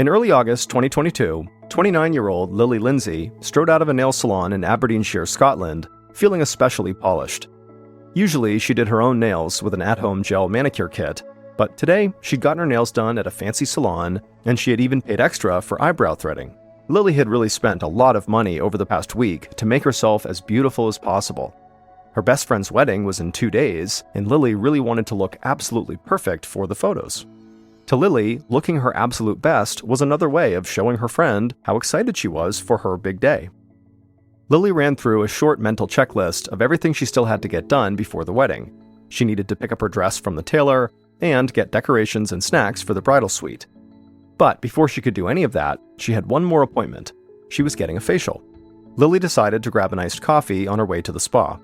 In early August 2022, 29-year-old Lily Lindsay strode out of a nail salon in Aberdeenshire, Scotland, feeling especially polished. Usually, she did her own nails with an at-home gel manicure kit, but today, she'd gotten her nails done at a fancy salon, and she had even paid extra for eyebrow threading. Lily had really spent a lot of money over the past week to make herself as beautiful as possible. Her best friend's wedding was in 2 days, and Lily really wanted to look absolutely perfect for the photos. To Lily, looking her absolute best was another way of showing her friend how excited she was for her big day. Lily ran through a short mental checklist of everything she still had to get done before the wedding. She needed to pick up her dress from the tailor and get decorations and snacks for the bridal suite. But before she could do any of that, she had one more appointment. She was getting a facial. Lily decided to grab an iced coffee on her way to the spa.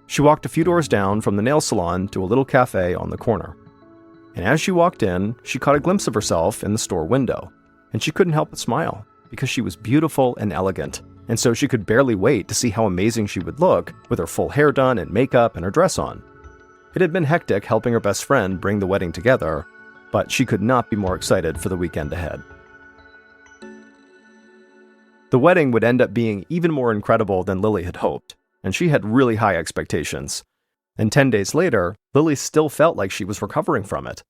She walked a few doors down from the nail salon to a little cafe on the corner. And as she walked in, she caught a glimpse of herself in the store window, and she couldn't help but smile, because she was beautiful and elegant, and so she could barely wait to see how amazing she would look with her full hair done and makeup and her dress on. It had been hectic helping her best friend bring the wedding together, but she could not be more excited for the weekend ahead. The wedding would end up being even more incredible than Lily had hoped, and she had really high expectations. And 10 days later, Lily still felt like she was recovering from it.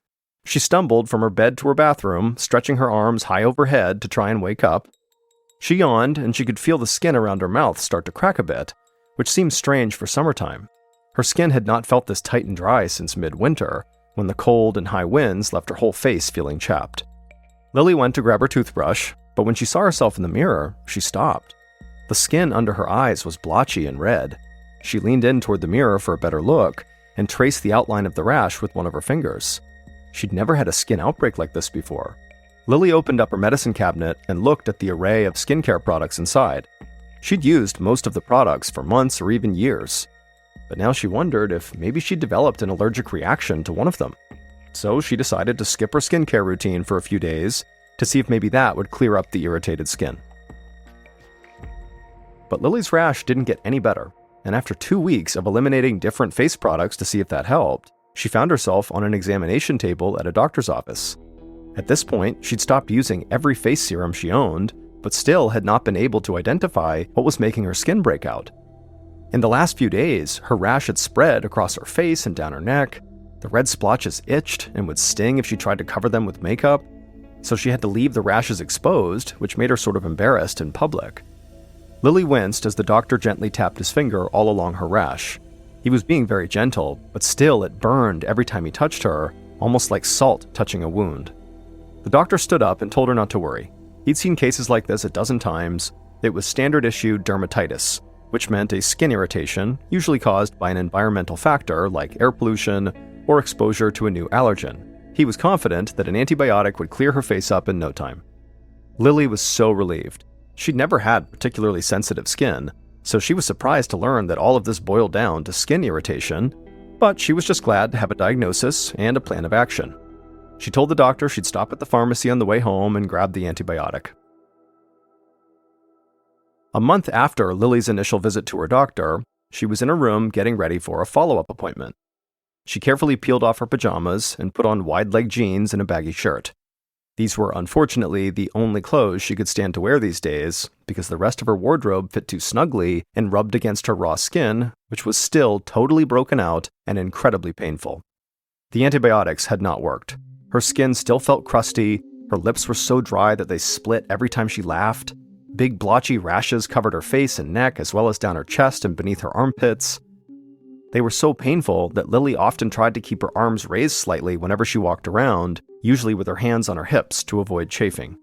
She stumbled from her bed to her bathroom, stretching her arms high overhead to try and wake up. She yawned, and she could feel the skin around her mouth start to crack a bit, which seemed strange for summertime. Her skin had not felt this tight and dry since midwinter, when the cold and high winds left her whole face feeling chapped. Lily went to grab her toothbrush, but when she saw herself in the mirror, she stopped. The skin under her eyes was blotchy and red. She leaned in toward the mirror for a better look and traced the outline of the rash with one of her fingers. She'd never had a skin outbreak like this before. Lily opened up her medicine cabinet and looked at the array of skincare products inside. She'd used most of the products for months or even years, but now she wondered if maybe she'd developed an allergic reaction to one of them. So she decided to skip her skincare routine for a few days to see if maybe that would clear up the irritated skin. But Lily's rash didn't get any better, and after 2 weeks of eliminating different face products to see if that helped, she found herself on an examination table at a doctor's office. At this point, she'd stopped using every face serum she owned, but still had not been able to identify what was making her skin break out. In the last few days, her rash had spread across her face and down her neck. The red splotches itched and would sting if she tried to cover them with makeup, so she had to leave the rashes exposed, which made her sort of embarrassed in public. Lily winced as the doctor gently tapped his finger all along her rash. He was being very gentle, but still it burned every time he touched her, almost like salt touching a wound. The doctor stood up and told her not to worry. He'd seen cases like this a dozen times. It was standard issue dermatitis, which meant a skin irritation, usually caused by an environmental factor like air pollution or exposure to a new allergen. He was confident that an antibiotic would clear her face up in no time. Lily was so relieved. She'd never had particularly sensitive skin, so she was surprised to learn that all of this boiled down to skin irritation, but she was just glad to have a diagnosis and a plan of action. She told the doctor she'd stop at the pharmacy on the way home and grab the antibiotic. A month after Lily's initial visit to her doctor, she was in her room getting ready for a follow-up appointment. She carefully peeled off her pajamas and put on wide-leg jeans and a baggy shirt. These were unfortunately the only clothes she could stand to wear these days, because the rest of her wardrobe fit too snugly and rubbed against her raw skin, which was still totally broken out and incredibly painful. The antibiotics had not worked. Her skin still felt crusty, her lips were so dry that they split every time she laughed. Big blotchy rashes covered her face and neck as well as down her chest and beneath her armpits. They were so painful that Lily often tried to keep her arms raised slightly whenever she walked around, usually with her hands on her hips to avoid chafing.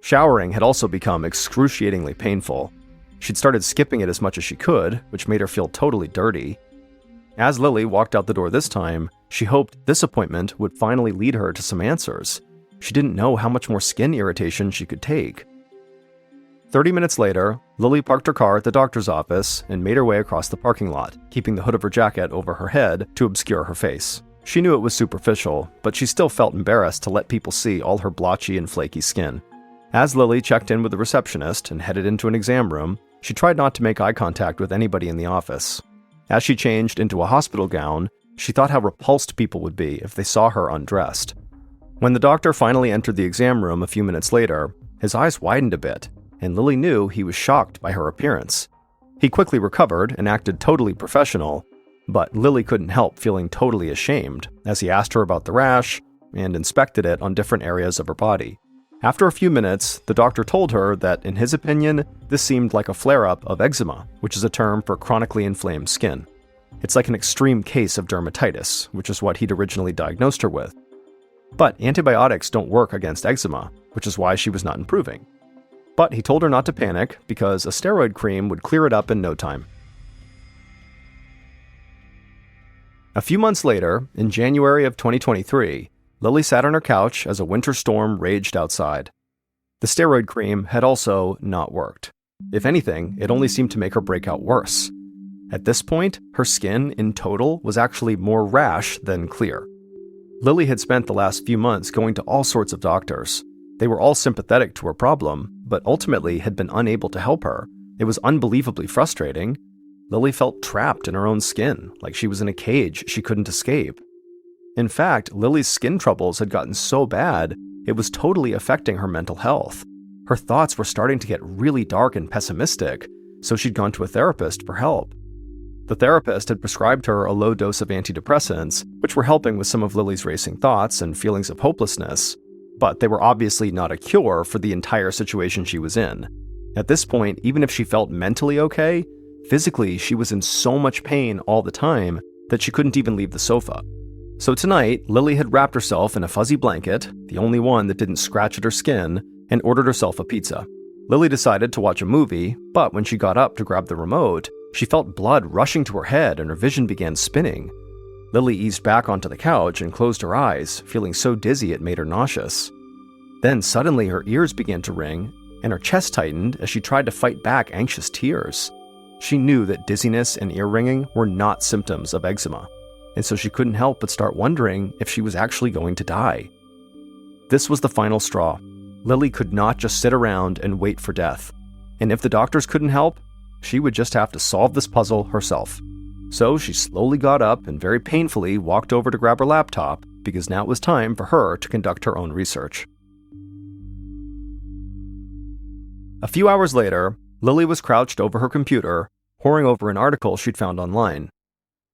Showering had also become excruciatingly painful. She'd started skipping it as much as she could, which made her feel totally dirty. As Lily walked out the door this time, she hoped this appointment would finally lead her to some answers. She didn't know how much more skin irritation she could take. 30 minutes later, Lily parked her car at the doctor's office and made her way across the parking lot, keeping the hood of her jacket over her head to obscure her face. She knew it was superficial, but she still felt embarrassed to let people see all her blotchy and flaky skin. As Lily checked in with the receptionist and headed into an exam room, she tried not to make eye contact with anybody in the office. As she changed into a hospital gown, she thought how repulsed people would be if they saw her undressed. When the doctor finally entered the exam room a few minutes later, his eyes widened a bit, and Lily knew he was shocked by her appearance. He quickly recovered and acted totally professional, but Lily couldn't help feeling totally ashamed as he asked her about the rash and inspected it on different areas of her body. After a few minutes, the doctor told her that, in his opinion, this seemed like a flare-up of eczema, which is a term for chronically inflamed skin. It's like an extreme case of dermatitis, which is what he'd originally diagnosed her with. But antibiotics don't work against eczema, which is why she was not improving. But he told her not to panic because a steroid cream would clear it up in no time. A few months later, in January of 2023, Lily sat on her couch as a winter storm raged outside. The steroid cream had also not worked. If anything, it only seemed to make her breakout worse. At this point, her skin, in total, was actually more rash than clear. Lily had spent the last few months going to all sorts of doctors. They were all sympathetic to her problem, but ultimately had been unable to help her. It was unbelievably frustrating. Lily felt trapped in her own skin, like she was in a cage she couldn't escape. In fact, Lily's skin troubles had gotten so bad, it was totally affecting her mental health. Her thoughts were starting to get really dark and pessimistic, so she'd gone to a therapist for help. The therapist had prescribed her a low dose of antidepressants, which were helping with some of Lily's racing thoughts and feelings of hopelessness, but they were obviously not a cure for the entire situation she was in. At this point, even if she felt mentally okay, physically she was in so much pain all the time that she couldn't even leave the sofa. So tonight, Lily had wrapped herself in a fuzzy blanket, the only one that didn't scratch at her skin, and ordered herself a pizza. Lily decided to watch a movie, but when she got up to grab the remote, she felt blood rushing to her head and her vision began spinning. Lily eased back onto the couch and closed her eyes, feeling so dizzy it made her nauseous. Then suddenly her ears began to ring, and her chest tightened as she tried to fight back anxious tears. She knew that dizziness and ear ringing were not symptoms of eczema, and so she couldn't help but start wondering if she was actually going to die. This was the final straw. Lily could not just sit around and wait for death, and if the doctors couldn't help, she would just have to solve this puzzle herself. So she slowly got up and very painfully walked over to grab her laptop because now it was time for her to conduct her own research. A few hours later, Lily was crouched over her computer, poring over an article she'd found online.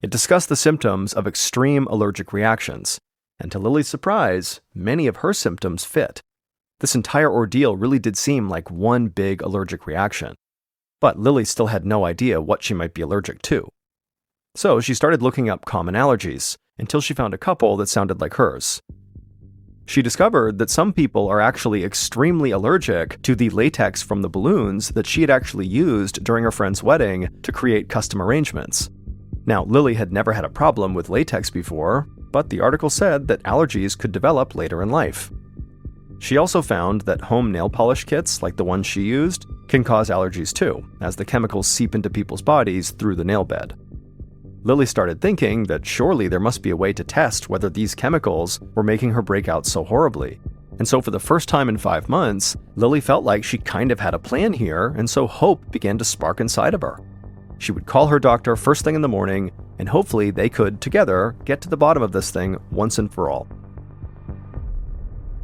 It discussed the symptoms of extreme allergic reactions, and to Lily's surprise, many of her symptoms fit. This entire ordeal really did seem like one big allergic reaction. But Lily still had no idea what she might be allergic to. So she started looking up common allergies, until she found a couple that sounded like hers. She discovered that some people are actually extremely allergic to the latex from the balloons that she had actually used during her friend's wedding to create custom arrangements. Now, Lily had never had a problem with latex before, but the article said that allergies could develop later in life. She also found that home nail polish kits, like the ones she used, can cause allergies too, as the chemicals seep into people's bodies through the nail bed. Lily started thinking that surely there must be a way to test whether these chemicals were making her break out so horribly. And so for the first time in 5 months, Lily felt like she kind of had a plan here, and so hope began to spark inside of her. She would call her doctor first thing in the morning, and hopefully they could, together, get to the bottom of this thing once and for all.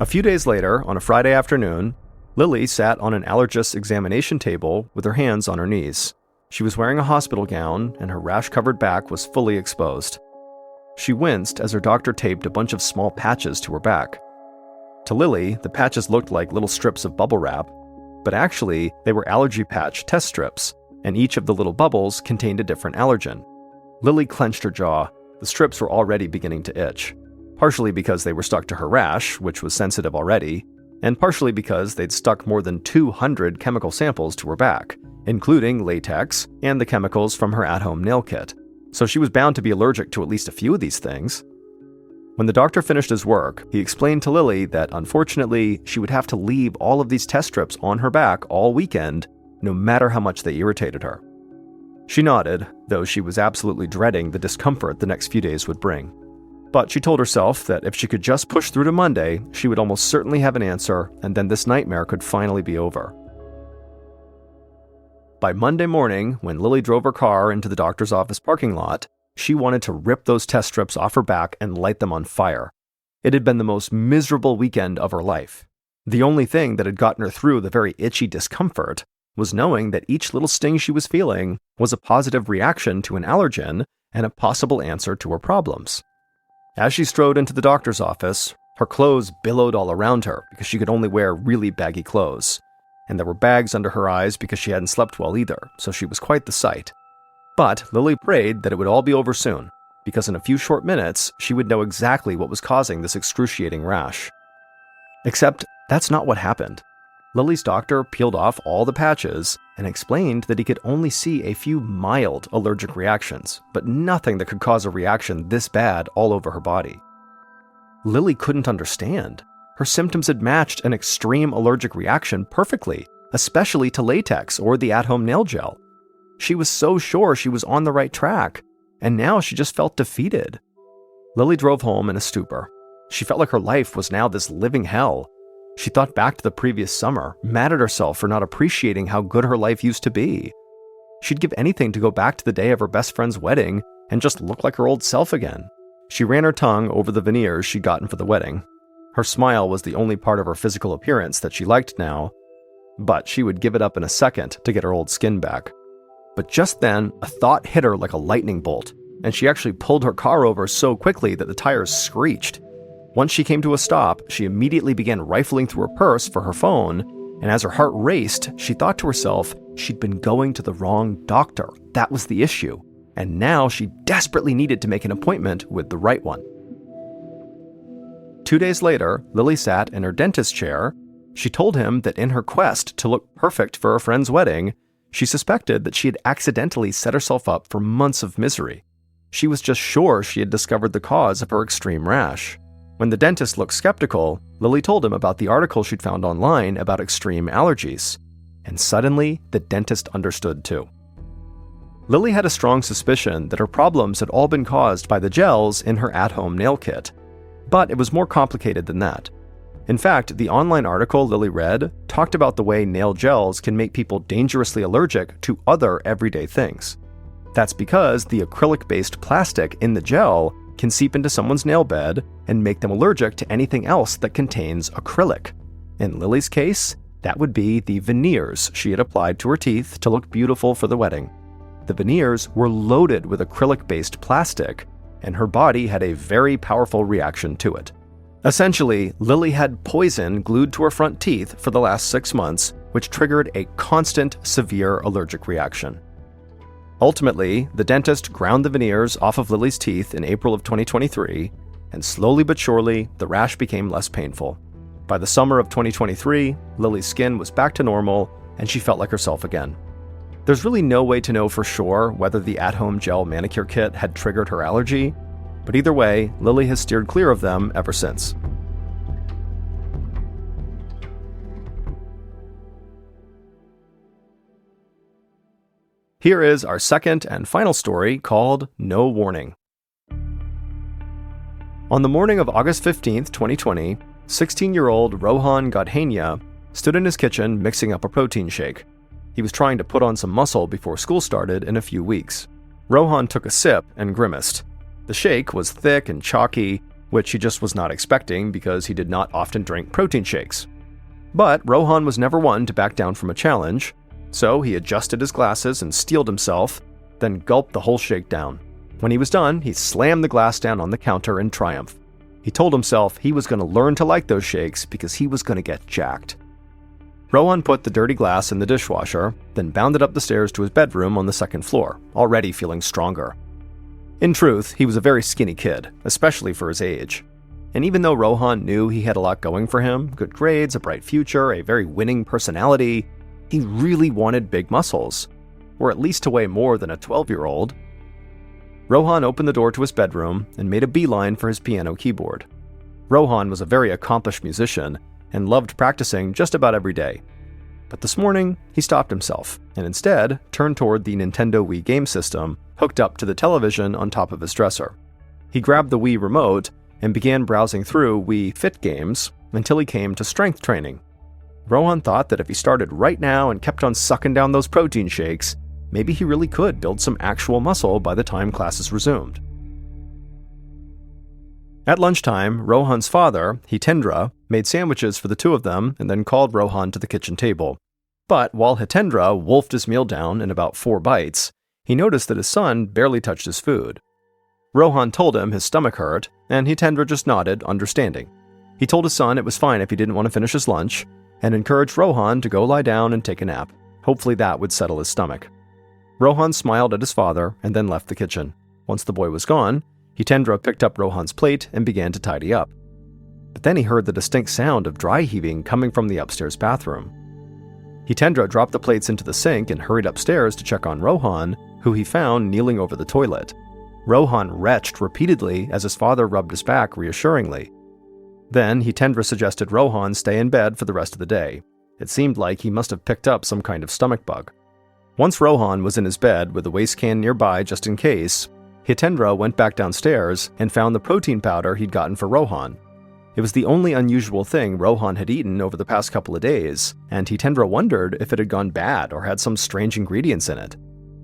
A few days later, on a Friday afternoon, Lily sat on an allergist's examination table with her hands on her knees. She was wearing a hospital gown, and her rash-covered back was fully exposed. She winced as her doctor taped a bunch of small patches to her back. To Lily, the patches looked like little strips of bubble wrap, but actually, they were allergy patch test strips, and each of the little bubbles contained a different allergen. Lily clenched her jaw. The strips were already beginning to itch, partially because they were stuck to her rash, which was sensitive already, and partially because they'd stuck more than 200 chemical samples to her back, including latex and the chemicals from her at-home nail kit. So she was bound to be allergic to at least a few of these things. When the doctor finished his work, he explained to Lily that unfortunately, she would have to leave all of these test strips on her back all weekend, no matter how much they irritated her. She nodded, though she was absolutely dreading the discomfort the next few days would bring. But she told herself that if she could just push through to Monday, she would almost certainly have an answer, and then this nightmare could finally be over. By Monday morning, when Lily drove her car into the doctor's office parking lot, she wanted to rip those test strips off her back and light them on fire. It had been the most miserable weekend of her life. The only thing that had gotten her through the very itchy discomfort was knowing that each little sting she was feeling was a positive reaction to an allergen and a possible answer to her problems. As she strode into the doctor's office, her clothes billowed all around her because she could only wear really baggy clothes, and there were bags under her eyes because she hadn't slept well either, so she was quite the sight. But Lily prayed that it would all be over soon, because in a few short minutes, she would know exactly what was causing this excruciating rash. Except that's not what happened. Lily's doctor peeled off all the patches and explained that he could only see a few mild allergic reactions, but nothing that could cause a reaction this bad all over her body. Lily couldn't understand. Her symptoms had matched an extreme allergic reaction perfectly, especially to latex or the at-home nail gel. She was so sure she was on the right track, and now she just felt defeated. Lily drove home in a stupor. She felt like her life was now this living hell. She thought back to the previous summer, mad at herself for not appreciating how good her life used to be. She'd give anything to go back to the day of her best friend's wedding and just look like her old self again. She ran her tongue over the veneers she'd gotten for the wedding. Her smile was the only part of her physical appearance that she liked now, but she would give it up in a second to get her old skin back. But just then, a thought hit her like a lightning bolt, and she actually pulled her car over so quickly that the tires screeched. Once she came to a stop, she immediately began rifling through her purse for her phone, and as her heart raced, she thought to herself she'd been going to the wrong doctor. That was the issue, and now she desperately needed to make an appointment with the right one. 2 days later, Lily sat in her dentist chair. She told him that in her quest to look perfect for her friend's wedding, she suspected that she had accidentally set herself up for months of misery. She was just sure she had discovered the cause of her extreme rash. When the dentist looked skeptical, Lily told him about the article she'd found online about extreme allergies. And suddenly, the dentist understood too. Lily had a strong suspicion that her problems had all been caused by the gels in her at-home nail kit. But it was more complicated than that. In fact, the online article Lily read talked about the way nail gels can make people dangerously allergic to other everyday things. That's because the acrylic-based plastic in the gel can seep into someone's nail bed and make them allergic to anything else that contains acrylic. In Lily's case, that would be the veneers she had applied to her teeth to look beautiful for the wedding. The veneers were loaded with acrylic-based plastic, and her body had a very powerful reaction to it. Essentially, Lily had poison glued to her front teeth for the last 6 months, which triggered a constant, severe allergic reaction. Ultimately, the dentist ground the veneers off of Lily's teeth in April of 2023, and slowly but surely, the rash became less painful. By the summer of 2023, Lily's skin was back to normal, and she felt like herself again. There's really no way to know for sure whether the at-home gel manicure kit had triggered her allergy, but either way, Lily has steered clear of them ever since. Here is our second and final story called No Warning. On the morning of August 15th, 2020, 16-year-old Rohan Goda stood in his kitchen mixing up a protein shake. He was trying to put on some muscle before school started in a few weeks. Rohan took a sip and grimaced. The shake was thick and chalky, which he just was not expecting because he did not often drink protein shakes. But Rohan was never one to back down from a challenge, so he adjusted his glasses and steeled himself, then gulped the whole shake down. When he was done, he slammed the glass down on the counter in triumph. He told himself he was going to learn to like those shakes because he was going to get jacked. Rohan put the dirty glass in the dishwasher, then bounded up the stairs to his bedroom on the second floor, already feeling stronger. In truth, he was a very skinny kid, especially for his age. And even though Rohan knew he had a lot going for him, good grades, a bright future, a very winning personality, he really wanted big muscles, or at least to weigh more than a 12-year-old. Rohan opened the door to his bedroom and made a beeline for his piano keyboard. Rohan was a very accomplished musician and loved practicing just about every day. But this morning, he stopped himself and instead turned toward the Nintendo Wii game system hooked up to the television on top of his dresser. He grabbed the Wii remote and began browsing through Wii Fit games until he came to strength training. Rohan thought that if he started right now and kept on sucking down those protein shakes, maybe he really could build some actual muscle by the time classes resumed. At lunchtime, Rohan's father, Hitendra, made sandwiches for the two of them and then called Rohan to the kitchen table. But while Hitendra wolfed his meal down in about 4 bites, he noticed that his son barely touched his food. Rohan told him his stomach hurt, and Hitendra just nodded, understanding. He told his son it was fine if he didn't want to finish his lunch, and encouraged Rohan to go lie down and take a nap. Hopefully that would settle his stomach. Rohan smiled at his father and then left the kitchen. Once the boy was gone, Hitendra picked up Rohan's plate and began to tidy up. But then he heard the distinct sound of dry heaving coming from the upstairs bathroom. Hitendra dropped the plates into the sink and hurried upstairs to check on Rohan, who he found kneeling over the toilet. Rohan retched repeatedly as his father rubbed his back reassuringly. Then Hitendra suggested Rohan stay in bed for the rest of the day. It seemed like he must have picked up some kind of stomach bug. Once Rohan was in his bed with a waste can nearby just in case, Hitendra went back downstairs and found the protein powder he'd gotten for Rohan. It was the only unusual thing Rohan had eaten over the past couple of days, and Hitendra wondered if it had gone bad or had some strange ingredients in it.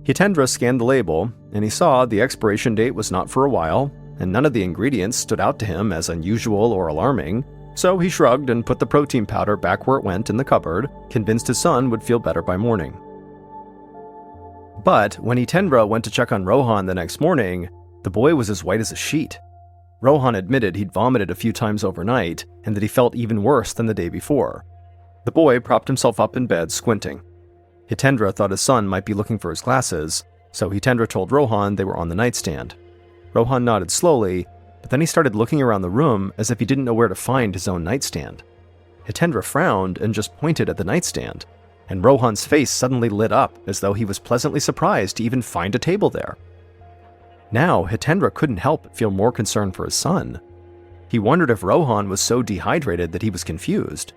Hitendra scanned the label, and he saw the expiration date was not for a while, and none of the ingredients stood out to him as unusual or alarming, so he shrugged and put the protein powder back where it went in the cupboard, convinced his son would feel better by morning. But when Hitendra went to check on Rohan the next morning, the boy was as white as a sheet. Rohan admitted he'd vomited a few times overnight, and that he felt even worse than the day before. The boy propped himself up in bed, squinting. Hitendra thought his son might be looking for his glasses, so Hitendra told Rohan they were on the nightstand. Rohan nodded slowly, but then he started looking around the room as if he didn't know where to find his own nightstand. Hitendra frowned and just pointed at the nightstand, and Rohan's face suddenly lit up as though he was pleasantly surprised to even find a table there. Now, Hitendra couldn't help but feel more concern for his son. He wondered if Rohan was so dehydrated that he was confused.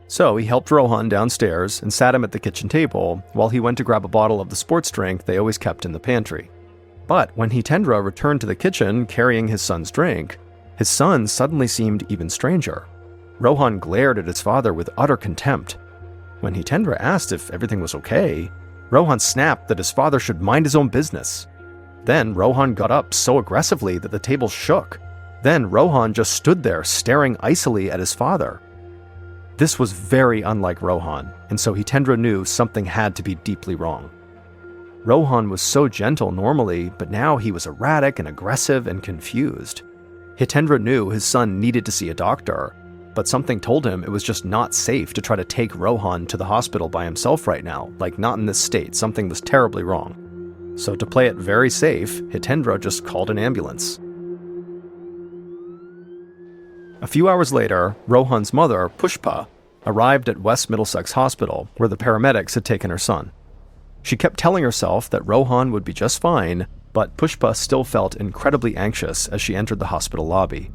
So he helped Rohan downstairs and sat him at the kitchen table while he went to grab a bottle of the sports drink they always kept in the pantry. But when Hitendra returned to the kitchen carrying his son's drink, his son suddenly seemed even stranger. Rohan glared at his father with utter contempt. When Hitendra asked if everything was okay, Rohan snapped that his father should mind his own business. Then Rohan got up so aggressively that the table shook. Then Rohan just stood there staring icily at his father. This was very unlike Rohan, and so Hitendra knew something had to be deeply wrong. Rohan was so gentle normally, but now he was erratic and aggressive and confused. Hitendra knew his son needed to see a doctor, but something told him it was just not safe to try to take Rohan to the hospital by himself right now, like not in this state, something was terribly wrong. So to play it very safe, Hitendra just called an ambulance. A few hours later, Rohan's mother, Pushpa, arrived at West Middlesex Hospital, where the paramedics had taken her son. She kept telling herself that Rohan would be just fine, but Pushpa still felt incredibly anxious as she entered the hospital lobby.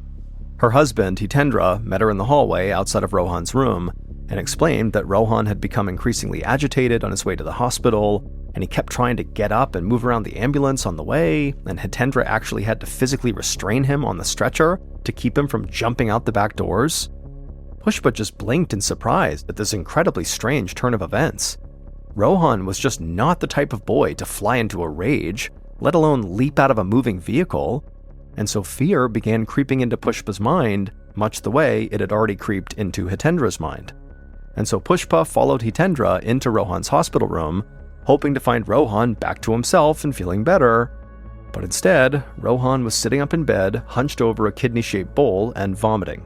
Her husband, Hitendra, met her in the hallway outside of Rohan's room and explained that Rohan had become increasingly agitated on his way to the hospital, and he kept trying to get up and move around the ambulance on the way, and Hitendra actually had to physically restrain him on the stretcher to keep him from jumping out the back doors. Pushpa just blinked in surprise at this incredibly strange turn of events. Rohan was just not the type of boy to fly into a rage, let alone leap out of a moving vehicle, and so fear began creeping into Pushpa's mind, much the way it had already creeped into Hitendra's mind. And so Pushpa followed Hitendra into Rohan's hospital room, hoping to find Rohan back to himself and feeling better. But instead, Rohan was sitting up in bed, hunched over a kidney-shaped bowl and vomiting.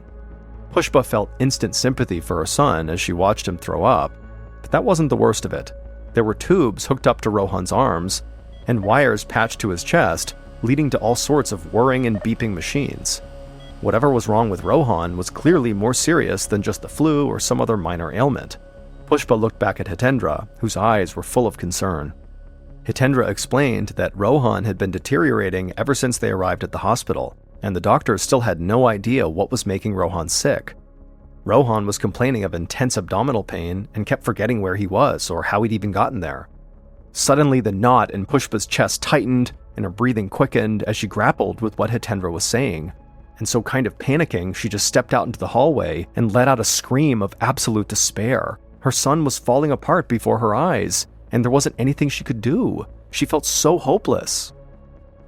Pushpa felt instant sympathy for her son as she watched him throw up, but that wasn't the worst of it. There were tubes hooked up to Rohan's arms, and wires patched to his chest, leading to all sorts of whirring and beeping machines. Whatever was wrong with Rohan was clearly more serious than just the flu or some other minor ailment. Pushpa looked back at Hitendra, whose eyes were full of concern. Hitendra explained that Rohan had been deteriorating ever since they arrived at the hospital, and the doctors still had no idea what was making Rohan sick. Rohan was complaining of intense abdominal pain and kept forgetting where he was or how he'd even gotten there. Suddenly, the knot in Pushpa's chest tightened and her breathing quickened as she grappled with what Hitendra was saying. And so, kind of panicking, she just stepped out into the hallway and let out a scream of absolute despair. Her son was falling apart before her eyes, and there wasn't anything she could do. She felt so hopeless.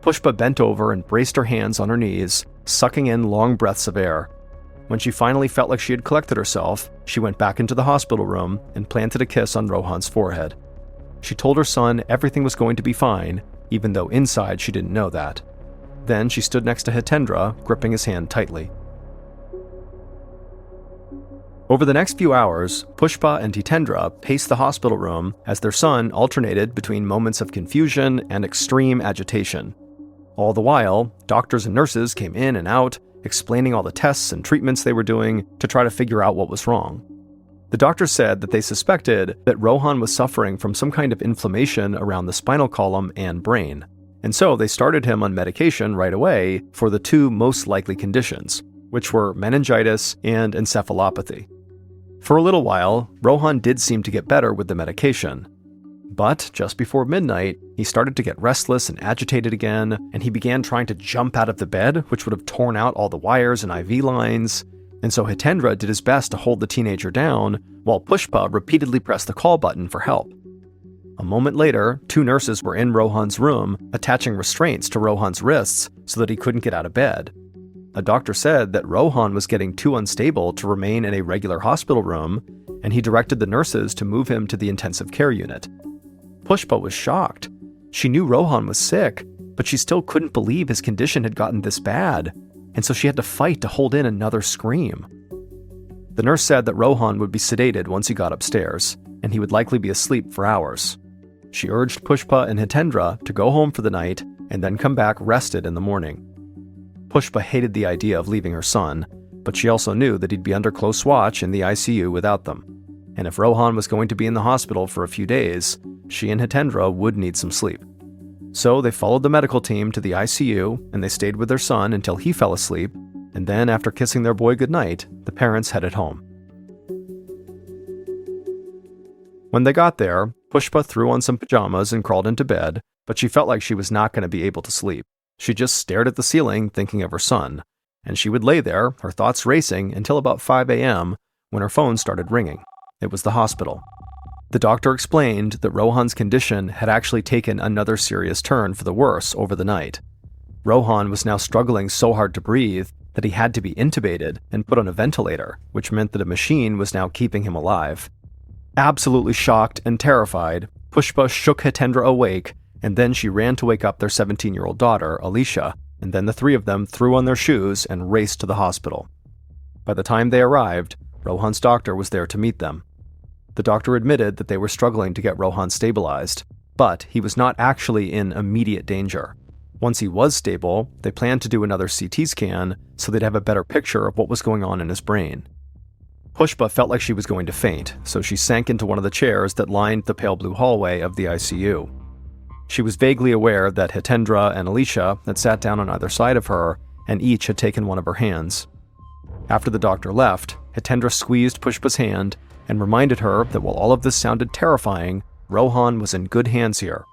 Pushpa bent over and braced her hands on her knees, sucking in long breaths of air. When she finally felt like she had collected herself, she went back into the hospital room and planted a kiss on Rohan's forehead. She told her son everything was going to be fine, even though inside she didn't know that. Then she stood next to Hitendra, gripping his hand tightly. Over the next few hours, Pushpa and Hitendra paced the hospital room as their son alternated between moments of confusion and extreme agitation. All the while, doctors and nurses came in and out, explaining all the tests and treatments they were doing to try to figure out what was wrong. The doctors said that they suspected that Rohan was suffering from some kind of inflammation around the spinal column and brain, and so they started him on medication right away for the two most likely conditions, which were meningitis and encephalopathy. For a little while, Rohan did seem to get better with the medication. But just before midnight, he started to get restless and agitated again, and he began trying to jump out of the bed, which would have torn out all the wires and IV lines. And so Hitendra did his best to hold the teenager down, while Pushpa repeatedly pressed the call button for help. A moment later, two nurses were in Rohan's room, attaching restraints to Rohan's wrists so that he couldn't get out of bed. A doctor said that Rohan was getting too unstable to remain in a regular hospital room, and he directed the nurses to move him to the intensive care unit. Pushpa was shocked. She knew Rohan was sick, but she still couldn't believe his condition had gotten this bad, and so she had to fight to hold in another scream. The nurse said that Rohan would be sedated once he got upstairs, and he would likely be asleep for hours. She urged Pushpa and Hitendra to go home for the night and then come back rested in the morning. Pushpa hated the idea of leaving her son, but she also knew that he'd be under close watch in the ICU without them. And if Rohan was going to be in the hospital for a few days, she and Hitendra would need some sleep. So they followed the medical team to the ICU, and they stayed with their son until he fell asleep, and then after kissing their boy goodnight, the parents headed home. When they got there, Pushpa threw on some pajamas and crawled into bed, but she felt like she was not going to be able to sleep. She just stared at the ceiling, thinking of her son, and she would lay there, her thoughts racing, until about 5 a.m., when her phone started ringing. It was the hospital. The doctor explained that Rohan's condition had actually taken another serious turn for the worse over the night. Rohan was now struggling so hard to breathe that he had to be intubated and put on a ventilator, which meant that a machine was now keeping him alive. Absolutely shocked and terrified, Pushpa shook Hitendra awake, and then she ran to wake up their 17-year-old daughter, Alicia, and then the three of them threw on their shoes and raced to the hospital. By the time they arrived, Rohan's doctor was there to meet them. The doctor admitted that they were struggling to get Rohan stabilized, but he was not actually in immediate danger. Once he was stable, they planned to do another CT scan so they'd have a better picture of what was going on in his brain. Pushpa felt like she was going to faint, so she sank into one of the chairs that lined the pale blue hallway of the ICU. She was vaguely aware that Hitendra and Alicia had sat down on either side of her, and each had taken one of her hands. After the doctor left, Hitendra squeezed Pushpa's hand and reminded her that while all of this sounded terrifying, Rohan was in good hands here.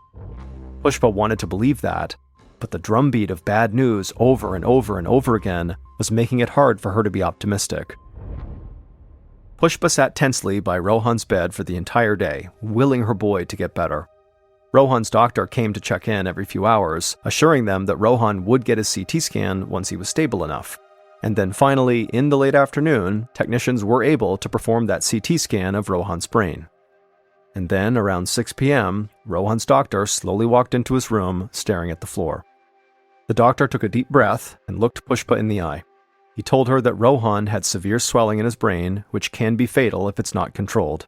Pushpa wanted to believe that, but the drumbeat of bad news over and over and over again was making it hard for her to be optimistic. Pushpa sat tensely by Rohan's bed for the entire day, willing her boy to get better. Rohan's doctor came to check in every few hours, assuring them that Rohan would get his CT scan once he was stable enough. And then finally, in the late afternoon, technicians were able to perform that CT scan of Rohan's brain. And then, around 6 p.m., Rohan's doctor slowly walked into his room, staring at the floor. The doctor took a deep breath and looked Pushpa in the eye. He told her that Rohan had severe swelling in his brain, which can be fatal if it's not controlled.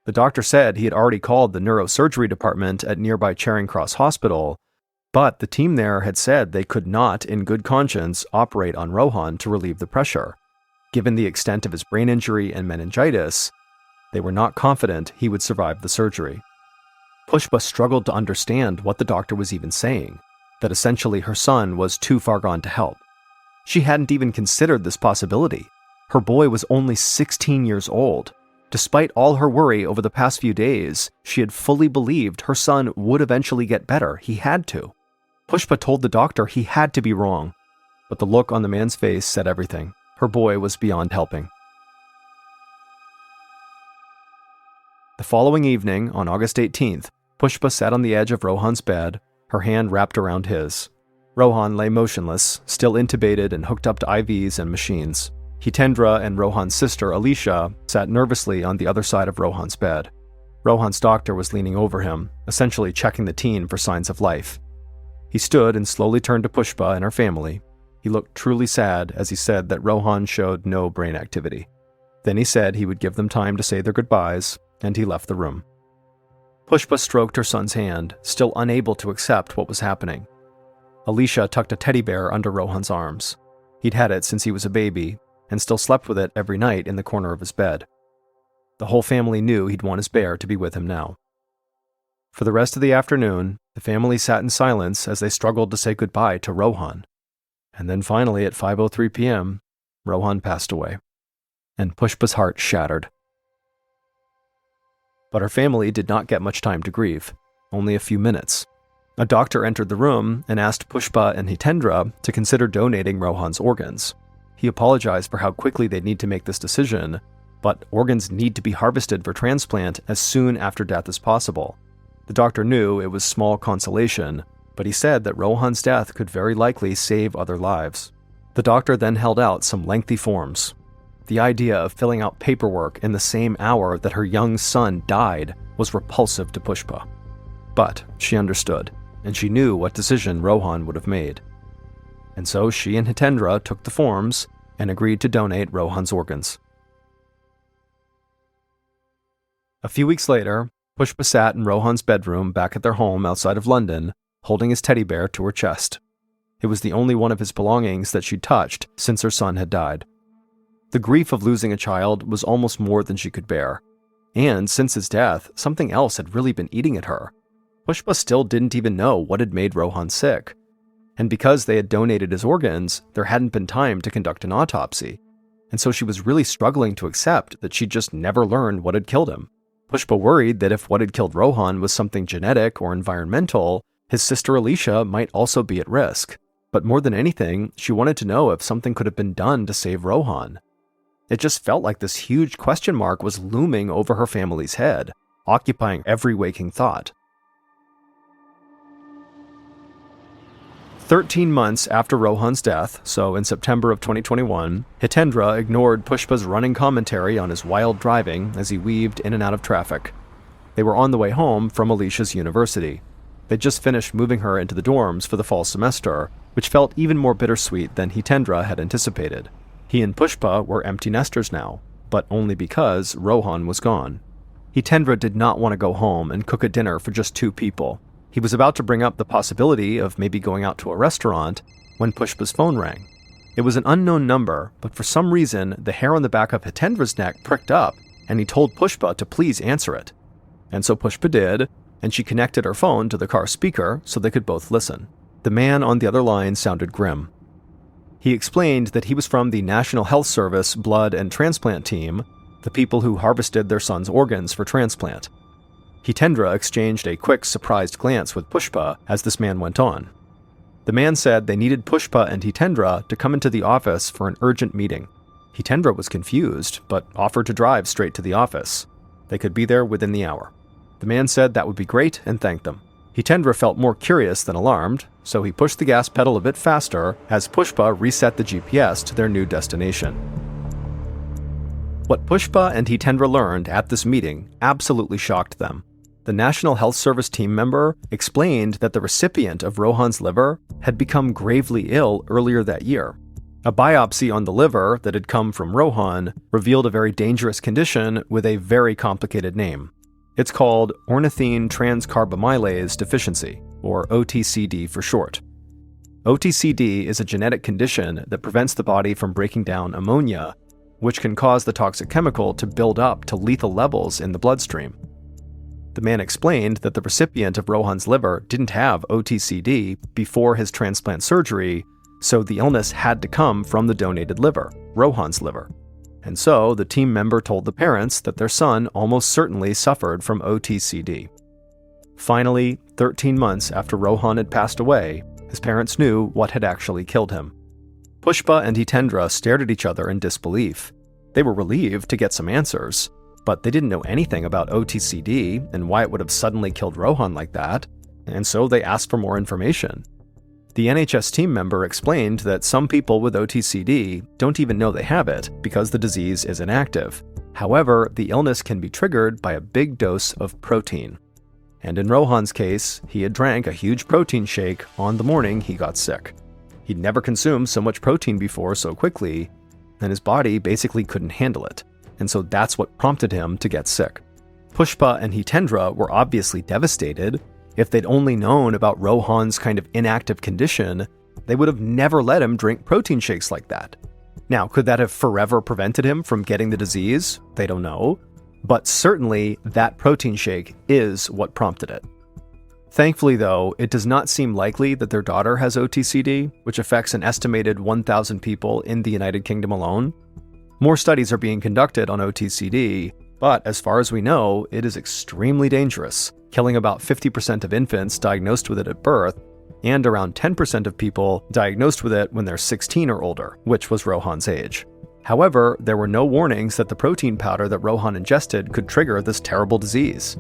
The doctor said he had already called the neurosurgery department at nearby Charing Cross Hospital, but the team there had said they could not, in good conscience, operate on Rohan to relieve the pressure. Given the extent of his brain injury and meningitis, they were not confident he would survive the surgery. Pushpa struggled to understand what the doctor was even saying, that essentially her son was too far gone to help. She hadn't even considered this possibility. Her boy was only 16 years old. Despite all her worry over the past few days, she had fully believed her son would eventually get better. He had to. Pushpa told the doctor he had to be wrong, but the look on the man's face said everything. Her boy was beyond helping. The following evening, on August 18th, Pushpa sat on the edge of Rohan's bed, her hand wrapped around his. Rohan lay motionless, still intubated and hooked up to IVs and machines. Hitendra and Rohan's sister, Alicia, sat nervously on the other side of Rohan's bed. Rohan's doctor was leaning over him, essentially checking the teen for signs of life. He stood and slowly turned to Pushpa and her family. He looked truly sad as he said that Rohan showed no brain activity. Then he said he would give them time to say their goodbyes, and he left the room. Pushpa stroked her son's hand, still unable to accept what was happening. Alicia tucked a teddy bear under Rohan's arms. He'd had it since he was a baby, and still slept with it every night in the corner of his bed. The whole family knew he'd want his bear to be with him now. For the rest of the afternoon, the family sat in silence as they struggled to say goodbye to Rohan. And then finally, at 5:03 p.m., Rohan passed away, and Pushpa's heart shattered. But her family did not get much time to grieve, only a few minutes. A doctor entered the room and asked Pushpa and Hitendra to consider donating Rohan's organs. He apologized for how quickly they'd need to make this decision, but organs need to be harvested for transplant as soon after death as possible. The doctor knew it was small consolation, but he said that Rohan's death could very likely save other lives. The doctor then held out some lengthy forms. The idea of filling out paperwork in the same hour that her young son died was repulsive to Pushpa. But she understood, and she knew what decision Rohan would have made. And so she and Hitendra took the forms and agreed to donate Rohan's organs. A few weeks later, Pushpa sat in Rohan's bedroom back at their home outside of London, holding his teddy bear to her chest. It was the only one of his belongings that she'd touched since her son had died. The grief of losing a child was almost more than she could bear, and since his death, something else had really been eating at her. Pushpa still didn't even know what had made Rohan sick, and because they had donated his organs, there hadn't been time to conduct an autopsy, and so she was really struggling to accept that she'd just never learned what had killed him. Pushpa worried that if what had killed Rohan was something genetic or environmental, his sister Alicia might also be at risk. But more than anything, she wanted to know if something could have been done to save Rohan. It just felt like this huge question mark was looming over her family's head, occupying every waking thought. 13 months after Rohan's death, so in September of 2021, Hitendra ignored Pushpa's running commentary on his wild driving as he weaved in and out of traffic. They were on the way home from Alicia's university. They'd just finished moving her into the dorms for the fall semester, which felt even more bittersweet than Hitendra had anticipated. He and Pushpa were empty nesters now, but only because Rohan was gone. Hitendra did not want to go home and cook a dinner for just 2 people. He was about to bring up the possibility of maybe going out to a restaurant when Pushpa's phone rang. It was an unknown number, but for some reason, the hair on the back of Hitendra's neck pricked up, and he told Pushpa to please answer it. And so Pushpa did, and she connected her phone to the car speaker so they could both listen. The man on the other line sounded grim. He explained that he was from the National Health Service blood and transplant team, the people who harvested their son's organs for transplant. Hitendra exchanged a quick, surprised glance with Pushpa as this man went on. The man said they needed Pushpa and Hitendra to come into the office for an urgent meeting. Hitendra was confused, but offered to drive straight to the office. They could be there within the hour. The man said that would be great and thanked them. Hitendra felt more curious than alarmed, so he pushed the gas pedal a bit faster as Pushpa reset the GPS to their new destination. What Pushpa and Hitendra learned at this meeting absolutely shocked them. The National Health Service team member explained that the recipient of Rohan's liver had become gravely ill earlier that year. A biopsy on the liver that had come from Rohan revealed a very dangerous condition with a very complicated name. It's called ornithine transcarbamylase deficiency, or OTCD for short. OTCD is a genetic condition that prevents the body from breaking down ammonia, which can cause the toxic chemical to build up to lethal levels in the bloodstream. The man explained that the recipient of Rohan's liver didn't have OTCD before his transplant surgery, so the illness had to come from the donated liver, Rohan's liver. And so the team member told the parents that their son almost certainly suffered from OTCD. Finally, 13 months after Rohan had passed away, his parents knew what had actually killed him. Pushpa and Hitendra stared at each other in disbelief. They were relieved to get some answers, but they didn't know anything about OTCD and why it would have suddenly killed Rohan like that, and so they asked for more information. The NHS team member explained that some people with OTCD don't even know they have it because the disease is inactive. However, the illness can be triggered by a big dose of protein. And in Rohan's case, he had drank a huge protein shake on the morning he got sick. He'd never consumed so much protein before so quickly, and his body basically couldn't handle it. And so that's what prompted him to get sick. Pushpa and Hitendra were obviously devastated. If they'd only known about Rohan's kind of inactive condition, they would have never let him drink protein shakes like that. Now, could that have forever prevented him from getting the disease? They don't know. But certainly, that protein shake is what prompted it. Thankfully, though, it does not seem likely that their daughter has OTCD, which affects an estimated 1,000 people in the United Kingdom alone. More studies are being conducted on OTCD, but as far as we know, it is extremely dangerous, killing about 50% of infants diagnosed with it at birth, and around 10% of people diagnosed with it when they're 16 or older, which was Rohan's age. However, there were no warnings that the protein powder that Rohan ingested could trigger this terrible disease.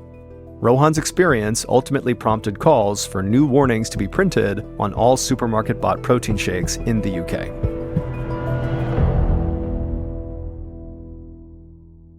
Rohan's experience ultimately prompted calls for new warnings to be printed on all supermarket-bought protein shakes in the UK.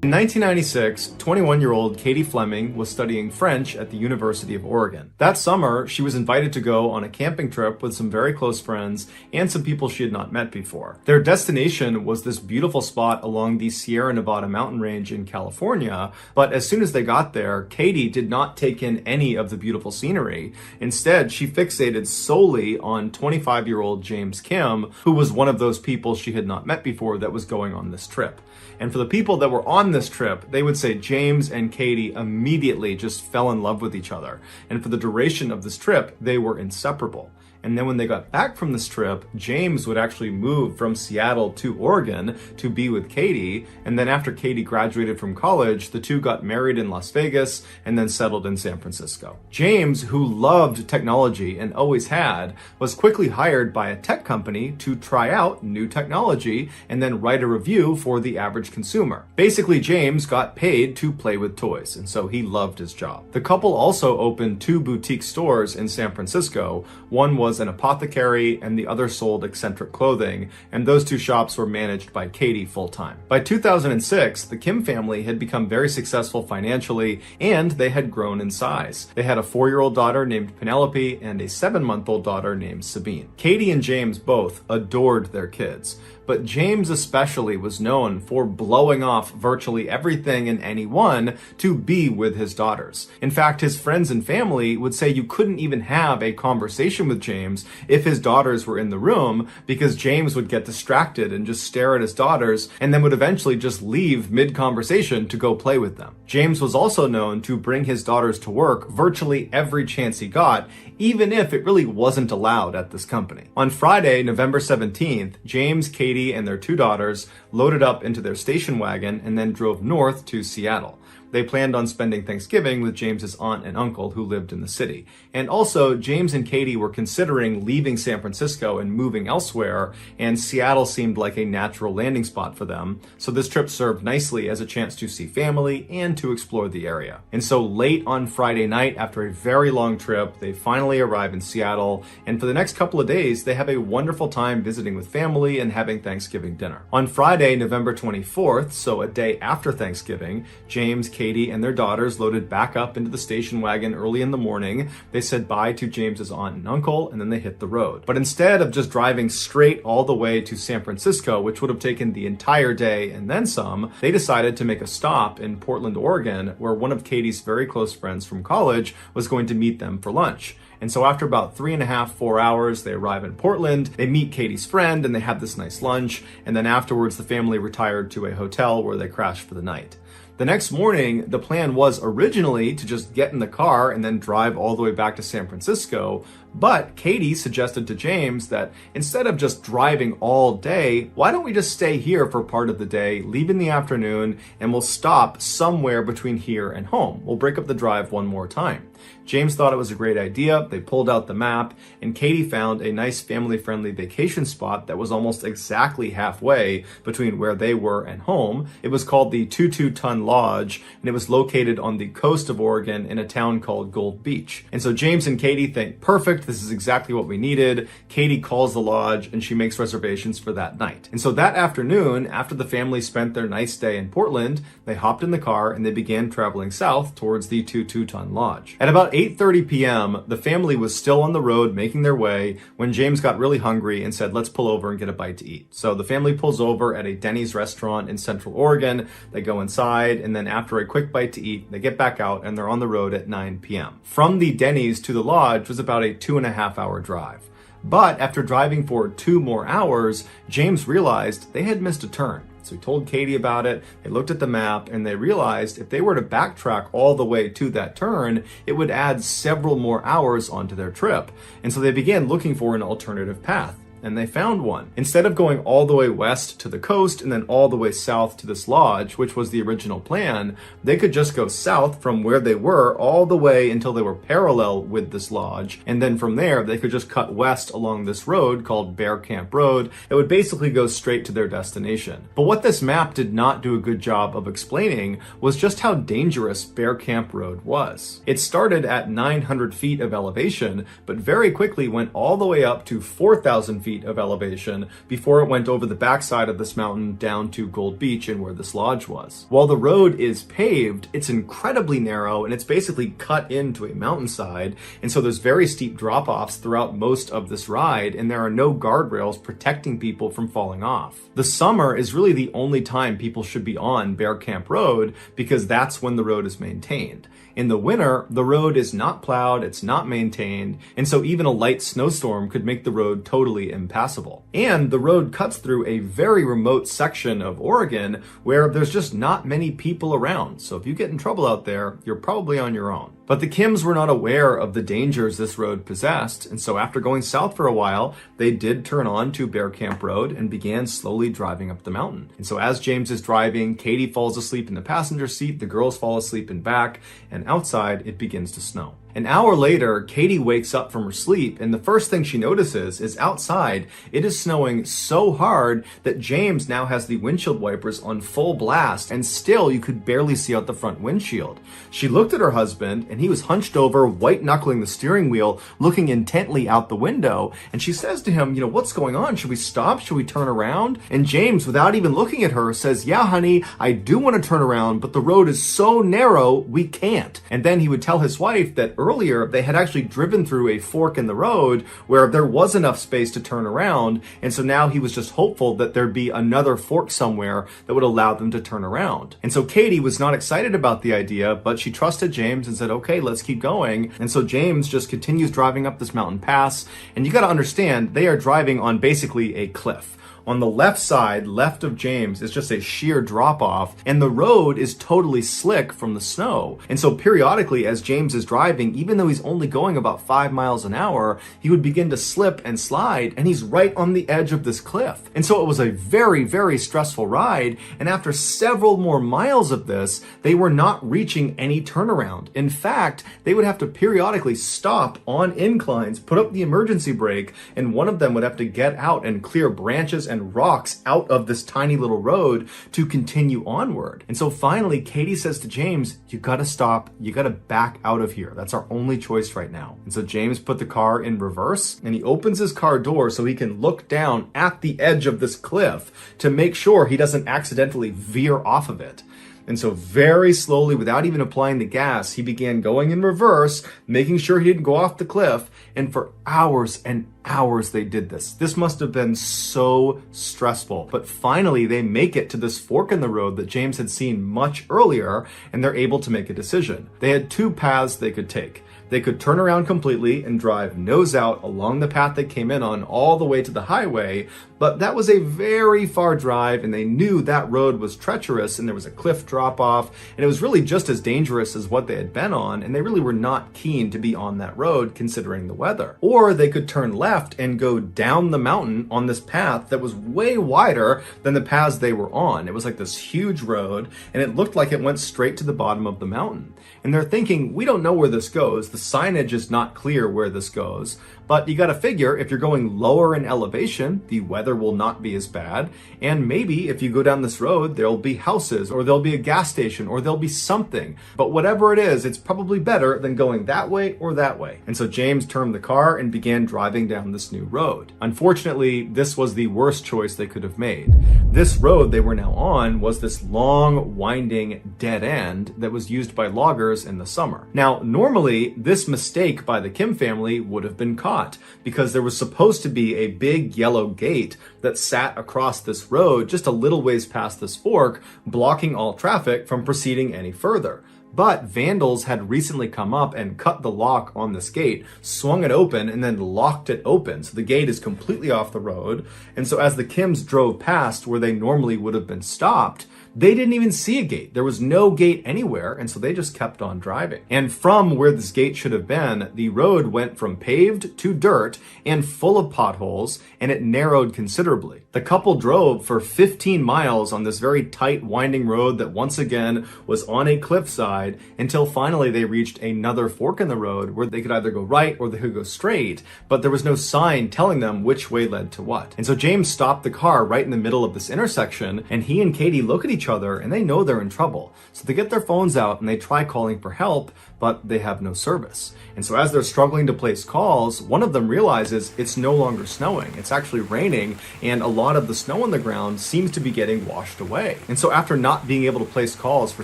In 1996, 21-year-old Katie Fleming was studying French at the University of Oregon. That summer, she was invited to go on a camping trip with some very close friends and some people she had not met before. Their destination was this beautiful spot along the Sierra Nevada mountain range in California, but as soon as they got there, Katie did not take in any of the beautiful scenery. Instead, she fixated solely on 25-year-old James Kim, who was one of those people she had not met before that was going on this trip. And for the people that were on this trip, they would say James and Katie immediately just fell in love with each other. And for the duration of this trip, they were inseparable. And then when they got back from this trip, James would actually move from Seattle to Oregon to be with Katie. And then after Katie graduated from college, the two got married in Las Vegas and then settled in San Francisco. James, who loved technology and always had, was quickly hired by a tech company to try out new technology and then write a review for the average consumer. Basically, James got paid to play with toys, and so he loved his job. The couple also opened 2 boutique stores in San Francisco. One was an apothecary and the other sold eccentric clothing, and those 2 shops were managed by Katie full-time. By 2006, the Kim family had become very successful financially, and they had grown in size. They had a 4-year-old daughter named Penelope and a 7-month-old daughter named Sabine. Katie and James both adored their kids, but James especially was known for blowing off virtually everything and anyone to be with his daughters. In fact, his friends and family would say you couldn't even have a conversation with James if his daughters were in the room, because James would get distracted and just stare at his daughters and then would eventually just leave mid-conversation to go play with them. James was also known to bring his daughters to work virtually every chance he got, even if it really wasn't allowed at this company. On Friday, November 17th, James, Katie, and their 2 daughters loaded up into their station wagon and then drove north to Seattle. They planned on spending Thanksgiving with James's aunt and uncle who lived in the city. And also, James and Katie were considering leaving San Francisco and moving elsewhere, and Seattle seemed like a natural landing spot for them. So this trip served nicely as a chance to see family and to explore the area. And so late on Friday night, after a very long trip, they finally arrive in Seattle, and for the next couple of days, they have a wonderful time visiting with family and having Thanksgiving dinner. On Friday, November 24th, so a day after Thanksgiving, James, Katie, and their daughters loaded back up into the station wagon early in the morning. They said bye to James's aunt and uncle, and then they hit the road. But instead of just driving straight all the way to San Francisco, which would have taken the entire day and then some, they decided to make a stop in Portland, Oregon, where one of Katie's very close friends from college was going to meet them for lunch. And so after about 3.5, 4 hours, they arrive in Portland, they meet Katie's friend, and they have this nice lunch. And then afterwards, the family retired to a hotel where they crashed for the night. The next morning, the plan was originally to just get in the car and then drive all the way back to San Francisco. But Katie suggested to James that instead of just driving all day, why don't we just stay here for part of the day, leave in the afternoon, and we'll stop somewhere between here and home. We'll break up the drive one more time. James thought it was a great idea. They pulled out the map, and Katie found a nice family-friendly vacation spot that was almost exactly halfway between where they were and home. It was called the 22-Ton Lodge, and it was located on the coast of Oregon in a town called Gold Beach. And so James and Katie think, perfect, perfect. This is exactly what we needed. Katie calls the lodge and she makes reservations for that night. And so that afternoon, after the family spent their nice day in Portland, they hopped in the car and they began traveling south towards the 22-ton lodge. At about 8:30 p.m., the family was still on the road making their way when James got really hungry and said, let's pull over and get a bite to eat. So the family pulls over at a Denny's restaurant in Central Oregon. They go inside, and then after a quick bite to eat, they get back out and they're on the road at 9 p.m. From the Denny's to the lodge was about a 2.5-hour drive. But after driving for 2 more hours, James realized they had missed a turn. So he told Katie about it, they looked at the map, and they realized if they were to backtrack all the way to that turn, it would add several more hours onto their trip. And so they began looking for an alternative path. And they found one. Instead of going all the way west to the coast and then all the way south to this lodge, which was the original plan, they could just go south from where they were all the way until they were parallel with this lodge. And then from there, they could just cut west along this road called Bear Camp Road. It would basically go straight to their destination. But what this map did not do a good job of explaining was just how dangerous Bear Camp Road was. It started at 900 feet of elevation, but very quickly went all the way up to 4,000 feet of elevation before it went over the backside of this mountain down to Gold Beach and where this lodge was. While the road is paved, it's incredibly narrow and it's basically cut into a mountainside, and so there's very steep drop-offs throughout most of this ride, and there are no guardrails protecting people from falling off. The summer is really the only time people should be on Bear Camp Road because that's when the road is maintained. In the winter, the road is not plowed, it's not maintained, and so even a light snowstorm could make the road totally impassable. And the road cuts through a very remote section of Oregon where there's just not many people around. So if you get in trouble out there, you're probably on your own. But the Kims were not aware of the dangers this road possessed, and so after going south for a while, they did turn on to Bear Camp Road and began slowly driving up the mountain. And so as James is driving, Katie falls asleep in the passenger seat, the girls fall asleep in back, and outside it begins to snow. An hour later, Katie wakes up from her sleep, and the first thing she notices is outside, it is snowing so hard that James now has the windshield wipers on full blast, and still you could barely see out the front windshield. She looked at her husband, and he was hunched over, white-knuckling the steering wheel, looking intently out the window, and she says to him, what's going on? Should we stop? Should we turn around? And James, without even looking at her, says, yeah, honey, I do want to turn around, but the road is so narrow, we can't. And then he would tell his wife that earlier they had actually driven through a fork in the road where there was enough space to turn around, and so now he was just hopeful that there'd be another fork somewhere that would allow them to turn around. And so Katie was not excited about the idea, but she trusted James and said, okay, let's keep going. And so James just continues driving up this mountain pass, and you got to understand, they are driving on basically a cliff. On the left side, left of James, is just a sheer drop-off, and the road is totally slick from the snow. And so periodically, as James is driving, even though he's only going about 5 miles an hour, he would begin to slip and slide, and he's right on the edge of this cliff. And so it was a very, very stressful ride, and after several more miles of this, they were not reaching any turnaround. In fact, they would have to periodically stop on inclines, put up the emergency brake, and one of them would have to get out and clear branches and rocks out of this tiny little road to continue onward. And so finally, Katie says to James, you gotta stop, you gotta back out of here. That's our only choice right now. And so James put the car in reverse, and he opens his car door so he can look down at the edge of this cliff to make sure he doesn't accidentally veer off of it. And so very slowly, without even applying the gas, he began going in reverse, making sure he didn't go off the cliff. And for hours and hours they did this. This must have been so stressful. But finally, they make it to this fork in the road that James had seen much earlier, and they're able to make a decision. They had 2 paths they could take. They could turn around completely and drive nose out along the path they came in on all the way to the highway, but that was a very far drive, and they knew that road was treacherous and there was a cliff drop off, and it was really just as dangerous as what they had been on, and they really were not keen to be on that road considering the weather. Or they could turn left and go down the mountain on this path that was way wider than the paths they were on. It was like this huge road, and it looked like it went straight to the bottom of the mountain. And they're thinking, we don't know where this goes. The signage is not clear where this goes, but you gotta figure if you're going lower in elevation, the weather will not be as bad, and maybe if you go down this road, there'll be houses, or there'll be a gas station, or there'll be something. But whatever it is, it's probably better than going that way or that way. And so James turned the car and began driving down this new road. Unfortunately, this was the worst choice they could have made. This road they were now on was this long, winding dead end that was used by loggers in the summer. Now, normally, this mistake by the Kim family would have been caught because there was supposed to be a big yellow gate that sat across this road just a little ways past this fork, blocking all traffic from proceeding any further. But vandals had recently come up and cut the lock on this gate, swung it open, and then locked it open. So the gate is completely off the road. And so as the Kims drove past where they normally would have been stopped, they didn't even see a gate. There was no gate anywhere, and so they just kept on driving. And from where this gate should have been, the road went from paved to dirt and full of potholes, and it narrowed considerably. The couple drove for 15 miles on this very tight, winding road that once again was on a cliffside until finally they reached another fork in the road where they could either go right or they could go straight, but there was no sign telling them which way led to what. And so James stopped the car right in the middle of this intersection, and he and Katie look at each other and they know they're in trouble. So they get their phones out and they try calling for help, but they have no service. And so as they're struggling to place calls, one of them realizes it's no longer snowing. It's actually raining, and a lot of the snow on the ground seems to be getting washed away. And so after not being able to place calls for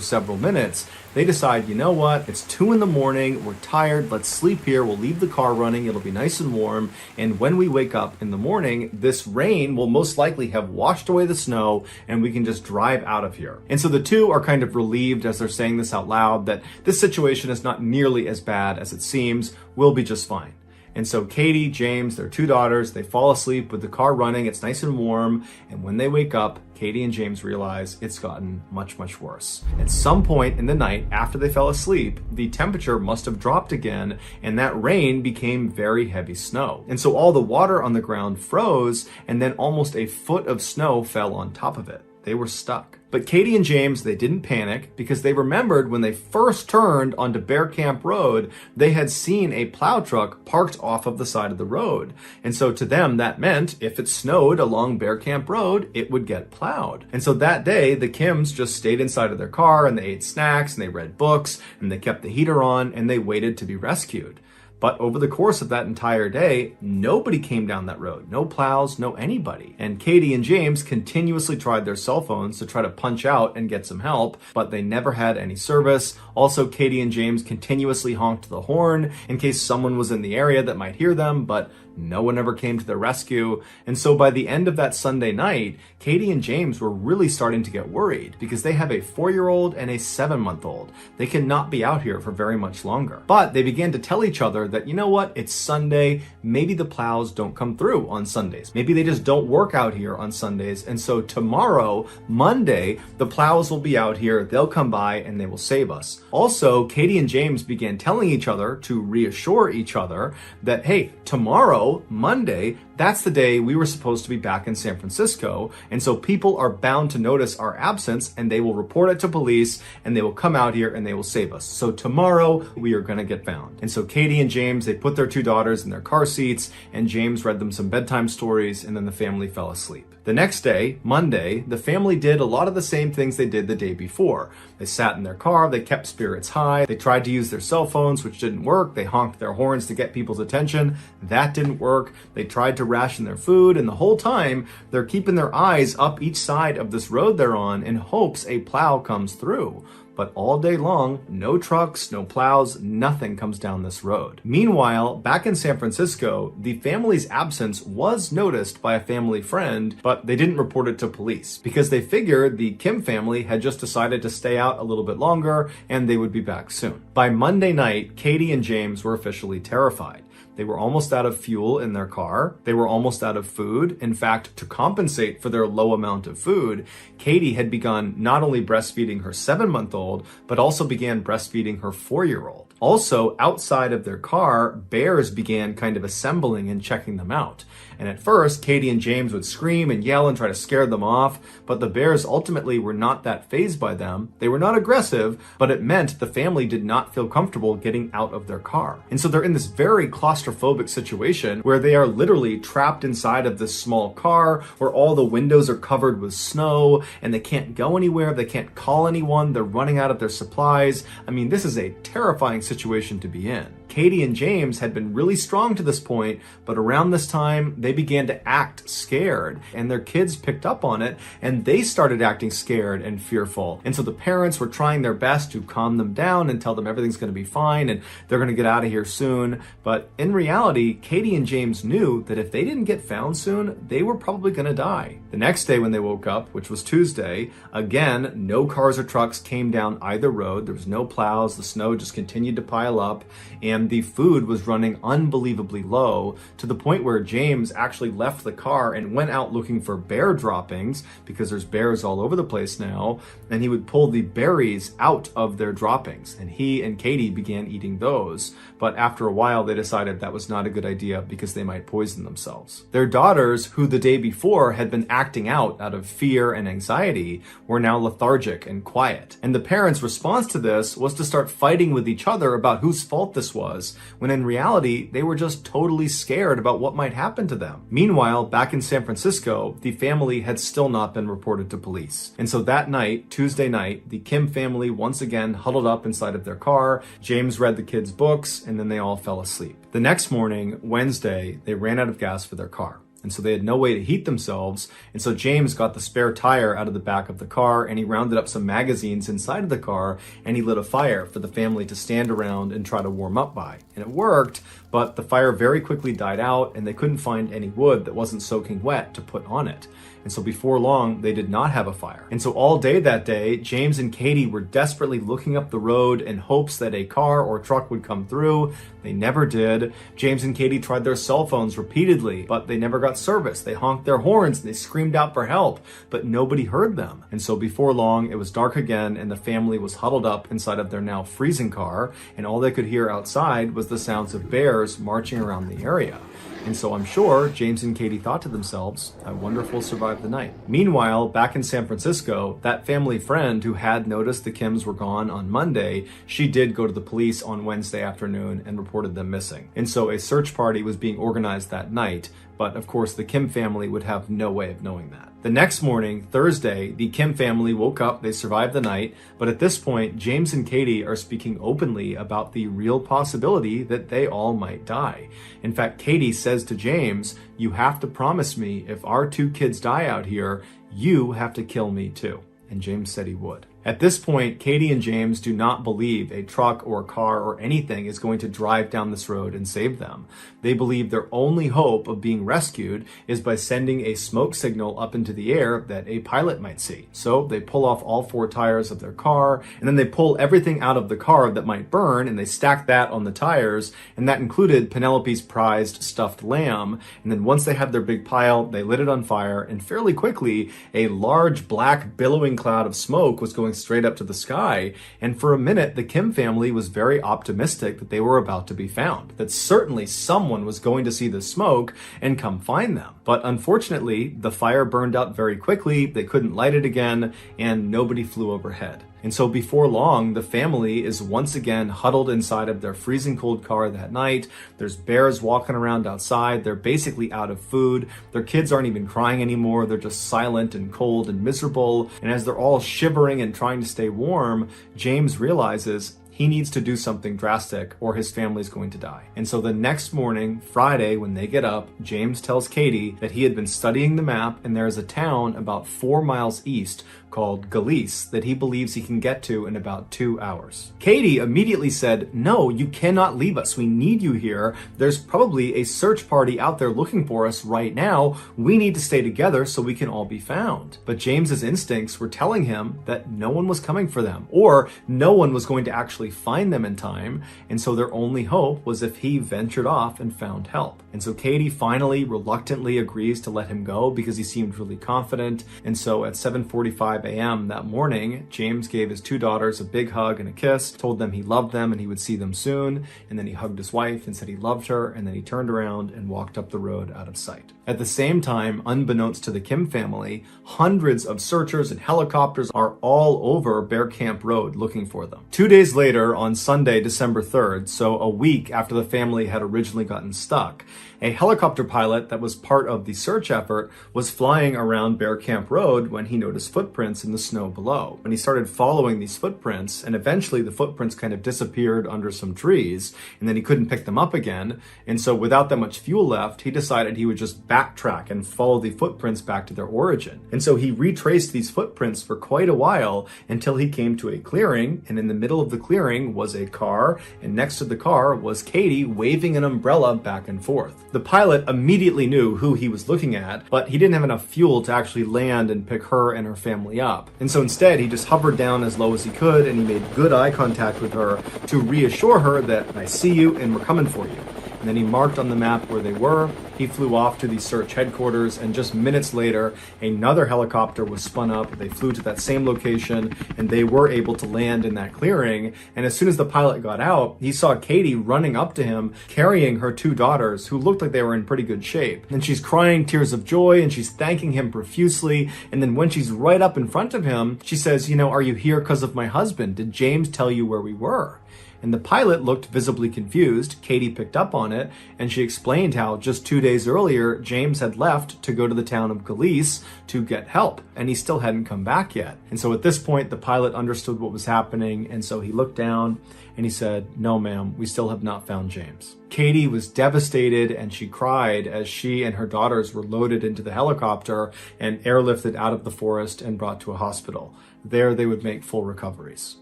several minutes, they decide, you know what, it's 2 a.m, we're tired, let's sleep here, we'll leave the car running, it'll be nice and warm, and when we wake up in the morning, this rain will most likely have washed away the snow, and we can just drive out of here. And so the two are kind of relieved as they're saying this out loud that this situation is not nearly as bad as it seems, we'll be just fine. And so Katie, James, their 2 daughters, they fall asleep with the car running, it's nice and warm, and when they wake up, Katie and James realize it's gotten much, much worse. At some point in the night after they fell asleep, the temperature must have dropped again, and that rain became very heavy snow. And so all the water on the ground froze, and then almost a foot of snow fell on top of it. They were stuck. But Katie and James, they didn't panic because they remembered when they first turned onto Bear Camp Road, they had seen a plow truck parked off of the side of the road. And so to them, that meant if it snowed along Bear Camp Road, it would get plowed. And so that day, the Kims just stayed inside of their car and they ate snacks and they read books and they kept the heater on and they waited to be rescued. But over the course of that entire day, nobody came down that road. No plows, no anybody. And Katie and James continuously tried their cell phones to try to punch out and get some help, but they never had any service. Also, Katie and James continuously honked the horn in case someone was in the area that might hear them, but no one ever came to their rescue. And so by the end of that Sunday night, Katie and James were really starting to get worried because they have a 4-year-old and a 7-month-old. They cannot be out here for very much longer. But they began to tell each other that, you know what, it's Sunday, maybe the plows don't come through on Sundays. Maybe they just don't work out here on Sundays. And so tomorrow, Monday, the plows will be out here, they'll come by and they will save us. Also, Katie and James began telling each other to reassure each other that, hey, tomorrow, Monday, that's the day we were supposed to be back in San Francisco. And so people are bound to notice our absence and they will report it to police and they will come out here and they will save us. So tomorrow we are going to get found. And so Katie and James, they put their 2 daughters in their car seats and James read them some bedtime stories and then the family fell asleep. The next day, Monday, the family did a lot of the same things they did the day before. They sat in their car, they kept spirits high, they tried to use their cell phones, which didn't work. They honked their horns to get people's attention. That didn't work. They tried to ration their food, and the whole time, they're keeping their eyes up each side of this road they're on in hopes a plow comes through. But all day long, no trucks, no plows, nothing comes down this road. Meanwhile, back in San Francisco, the family's absence was noticed by a family friend, but they didn't report it to police because they figured the Kim family had just decided to stay out a little bit longer and they would be back soon. By Monday night, Katie and James were officially terrified. They were almost out of fuel in their car. They were almost out of food. In fact, to compensate for their low amount of food, Katie had begun not only breastfeeding her 7-month-old, but also began breastfeeding her 4-year-old. Also, outside of their car, bears began kind of assembling and checking them out. And at first, Katie and James would scream and yell and try to scare them off, but the bears ultimately were not that fazed by them. They were not aggressive, but it meant the family did not feel comfortable getting out of their car. And so they're in this very claustrophobic situation where they are literally trapped inside of this small car where all the windows are covered with snow and they can't go anywhere, they can't call anyone, they're running out of their supplies. I mean, this is a terrifying situation to be in. Katie and James had been really strong to this point, but around this time, they began to act scared, and their kids picked up on it, and they started acting scared and fearful. And so the parents were trying their best to calm them down and tell them everything's going to be fine and they're going to get out of here soon. But in reality, Katie and James knew that if they didn't get found soon, they were probably going to die. The next day when they woke up, which was Tuesday, again, no cars or trucks came down either road. There was no plows. The snow just continued to pile up, and the food was running unbelievably low to the point where James actually left the car and went out looking for bear droppings because there's bears all over the place now, and he would pull the berries out of their droppings, and he and Katie began eating those. But after a while, they decided that was not a good idea because they might poison themselves. Their daughters, who the day before had been acting out of fear and anxiety, were now lethargic and quiet. And the parents' response to this was to start fighting with each other about whose fault this was, when in reality, they were just totally scared about what might happen to them. Meanwhile, back in San Francisco, the family had still not been reported to police. And so that night, Tuesday night, the Kim family once again huddled up inside of their car. James read the kids' books, and then they all fell asleep. The next morning, Wednesday, they ran out of gas for their car. And so they had no way to heat themselves. And so James got the spare tire out of the back of the car and he rounded up some magazines inside of the car and he lit a fire for the family to stand around and try to warm up by. And it worked, but the fire very quickly died out and they couldn't find any wood that wasn't soaking wet to put on it. And so before long, they did not have a fire. And so all day that day, James and Katie were desperately looking up the road in hopes that a car or truck would come through. They never did. James and Katie tried their cell phones repeatedly, but they never got service. They honked their horns and they screamed out for help, but nobody heard them. And so before long, it was dark again and the family was huddled up inside of their now freezing car, and all they could hear outside was the sounds of bears marching around the area. And so I'm sure James and Katie thought to themselves, I wonder if we'll survive the night. Meanwhile, back in San Francisco, that family friend who had noticed the Kims were gone on Monday, she did go to the police on Wednesday afternoon and reported them missing. And so a search party was being organized that night, but of course the Kim family would have no way of knowing that. The next morning, Thursday, the Kim family woke up, they survived the night, but at this point, James and Katie are speaking openly about the real possibility that they all might die. In fact, Katie says to James, you have to promise me if our two kids die out here, you have to kill me too. And James said he would. At this point, Katie and James do not believe a truck or a car or anything is going to drive down this road and save them. They believe their only hope of being rescued is by sending a smoke signal up into the air that a pilot might see. So they pull off all four tires of their car, and then they pull everything out of the car that might burn, and they stack that on the tires, and that included Penelope's prized stuffed lamb. And then once they had their big pile, they lit it on fire, and fairly quickly, a large black billowing cloud of smoke was going straight up to the sky, and for a minute the Kim family was very optimistic that they were about to be found, that certainly someone was going to see the smoke and come find them. But unfortunately, the fire burned out very quickly, they couldn't light it again, and nobody flew overhead. And so before long, the family is once again huddled inside of their freezing cold car that night. There's bears walking around outside. They're basically out of food. Their kids aren't even crying anymore. They're just silent and cold and miserable. And as they're all shivering and trying to stay warm, James realizes he needs to do something drastic or his family's going to die. And so the next morning, Friday, when they get up, James tells Katie that he had been studying the map and there is a town about 4 miles east called Galice that he believes he can get to in about 2 hours. Katie immediately said, no, you cannot leave us. We need you here. There's probably a search party out there looking for us right now. We need to stay together so we can all be found. But James's instincts were telling him that no one was coming for them, or no one was going to actually find them in time. And so their only hope was if he ventured off and found help. And so Katie finally reluctantly agrees to let him go because he seemed really confident. And so at 7:45 a.m. that morning, James gave his two daughters a big hug and a kiss, told them he loved them and he would see them soon, and then he hugged his wife and said he loved her, and then he turned around and walked up the road out of sight. At the same time, unbeknownst to the Kim family, hundreds of searchers and helicopters are all over Bear Camp Road looking for them. 2 days later, on Sunday, December 3rd, so a week after the family had originally gotten stuck, a helicopter pilot that was part of the search effort was flying around Bear Camp Road when he noticed footprints in the snow below. When he started following these footprints, and eventually the footprints kind of disappeared under some trees, and then he couldn't pick them up again, and so without that much fuel left, he decided he would just backtrack and follow the footprints back to their origin. And so he retraced these footprints for quite a while until he came to a clearing, and in the middle of the clearing was a car, and next to the car was Katie waving an umbrella back and forth. The pilot immediately knew who he was looking at, but he didn't have enough fuel to actually land and pick her and her family up. And so instead, he just hovered down as low as he could, and he made good eye contact with her to reassure her that I see you and we're coming for you. And then he marked on the map where they were. He flew off to the search headquarters, and just minutes later, another helicopter was spun up. They flew to that same location, and they were able to land in that clearing. And as soon as the pilot got out, he saw Katie running up to him, carrying her 2 daughters, who looked like they were in pretty good shape. And she's crying tears of joy, and she's thanking him profusely. And then when she's right up in front of him, she says, are you here because of my husband? Did James tell you where we were? And the pilot looked visibly confused. Katie picked up on it, and she explained how just 2 days earlier, James had left to go to the town of Galice to get help, and he still hadn't come back yet. And so at this point, the pilot understood what was happening, and so he looked down and he said, "No, ma'am, we still have not found James." Katie was devastated, and she cried as she and her daughters were loaded into the helicopter and airlifted out of the forest and brought to a hospital. There they would make full recoveries.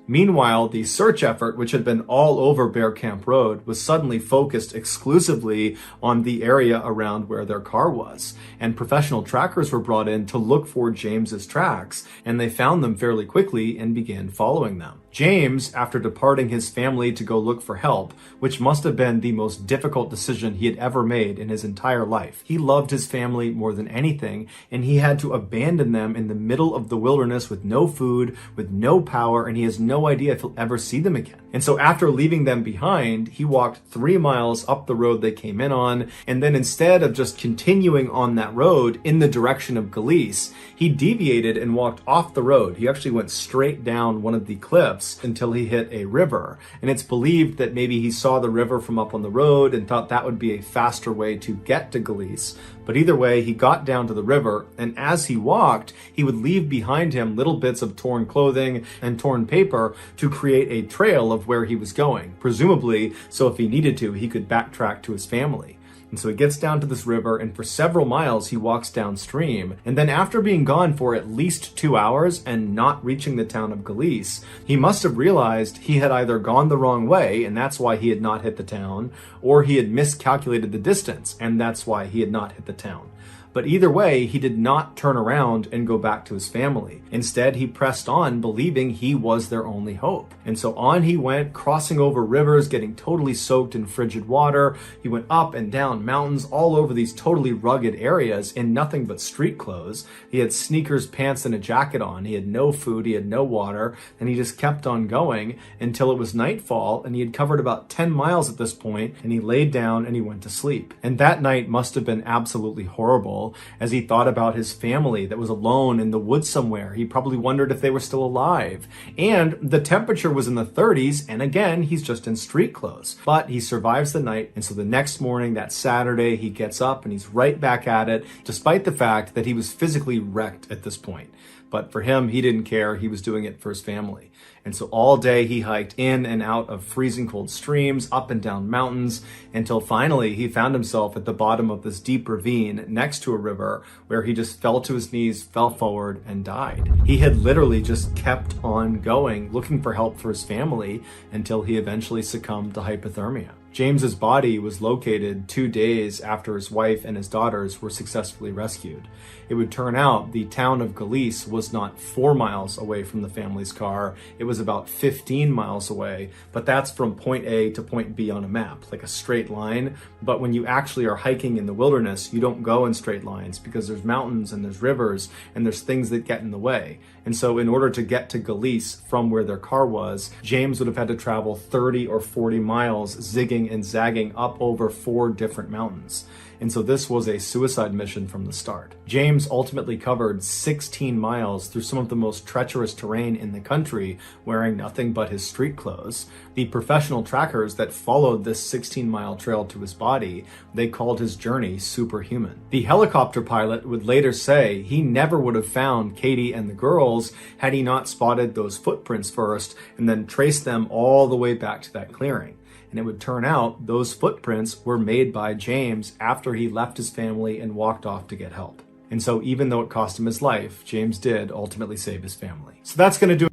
Meanwhile, the search effort, which had been all over Bear Camp Road, was suddenly focused exclusively on the area around where their car was. And professional trackers were brought in to look for James's tracks, and they found them fairly quickly and began following them. James, after departing his family to go look for help, which must have been the most difficult decision he had ever made in his entire life. He loved his family more than anything, and he had to abandon them in the middle of the wilderness with no food, with no power, and he has no idea if he'll ever see them again. And so after leaving them behind, he walked 3 miles up the road they came in on, and then instead of just continuing on that road in the direction of Galice, he deviated and walked off the road. He actually went straight down one of the cliffs until he hit a river. And it's believed that maybe he saw the river from up on the road and thought that would be a faster way to get to Galice. But either way, he got down to the river, and as he walked, he would leave behind him little bits of torn clothing and torn paper to create a trail of where he was going, presumably so if he needed to, he could backtrack to his family. And so he gets down to this river, and for several miles he walks downstream. And then after being gone for at least 2 hours and not reaching the town of Galice, he must have realized he had either gone the wrong way, and that's why he had not hit the town, or he had miscalculated the distance, and that's why he had not hit the town. But either way, he did not turn around and go back to his family. Instead, he pressed on, believing he was their only hope. And so on he went, crossing over rivers, getting totally soaked in frigid water. He went up and down mountains all over these totally rugged areas in nothing but street clothes. He had sneakers, pants, and a jacket on. He had no food, he had no water, and he just kept on going until it was nightfall, and he had covered about 10 miles at this point, and he laid down and he went to sleep. And that night must have been absolutely horrible as he thought about his family that was alone in the woods somewhere. He probably wondered if they were still alive. And the temperature was in the 30s, and again, he's just in street clothes. But he survives the night, and so the next morning, that Saturday, he gets up and he's right back at it, despite the fact that he was physically wrecked at this point. But for him, he didn't care. He was doing it for his family. And so all day he hiked in and out of freezing cold streams, up and down mountains, until finally he found himself at the bottom of this deep ravine next to a river where he just fell to his knees, fell forward, and died. He had literally just kept on going, looking for help for his family until he eventually succumbed to hypothermia. James's body was located 2 days after his wife and his daughters were successfully rescued. It would turn out the town of Galice was not 4 miles away from the family's car. It was about 15 miles away, but that's from point A to point B on a map, like a straight line. But when you actually are hiking in the wilderness, you don't go in straight lines because there's mountains and there's rivers and there's things that get in the way. And so in order to get to Galice from where their car was, James would have had to travel 30 or 40 miles zigging and zagging up over 4 different mountains. and so this was a suicide mission from the start. James ultimately covered 16 miles through some of the most treacherous terrain in the country, wearing nothing but his street clothes. The professional trackers that followed this 16-mile trail to his body, they called his journey superhuman. The helicopter pilot would later say he never would have found Katie and the girls had he not spotted those footprints first and then traced them all the way back to that clearing. And it would turn out those footprints were made by James after he left his family and walked off to get help. And so even though it cost him his life, James did ultimately save his family. So that's going to do it.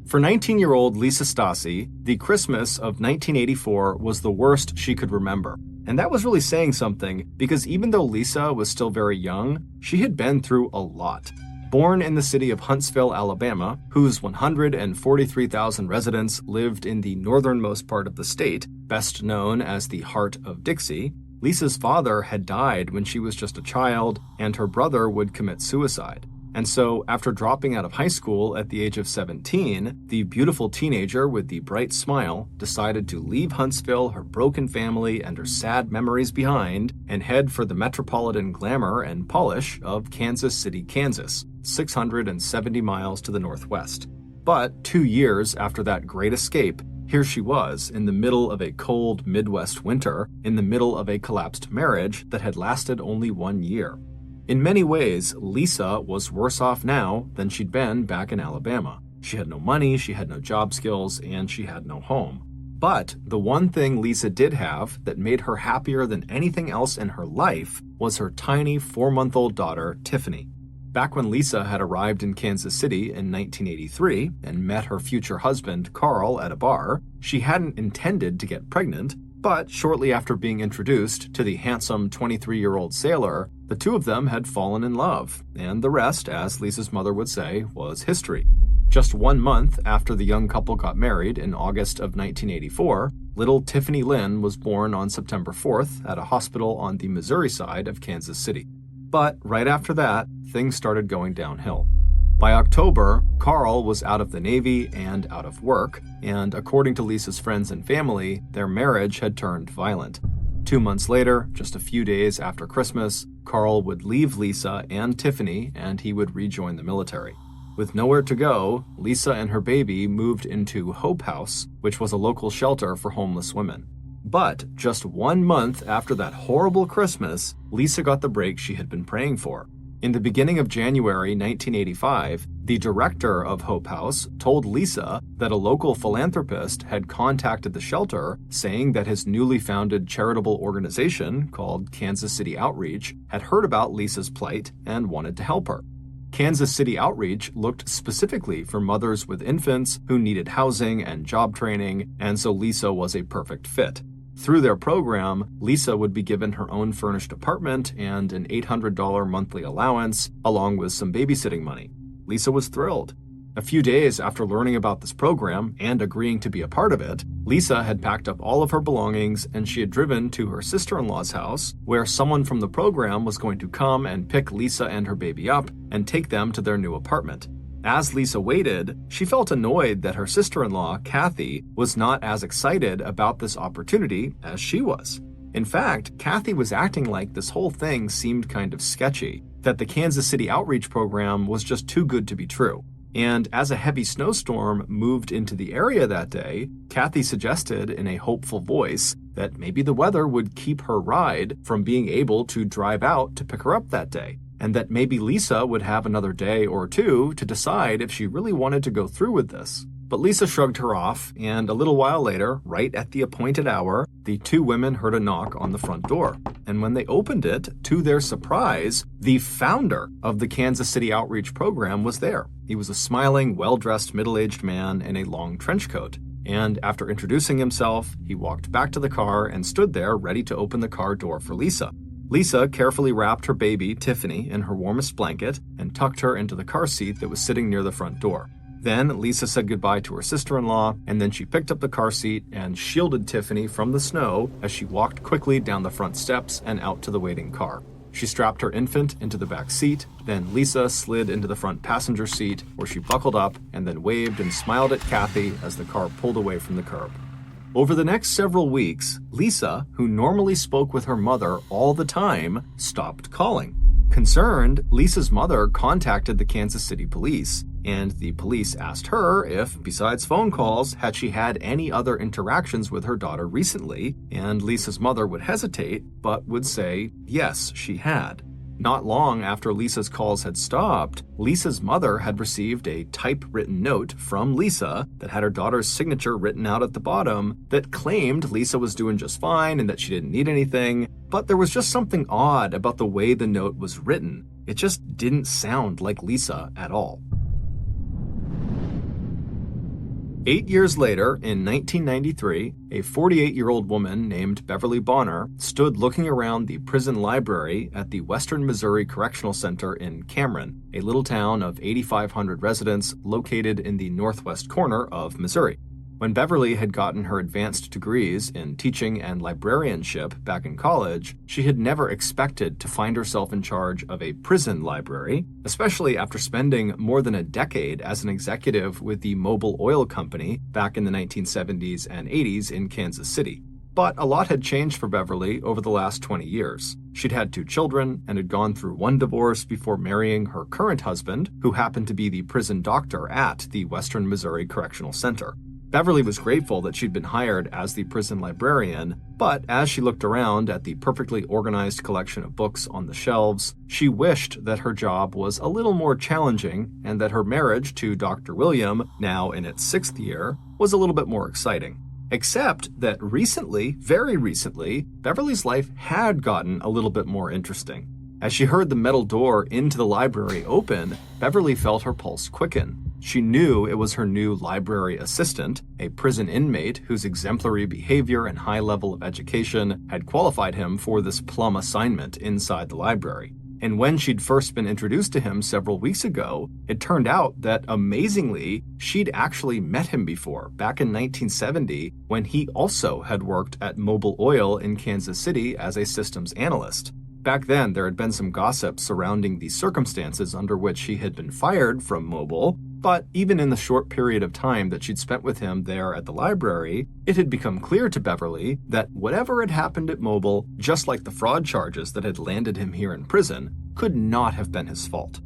For 19-year-old Lisa Stacey, the Christmas of 1984 was the worst she could remember. And that was really saying something, because even though Lisa was still very young, she had been through a lot. Born in the city of Huntsville, Alabama, whose 143,000 residents lived in the northernmost part of the state, best known as the Heart of Dixie, Lisa's father had died when she was just a child, and her brother would commit suicide. And so, after dropping out of high school at the age of 17, the beautiful teenager with the bright smile decided to leave Huntsville, her broken family, and her sad memories behind, and head for the metropolitan glamour and polish of Kansas City, Kansas, 670 miles to the northwest. But 2 years after that great escape, here she was, in the middle of a cold Midwest winter, in the middle of a collapsed marriage that had lasted only 1 year. In many ways, Lisa was worse off now than she'd been back in Alabama. She had no money, she had no job skills, and she had no home. But the one thing Lisa did have that made her happier than anything else in her life was her tiny 4-month-old daughter, Tiffany. Back when Lisa had arrived in Kansas City in 1983 and met her future husband, Carl, at a bar, she hadn't intended to get pregnant, but shortly after being introduced to the handsome 23-year-old sailor, the two of them had fallen in love, and the rest, as Lisa's mother would say, was history. Just 1 month after the young couple got married in August of 1984, little Tiffany Lynn was born on September 4th at a hospital on the Missouri side of Kansas City. But right after that, things started going downhill. By October, Carl was out of the Navy and out of work, and according to Lisa's friends and family, their marriage had turned violent. 2 months later, just a few days after Christmas, Carl would leave Lisa and Tiffany, and he would rejoin the military. With nowhere to go, Lisa and her baby moved into Hope House, which was a local shelter for homeless women. But just 1 month after that horrible Christmas, Lisa got the break she had been praying for. In the beginning of January 1985, the director of Hope House told Lisa that a local philanthropist had contacted the shelter saying that his newly founded charitable organization called Kansas City Outreach had heard about Lisa's plight and wanted to help her. Kansas City Outreach looked specifically for mothers with infants who needed housing and job training, and so Lisa was a perfect fit. Through their program, Lisa would be given her own furnished apartment and an $800 monthly allowance, along with some babysitting money. Lisa was thrilled. A few days after learning about this program and agreeing to be a part of it, Lisa had packed up all of her belongings and she had driven to her sister-in-law's house, where someone from the program was going to come and pick Lisa and her baby up and take them to their new apartment. As Lisa waited, she felt annoyed that her sister-in-law, Kathy, was not as excited about this opportunity as she was. In fact, Kathy was acting like this whole thing seemed kind of sketchy, that the Kansas City Outreach program was just too good to be true. And as a heavy snowstorm moved into the area that day, Kathy suggested in a hopeful voice that maybe the weather would keep her ride from being able to drive out to pick her up that day, and that maybe Lisa would have another day or two to decide if she really wanted to go through with this. But Lisa shrugged her off, and a little while later, right at the appointed hour, the two women heard a knock on the front door. And when they opened it, to their surprise, the founder of the Kansas City Outreach program was there. He was a smiling, well-dressed, middle-aged man in a long trench coat. And after introducing himself, he walked back to the car and stood there ready to open the car door for Lisa. Lisa carefully wrapped her baby, Tiffany, in her warmest blanket and tucked her into the car seat that was sitting near the front door. Then Lisa said goodbye to her sister-in-law, and then she picked up the car seat and shielded Tiffany from the snow as she walked quickly down the front steps and out to the waiting car. She strapped her infant into the back seat, then Lisa slid into the front passenger seat, where she buckled up and then waved and smiled at Kathy as the car pulled away from the curb. Over the next several weeks, Lisa, who normally spoke with her mother all the time, stopped calling. Concerned, Lisa's mother contacted the Kansas City police, and the police asked her if, besides phone calls, had she had any other interactions with her daughter recently, and Lisa's mother would hesitate, but would say yes, she had. Not long after Lisa's calls had stopped, Lisa's mother had received a typewritten note from Lisa that had her daughter's signature written out at the bottom that claimed Lisa was doing just fine and that she didn't need anything, but there was just something odd about the way the note was written. It just didn't sound like Lisa at all. 8 years later, in 1993, a 48-year-old woman named Beverly Bonner stood looking around the prison library at the Western Missouri Correctional Center in Cameron, a little town of 8,500 residents located in the northwest corner of Missouri. When Beverly had gotten her advanced degrees in teaching and librarianship back in college, she had never expected to find herself in charge of a prison library, especially after spending more than a decade as an executive with the Mobil Oil Company back in the 1970s and 80s in Kansas City. But a lot had changed for Beverly over the last 20 years. She'd had 2 children and had gone through one divorce before marrying her current husband, who happened to be the prison doctor at the Western Missouri Correctional Center. Beverly was grateful that she'd been hired as the prison librarian, but as she looked around at the perfectly organized collection of books on the shelves, she wished that her job was a little more challenging and that her marriage to Dr. William, now in its 6th year, was a little bit more exciting. Except that recently, very recently, Beverly's life had gotten a little bit more interesting. As she heard the metal door into the library open, Beverly felt her pulse quicken. She knew it was her new library assistant, a prison inmate whose exemplary behavior and high level of education had qualified him for this plum assignment inside the library. And when she'd first been introduced to him several weeks ago, it turned out that, amazingly, she'd actually met him before, back in 1970, when he also had worked at Mobil Oil in Kansas City as a systems analyst. Back then, there had been some gossip surrounding the circumstances under which he had been fired from Mobil, but even in the short period of time that she'd spent with him there at the library, it had become clear to Beverly that whatever had happened at Mobil, just like the fraud charges that had landed him here in prison, could not have been his fault.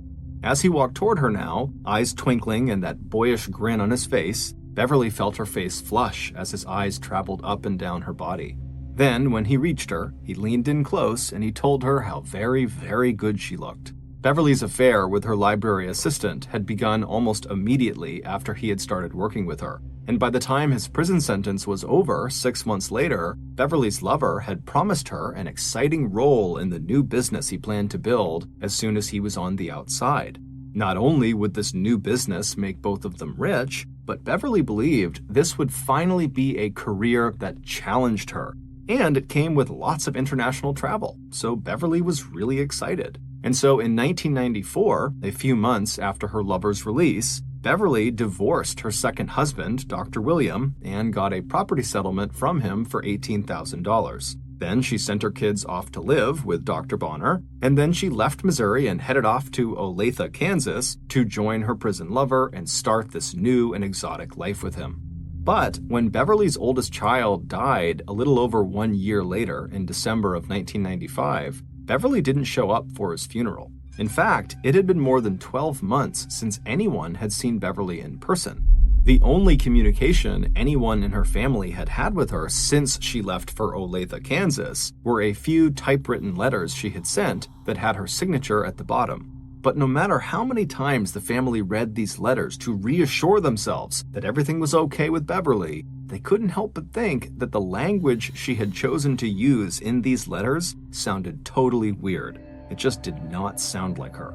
As he walked toward her now, eyes twinkling and that boyish grin on his face, Beverly felt her face flush as his eyes traveled up and down her body. Then, when he reached her, he leaned in close and he told her how very, very good she looked. Beverly's affair with her library assistant had begun almost immediately after he had started working with her, and by the time his prison sentence was over 6 months later, Beverly's lover had promised her an exciting role in the new business he planned to build as soon as he was on the outside. Not only would this new business make both of them rich, but Beverly believed this would finally be a career that challenged her, and it came with lots of international travel, so Beverly was really excited. And so in 1994, a few months after her lover's release, Beverly divorced her second husband, Dr. William, and got a property settlement from him for $18,000. Then she sent her kids off to live with Dr. Bonner, and then she left Missouri and headed off to Olathe, Kansas, to join her prison lover and start this new and exotic life with him. But when Beverly's oldest child died a little over 1 year later, in December of 1995, Beverly didn't show up for his funeral. In fact, it had been more than 12 months since anyone had seen Beverly in person. The only communication anyone in her family had had with her since she left for Olathe, Kansas, were a few typewritten letters she had sent that had her signature at the bottom. But no matter how many times the family read these letters to reassure themselves that everything was okay with Beverly, they couldn't help but think that the language she had chosen to use in these letters sounded totally weird. It just did not sound like her.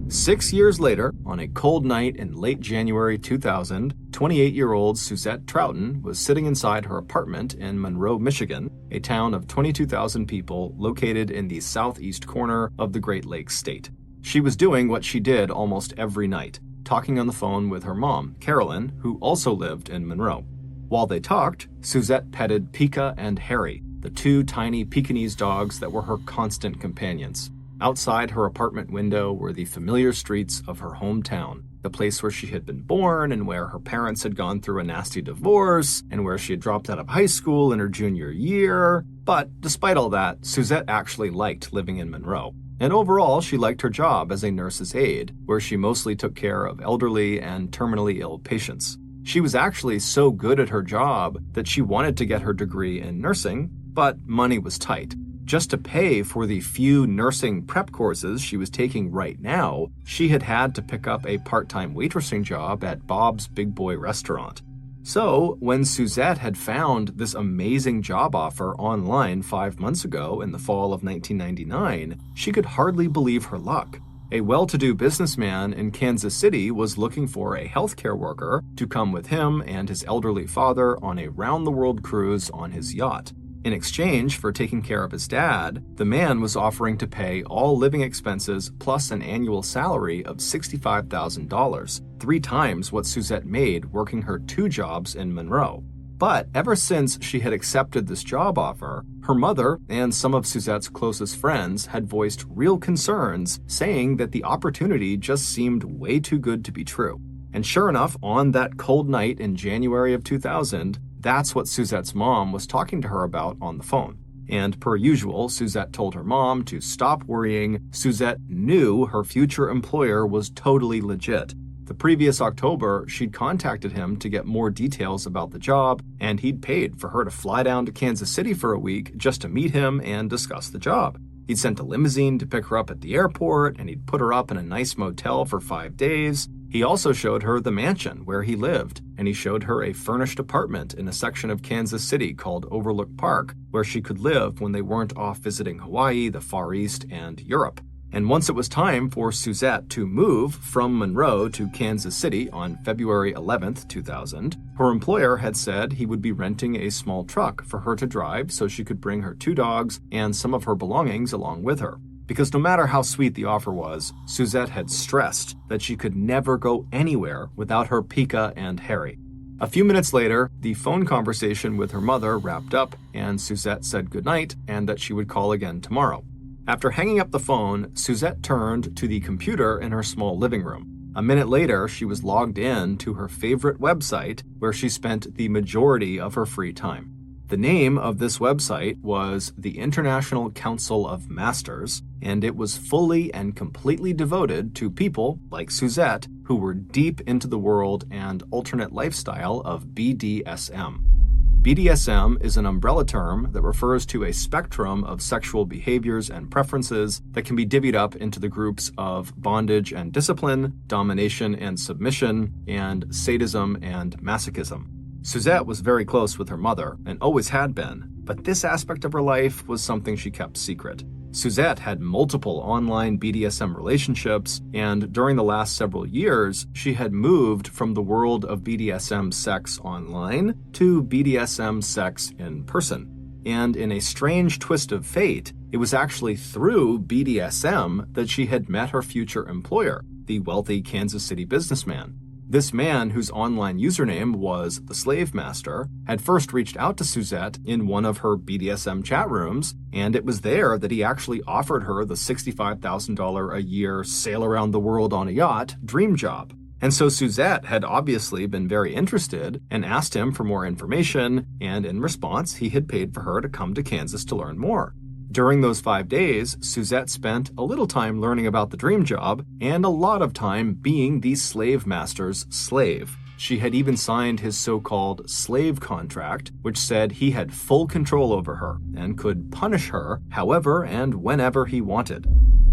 6 years later, on a cold night in late January 2000, 28-year-old Suzette Troughton was sitting inside her apartment in Monroe, Michigan, a town of 22,000 people located in the southeast corner of the Great Lakes state. She was doing what she did almost every night, talking on the phone with her mom, Carolyn, who also lived in Monroe. While they talked, Suzette petted Pika and Harry, the 2 tiny Pekingese dogs that were her constant companions. Outside her apartment window were the familiar streets of her hometown, the place where she had been born and where her parents had gone through a nasty divorce and where she had dropped out of high school in her junior year. But despite all that, Suzette actually liked living in Monroe. And overall, she liked her job as a nurse's aide, where she mostly took care of elderly and terminally ill patients. She was actually so good at her job that she wanted to get her degree in nursing, but money was tight. Just to pay for the few nursing prep courses she was taking right now, she had had to pick up a part-time waitressing job at Bob's Big Boy restaurant. So, when Suzette had found this amazing job offer online 5 months ago in the fall of 1999, she could hardly believe her luck. A well-to-do businessman in Kansas City was looking for a healthcare worker to come with him and his elderly father on a round-the-world cruise on his yacht. In exchange for taking care of his dad, the man was offering to pay all living expenses plus an annual salary of $65,000, 3 times what Suzette made working her 2 jobs in Monroe. But ever since she had accepted this job offer, her mother and some of Suzette's closest friends had voiced real concerns, saying that the opportunity just seemed way too good to be true. And sure enough, on that cold night in January of 2000, that's what Suzette's mom was talking to her about on the phone. And per usual, Suzette told her mom to stop worrying. Suzette knew her future employer was totally legit. The previous October, she'd contacted him to get more details about the job, and he'd paid for her to fly down to Kansas City for a week just to meet him and discuss the job. He'd sent a limousine to pick her up at the airport, and he'd put her up in a nice motel for 5 days. He also showed her the mansion where he lived, and he showed her a furnished apartment in a section of Kansas City called Overlook Park, where she could live when they weren't off visiting Hawaii, the Far East, and Europe. And once it was time for Suzette to move from Monroe to Kansas City on February 11th, 2000, her employer had said he would be renting a small truck for her to drive so she could bring her 2 dogs and some of her belongings along with her. Because no matter how sweet the offer was, Suzette had stressed that she could never go anywhere without her Pika and Harry. A few minutes later, the phone conversation with her mother wrapped up, and Suzette said goodnight and that she would call again tomorrow. After hanging up the phone, Suzette turned to the computer in her small living room. A minute later, she was logged in to her favorite website, where she spent the majority of her free time. The name of this website was the International Council of Masters, and it was fully and completely devoted to people like Suzette who were deep into the world and alternate lifestyle of BDSM. BDSM is an umbrella term that refers to a spectrum of sexual behaviors and preferences that can be divvied up into the groups of bondage and discipline, domination and submission, and sadism and masochism. Suzette was very close with her mother and always had been, but this aspect of her life was something she kept secret. Suzette had multiple online BDSM relationships, and during the last several years, she had moved from the world of BDSM sex online to BDSM sex in person. And in a strange twist of fate, it was actually through BDSM that she had met her future employer, the wealthy Kansas City businessman. This man, whose online username was the Slavemaster, had first reached out to Suzette in one of her BDSM chat rooms, and it was there that he actually offered her the $65,000 a year sail around the world on a yacht dream job. And so Suzette had obviously been very interested and asked him for more information, and in response, he had paid for her to come to Kansas to learn more. During those 5 days, Suzette spent a little time learning about the dream job and a lot of time being the Slavemaster's slave. She had even signed his so-called slave contract, which said he had full control over her and could punish her however and whenever he wanted.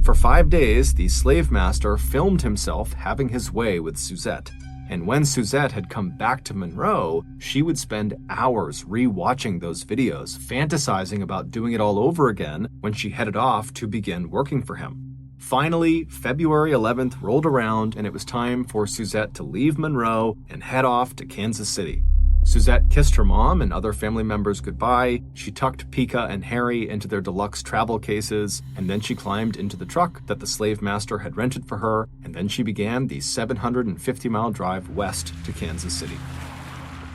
For 5 days, the Slavemaster filmed himself having his way with Suzette. And when Suzette had come back to Monroe, she would spend hours re-watching those videos, fantasizing about doing it all over again when she headed off to begin working for him. Finally, February 11th rolled around, and it was time for Suzette to leave Monroe and head off to Kansas City. Suzette kissed her mom and other family members goodbye. She tucked Pika and Harry into their deluxe travel cases, and then she climbed into the truck that the Slavemaster had rented for her, and then she began the 750-mile drive west to Kansas City.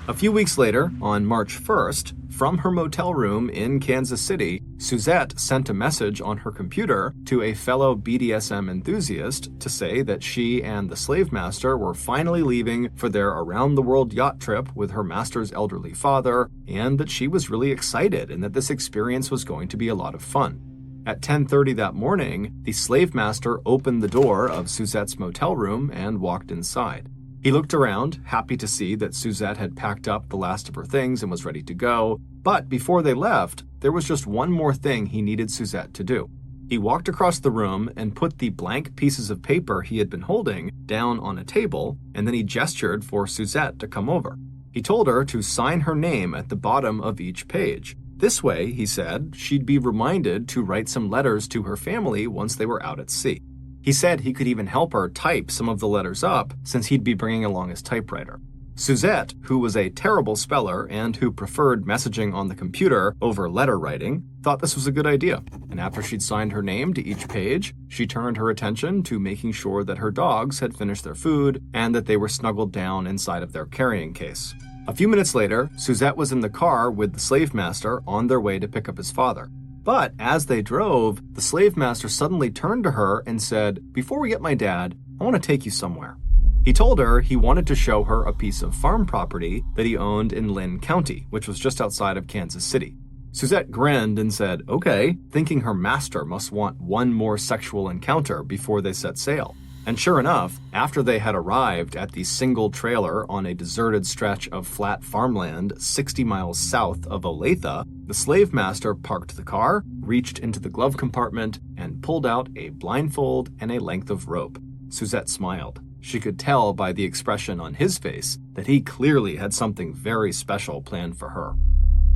A few weeks later, on March 1st, from her motel room in Kansas City, Suzette sent a message on her computer to a fellow BDSM enthusiast to say that she and the Slavemaster were finally leaving for their around-the-world yacht trip with her master's elderly father, and that she was really excited and that this experience was going to be a lot of fun. At 10:30 that morning, the Slavemaster opened the door of Suzette's motel room and walked inside. He looked around, happy to see that Suzette had packed up the last of her things and was ready to go, but before they left, there was just one more thing he needed Suzette to do. He walked across the room and put the blank pieces of paper he had been holding down on a table, and then he gestured for Suzette to come over. He told her to sign her name at the bottom of each page. This way, he said, she'd be reminded to write some letters to her family once they were out at sea. He said he could even help her type some of the letters up since he'd be bringing along his typewriter. Suzette, who was a terrible speller and who preferred messaging on the computer over letter writing, thought this was a good idea. And after she'd signed her name to each page, she turned her attention to making sure that her dogs had finished their food and that they were snuggled down inside of their carrying case. A few minutes later, Suzette was in the car with the Slavemaster on their way to pick up his father. But as they drove, the Slavemaster suddenly turned to her and said, "Before we get my dad, I want to take you somewhere." He told her he wanted to show her a piece of farm property that he owned in Lynn County, which was just outside of Kansas City. Suzette grinned and said, "Okay," thinking her master must want one more sexual encounter before they set sail. And sure enough, after they had arrived at the single trailer on a deserted stretch of flat farmland 60 miles south of Olathe, the Slavemaster parked the car, reached into the glove compartment, and pulled out a blindfold and a length of rope. Suzette smiled. She could tell by the expression on his face that he clearly had something very special planned for her.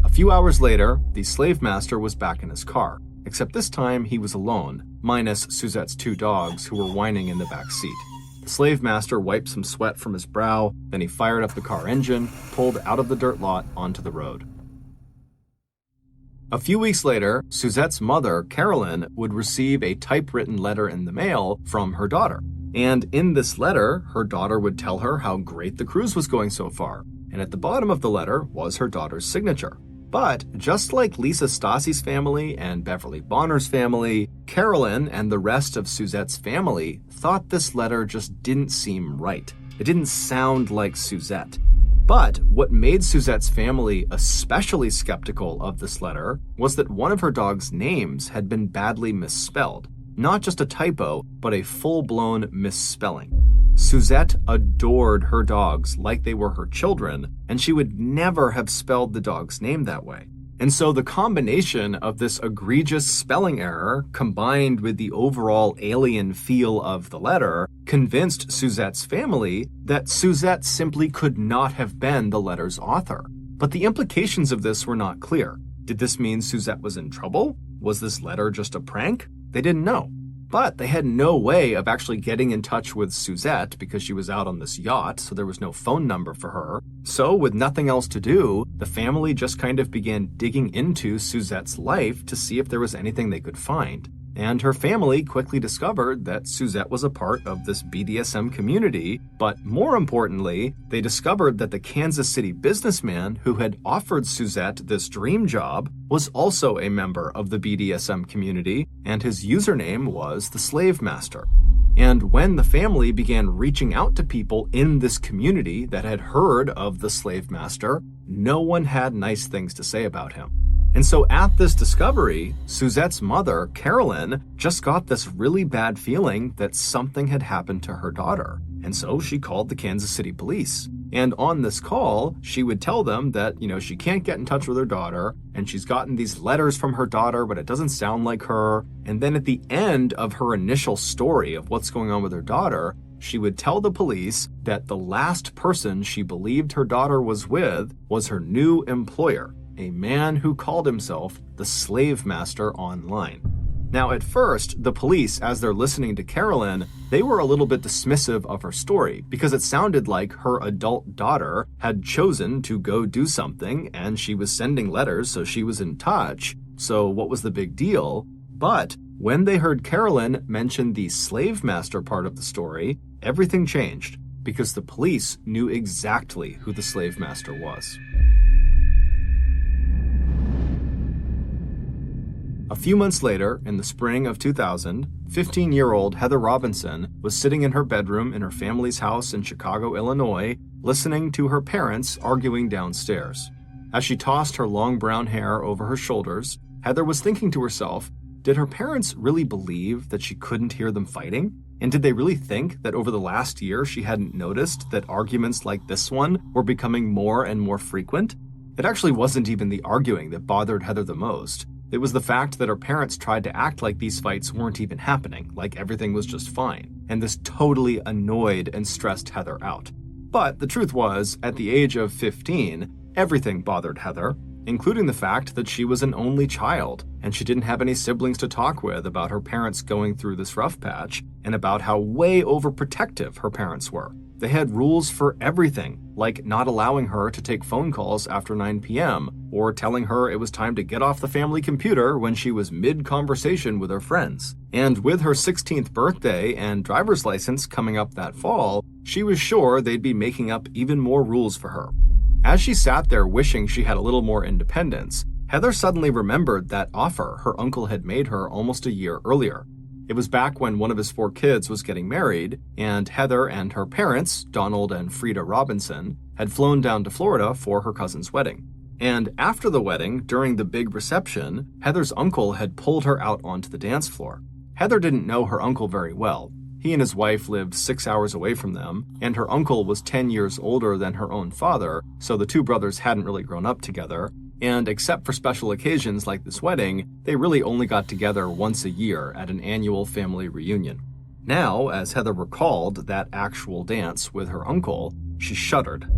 A few hours later, the Slavemaster was back in his car, except this time he was alone, minus Suzette's 2 dogs who were whining in the back seat. The Slavemaster wiped some sweat from his brow, then he fired up the car engine, pulled out of the dirt lot onto the road. A few weeks later, Suzette's mother, Carolyn, would receive a typewritten letter in the mail from her daughter. And in this letter, her daughter would tell her how great the cruise was going so far. And at the bottom of the letter was her daughter's signature. But just like Lisa Stacey's family and Beverly Bonner's family, Carolyn and the rest of Suzette's family thought this letter just didn't seem right. It didn't sound like Suzette. But what made Suzette's family especially skeptical of this letter was that one of her dog's names had been badly misspelled. Not just a typo, but a full-blown misspelling. Suzette adored her dogs like they were her children, and she would never have spelled the dog's name that way. And so the combination of this egregious spelling error combined with the overall alien feel of the letter convinced Suzette's family that Suzette simply could not have been the letter's author. But the implications of this were not clear. Did this mean Suzette was in trouble? Was this letter just a prank? They didn't know. But they had no way of actually getting in touch with Suzette because she was out on this yacht, so there was no phone number for her. So with nothing else to do, the family just kind of began digging into Suzette's life to see if there was anything they could find. And her family quickly discovered that Suzette was a part of this BDSM community, but more importantly, they discovered that the Kansas City businessman who had offered Suzette this dream job was also a member of the BDSM community, and his username was the Slavemaster. And when the family began reaching out to people in this community that had heard of the Slavemaster, no one had nice things to say about him. And so at this discovery, Suzette's mother, Carolyn, just got this really bad feeling that something had happened to her daughter. And so she called the Kansas City police. And on this call, she would tell them that, she can't get in touch with her daughter, and she's gotten these letters from her daughter, but it doesn't sound like her. And then at the end of her initial story of what's going on with her daughter, she would tell the police that the last person she believed her daughter was with was her new employer, a man who called himself the Slavemaster online. Now, at first, the police, as they're listening to Carolyn, they were a little bit dismissive of her story because it sounded like her adult daughter had chosen to go do something and she was sending letters, so she was in touch. So what was the big deal? But when they heard Carolyn mention the Slavemaster part of the story, everything changed. because the police knew exactly who the slave master was. A few months later, in the spring of 2000, 15-year-old Heather Robinson was sitting in her bedroom in her family's house in Chicago, Illinois, listening to her parents arguing downstairs. As she tossed her long brown hair over her shoulders, Heather was thinking to herself, did her parents really believe that she couldn't hear them fighting? And did they really think that over the last year she hadn't noticed that arguments like this one were becoming more and more frequent? It actually wasn't even the arguing that bothered Heather the most. It was the fact that her parents tried to act like these fights weren't even happening, like everything was just fine, and this totally annoyed and stressed Heather out. But the truth was, at the age of 15, everything bothered Heather, including the fact that she was an only child, and she didn't have any siblings to talk with about her parents going through this rough patch, and about how way overprotective her parents were. They had rules for everything, like not allowing her to take phone calls after 9 p.m., or telling her it was time to get off the family computer when she was mid-conversation with her friends. And with her 16th birthday and driver's license coming up that fall, she was sure they'd be making up even more rules for her. As she sat there wishing she had a little more independence, Heather suddenly remembered that offer her uncle had made her almost a year earlier. It was back when one of his 4 kids was getting married, and Heather and her parents, Donald and Frida Robinson, had flown down to Florida for her cousin's wedding. And after the wedding, during the big reception, Heather's uncle had pulled her out onto the dance floor. Heather didn't know her uncle very well. He and his wife lived 6 hours away from them, and her uncle was 10 years older than her own father, so the two brothers hadn't really grown up together. And except for special occasions like this wedding, they really only got together once a year at an annual family reunion. Now, as Heather recalled that actual dance with her uncle, she shuddered.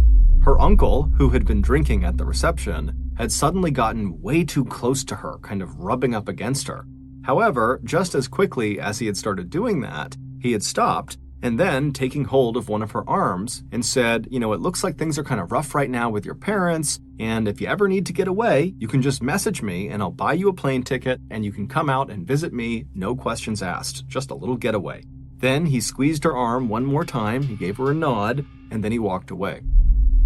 Her uncle, who had been drinking at the reception, had suddenly gotten way too close to her, kind of rubbing up against her. However, just as quickly as he had started doing that, he had stopped, and then taking hold of one of her arms and said, it looks like things are kind of rough right now with your parents, and if you ever need to get away, you can just message me and I'll buy you a plane ticket and you can come out and visit me, no questions asked, just a little getaway. Then he squeezed her arm one more time, he gave her a nod, and then he walked away.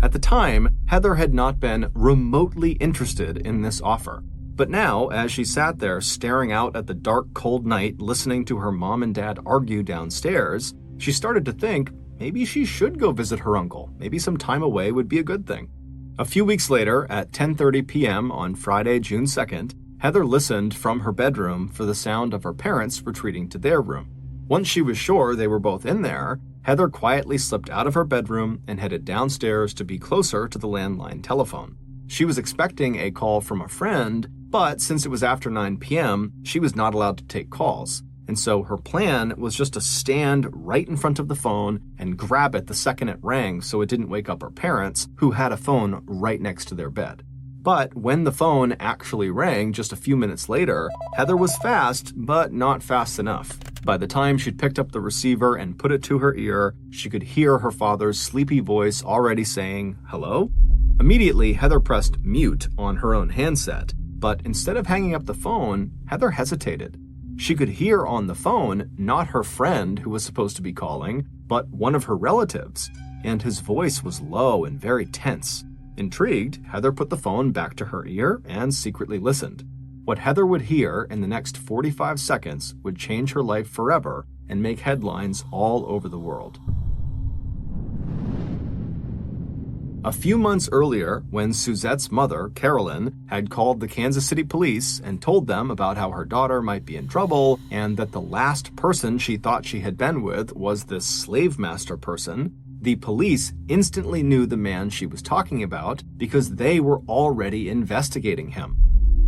At the time, Heather had not been remotely interested in this offer. But now, as she sat there staring out at the dark, cold night, listening to her mom and dad argue downstairs, she started to think maybe she should go visit her uncle. Maybe some time away would be a good thing. A few weeks later, at 10:30 p.m. on Friday, June 2nd, Heather listened from her bedroom for the sound of her parents retreating to their room. Once she was sure they were both in there, Heather quietly slipped out of her bedroom and headed downstairs to be closer to the landline telephone. She was expecting a call from a friend, but since it was after 9 p.m., she was not allowed to take calls. And so her plan was just to stand right in front of the phone and grab it the second it rang so it didn't wake up her parents, who had a phone right next to their bed. But when the phone actually rang just a few minutes later, Heather was fast, but not fast enough. By the time she'd picked up the receiver and put it to her ear, she could hear her father's sleepy voice already saying, "Hello?" Immediately, Heather pressed mute on her own handset, but instead of hanging up the phone, Heather hesitated. She could hear on the phone not her friend who was supposed to be calling, but one of her relatives, and his voice was low and very tense. Intrigued, Heather put the phone back to her ear and secretly listened. What Heather would hear in the next 45 seconds would change her life forever and make headlines all over the world. A few months earlier, when Suzette's mother, Carolyn, had called the Kansas City police and told them about how her daughter might be in trouble and that the last person she thought she had been with was this Slavemaster person, the police instantly knew the man she was talking about because they were already investigating him.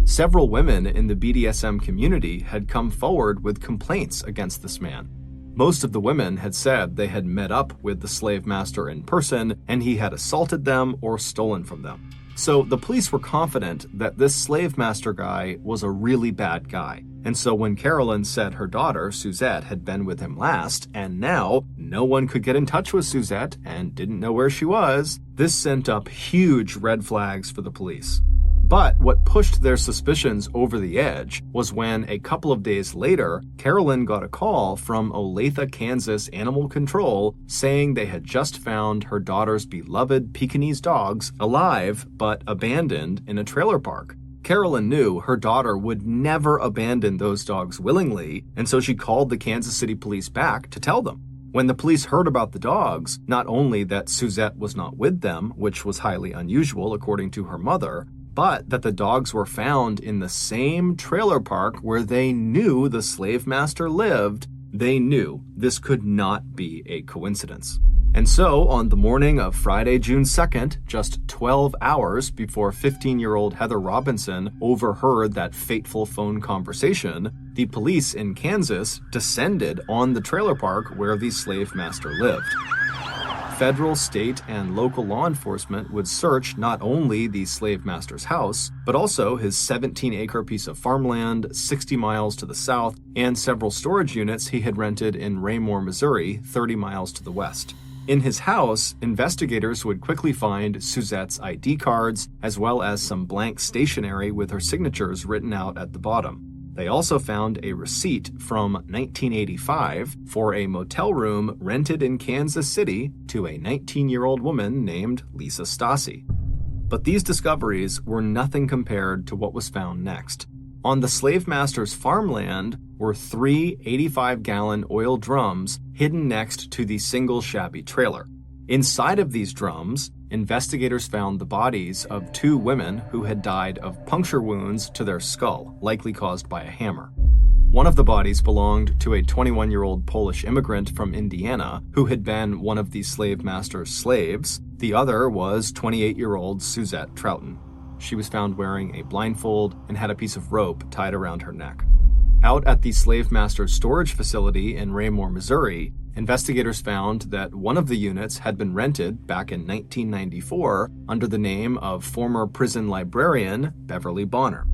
Several women in the BDSM community had come forward with complaints against this man. Most of the women had said they had met up with the slave master in person and he had assaulted them or stolen from them. So the police were confident that this slave master guy was a really bad guy. And so when Carolyn said her daughter, Suzette, had been with him last, and now no one could get in touch with Suzette and didn't know where she was, this sent up huge red flags for the police. But what pushed their suspicions over the edge was when, a couple of days later, Carolyn got a call from Olathe, Kansas Animal Control saying they had just found her daughter's beloved Pekingese dogs alive but abandoned in a trailer park. Carolyn knew her daughter would never abandon those dogs willingly, and so she called the Kansas City police back to tell them. When the police heard about the dogs, not only that Suzette was not with them, which was highly unusual according to her mother, but that the dogs were found in the same trailer park where they knew the Slavemaster lived, they knew this could not be a coincidence. And so, on the morning of Friday, June 2nd, just 12 hours before 15-year-old Heather Robinson overheard that fateful phone conversation, the police in Kansas descended on the trailer park where the Slavemaster lived. Federal, state, and local law enforcement would search not only the Slavemaster's house, but also his 17-acre piece of farmland 60 miles to the south and several storage units he had rented in Raymore, Missouri, 30 miles to the west. In his house, investigators would quickly find Suzette's ID cards, as well as some blank stationery with her signatures written out at the bottom. They also found a receipt from 1985 for a motel room rented in Kansas City to a 19-year-old woman named Lisa Stacey. But these discoveries were nothing compared to what was found next. On the Slavemaster's farmland were 3 85-gallon oil drums hidden next to the single shabby trailer. Inside of these drums, investigators found the bodies of 2 women who had died of puncture wounds to their skull, likely caused by a hammer. One of the bodies belonged to a 21-year-old Polish immigrant from Indiana who had been one of the Slavemaster's slaves. The other was 28-year-old Suzette Troughton. She was found wearing a blindfold and had a piece of rope tied around her neck. Out at the Slavemaster's storage facility in Raymore, Missouri, investigators found that one of the units had been rented back in 1994 under the name of former prison librarian Beverly Bonner.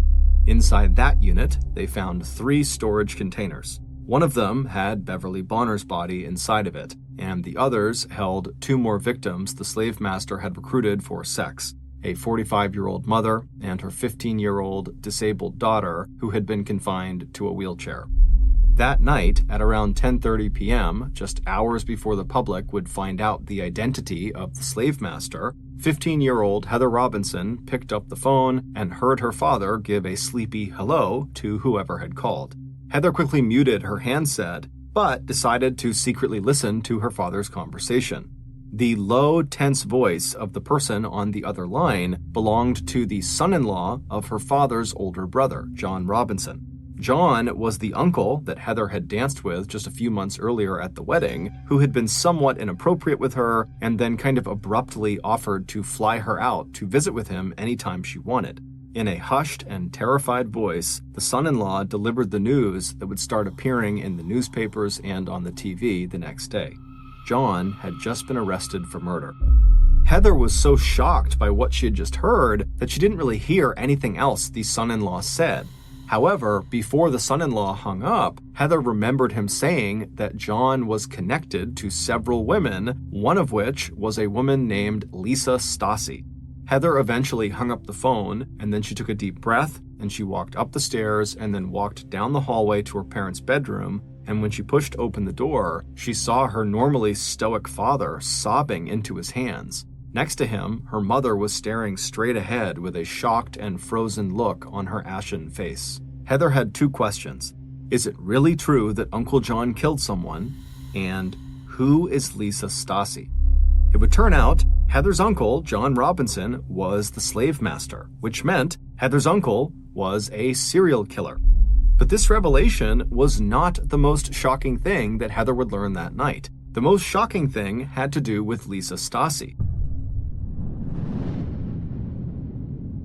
Inside that unit, they found 3 storage containers. One of them had Beverly Bonner's body inside of it, and the others held 2 more victims the Slavemaster had recruited for sex, a 45-year-old mother and her 15-year-old disabled daughter who had been confined to a wheelchair. That night, at around 10:30 p.m., just hours before the public would find out the identity of the Slavemaster, 15-year-old Heather Robinson picked up the phone and heard her father give a sleepy hello to whoever had called. Heather quickly muted her handset, but decided to secretly listen to her father's conversation. The low, tense voice of the person on the other line belonged to the son-in-law of her father's older brother, John Robinson. John was the uncle that Heather had danced with just a few months earlier at the wedding, who had been somewhat inappropriate with her and then kind of abruptly offered to fly her out to visit with him anytime she wanted. In a hushed and terrified voice, the son-in-law delivered the news that would start appearing in the newspapers and on the TV the next day. John had just been arrested for murder. Heather was so shocked by what she had just heard that she didn't really hear anything else the son-in-law said. However, before the son-in-law hung up, Heather remembered him saying that John was connected to several women, one of which was a woman named Lisa Stacey. Heather eventually hung up the phone, and then she took a deep breath, and she walked up the stairs and then walked down the hallway to her parents' bedroom, and when she pushed open the door, she saw her normally stoic father sobbing into his hands. Next to him, her mother was staring straight ahead with a shocked and frozen look on her ashen face. Heather had 2 questions. Is it really true that Uncle John killed someone? And who is Lisa Stacey? It would turn out Heather's uncle, John Robinson, was the Slavemaster, which meant Heather's uncle was a serial killer. But this revelation was not the most shocking thing that Heather would learn that night. The most shocking thing had to do with Lisa Stacey.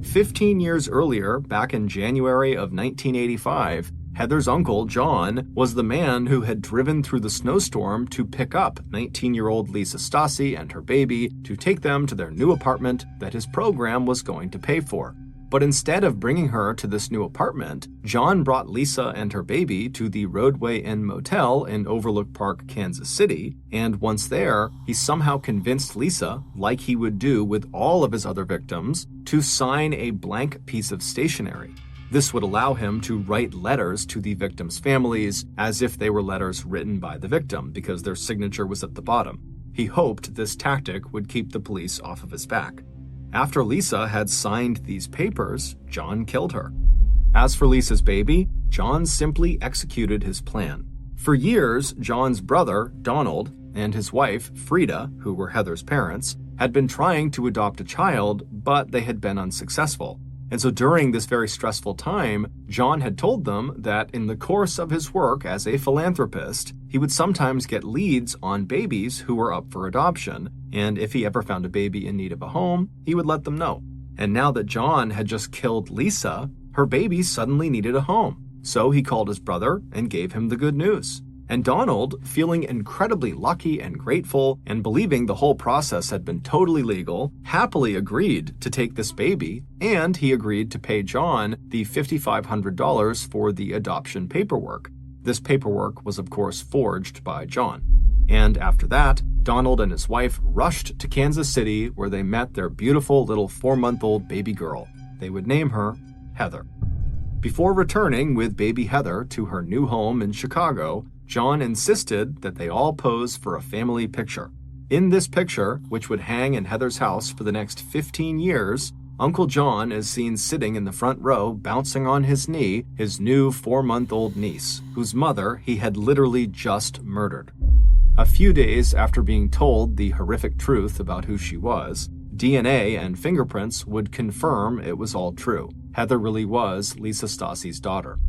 15 years earlier, back in January of 1985, Heather's uncle, John, was the man who had driven through the snowstorm to pick up 19-year-old Lisa Stacey and her baby to take them to their new apartment that his program was going to pay for. But instead of bringing her to this new apartment, John brought Lisa and her baby to the Roadway Inn Motel in Overlook Park, Kansas City, and once there, he somehow convinced Lisa, like he would do with all of his other victims, to sign a blank piece of stationery. This would allow him to write letters to the victims' families as if they were letters written by the victim, because their signature was at the bottom. He hoped this tactic would keep the police off of his back. After Lisa had signed these papers, John killed her. As for Lisa's baby, John simply executed his plan. For years, John's brother, Donald, and his wife, Frida, who were Heather's parents, had been trying to adopt a child, but they had been unsuccessful. And so during this very stressful time, John had told them that in the course of his work as a philanthropist, he would sometimes get leads on babies who were up for adoption, and if he ever found a baby in need of a home, he would let them know. And now that John had just killed Lisa, her baby suddenly needed a home. So he called his brother and gave him the good news. And Donald, feeling incredibly lucky and grateful and believing the whole process had been totally legal, happily agreed to take this baby, and he agreed to pay John the $5,500 for the adoption paperwork. This paperwork was of course forged by John. And after that, Donald and his wife rushed to Kansas City where they met their beautiful little 4-month-old baby girl. They would name her Heather. Before returning with baby Heather to her new home in Chicago, John insisted that they all pose for a family picture. In this picture, which would hang in Heather's house for the next 15 years, Uncle John is seen sitting in the front row bouncing on his knee his new 4-month-old niece, whose mother he had literally just murdered. A few days after being told the horrific truth about who she was, DNA and fingerprints would confirm it was all true. Heather really was Lisa Stacey's daughter.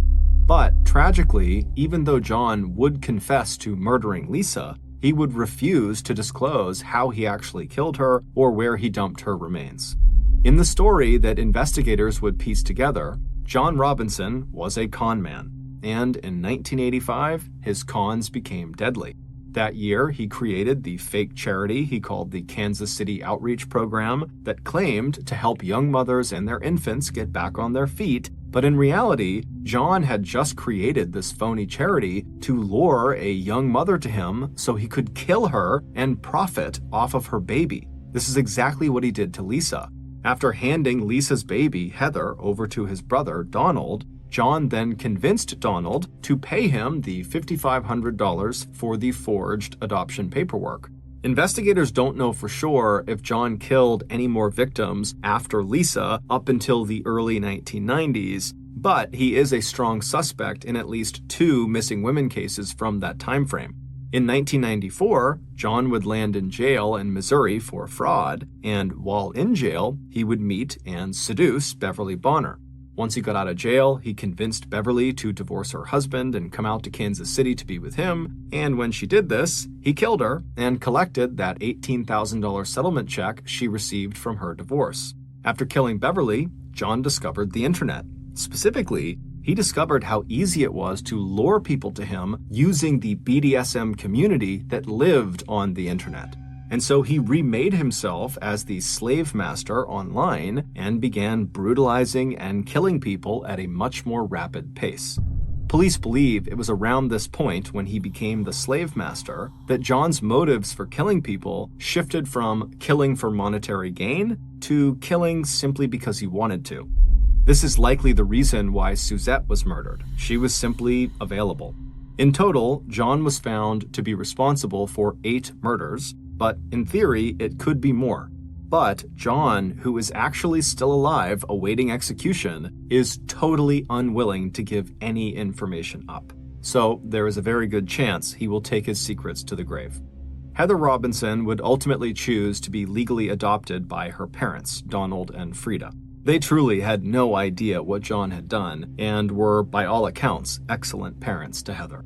But tragically, even though John would confess to murdering Lisa, he would refuse to disclose how he actually killed her or where he dumped her remains. In the story that investigators would piece together, John Robinson was a con man, and in 1985, his cons became deadly. That year, he created the fake charity he called the Kansas City Outreach Program that claimed to help young mothers and their infants get back on their feet, but in reality, John had just created this phony charity to lure a young mother to him so he could kill her and profit off of her baby. This is exactly what he did to Lisa. After handing Lisa's baby, Heather, over to his brother, Donald, John then convinced Donald to pay him the $5,500 for the forged adoption paperwork. Investigators don't know for sure if John killed any more victims after Lisa up until the early 1990s, but he is a strong suspect in at least 2 missing women cases from that time frame. In 1994, John would land in jail in Missouri for fraud, and while in jail, he would meet and seduce Beverly Bonner. Once he got out of jail, he convinced Beverly to divorce her husband and come out to Kansas City to be with him, and when she did this, he killed her and collected that $18,000 settlement check she received from her divorce. After killing Beverly, John discovered the internet. Specifically, he discovered how easy it was to lure people to him using the BDSM community that lived on the internet. And so he remade himself as the Slavemaster online and began brutalizing and killing people at a much more rapid pace. Police believe it was around this point when he became the Slavemaster that John's motives for killing people shifted from killing for monetary gain to killing simply because he wanted to. This is likely the reason why Suzette was murdered. She was simply available. In total, John was found to be responsible for 8 murders, but in theory, it could be more. But John, who is actually still alive awaiting execution, is totally unwilling to give any information up. So there is a very good chance he will take his secrets to the grave. Heather Robinson would ultimately choose to be legally adopted by her parents, Donald and Frida. They truly had no idea what John had done and were, by all accounts, excellent parents to Heather.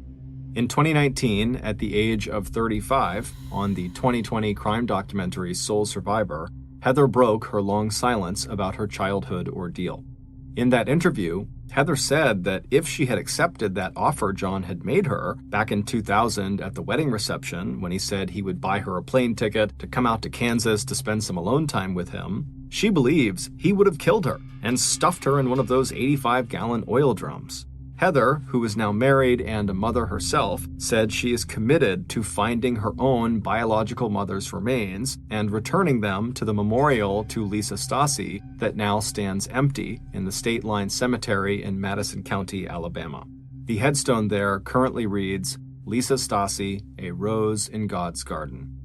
In 2019, at the age of 35, on the 2020 crime documentary Sole Survivor, Heather broke her long silence about her childhood ordeal. In that interview, Heather said that if she had accepted that offer John had made her back in 2000 at the wedding reception, when he said he would buy her a plane ticket to come out to Kansas to spend some alone time with him, she believes he would have killed her and stuffed her in one of those 85-gallon oil drums. Heather, who is now married and a mother herself, said she is committed to finding her own biological mother's remains and returning them to the memorial to Lisa Stacey that now stands empty in the State Line Cemetery in Madison County, Alabama. The headstone there currently reads, "Lisa Stacey, a rose in God's garden."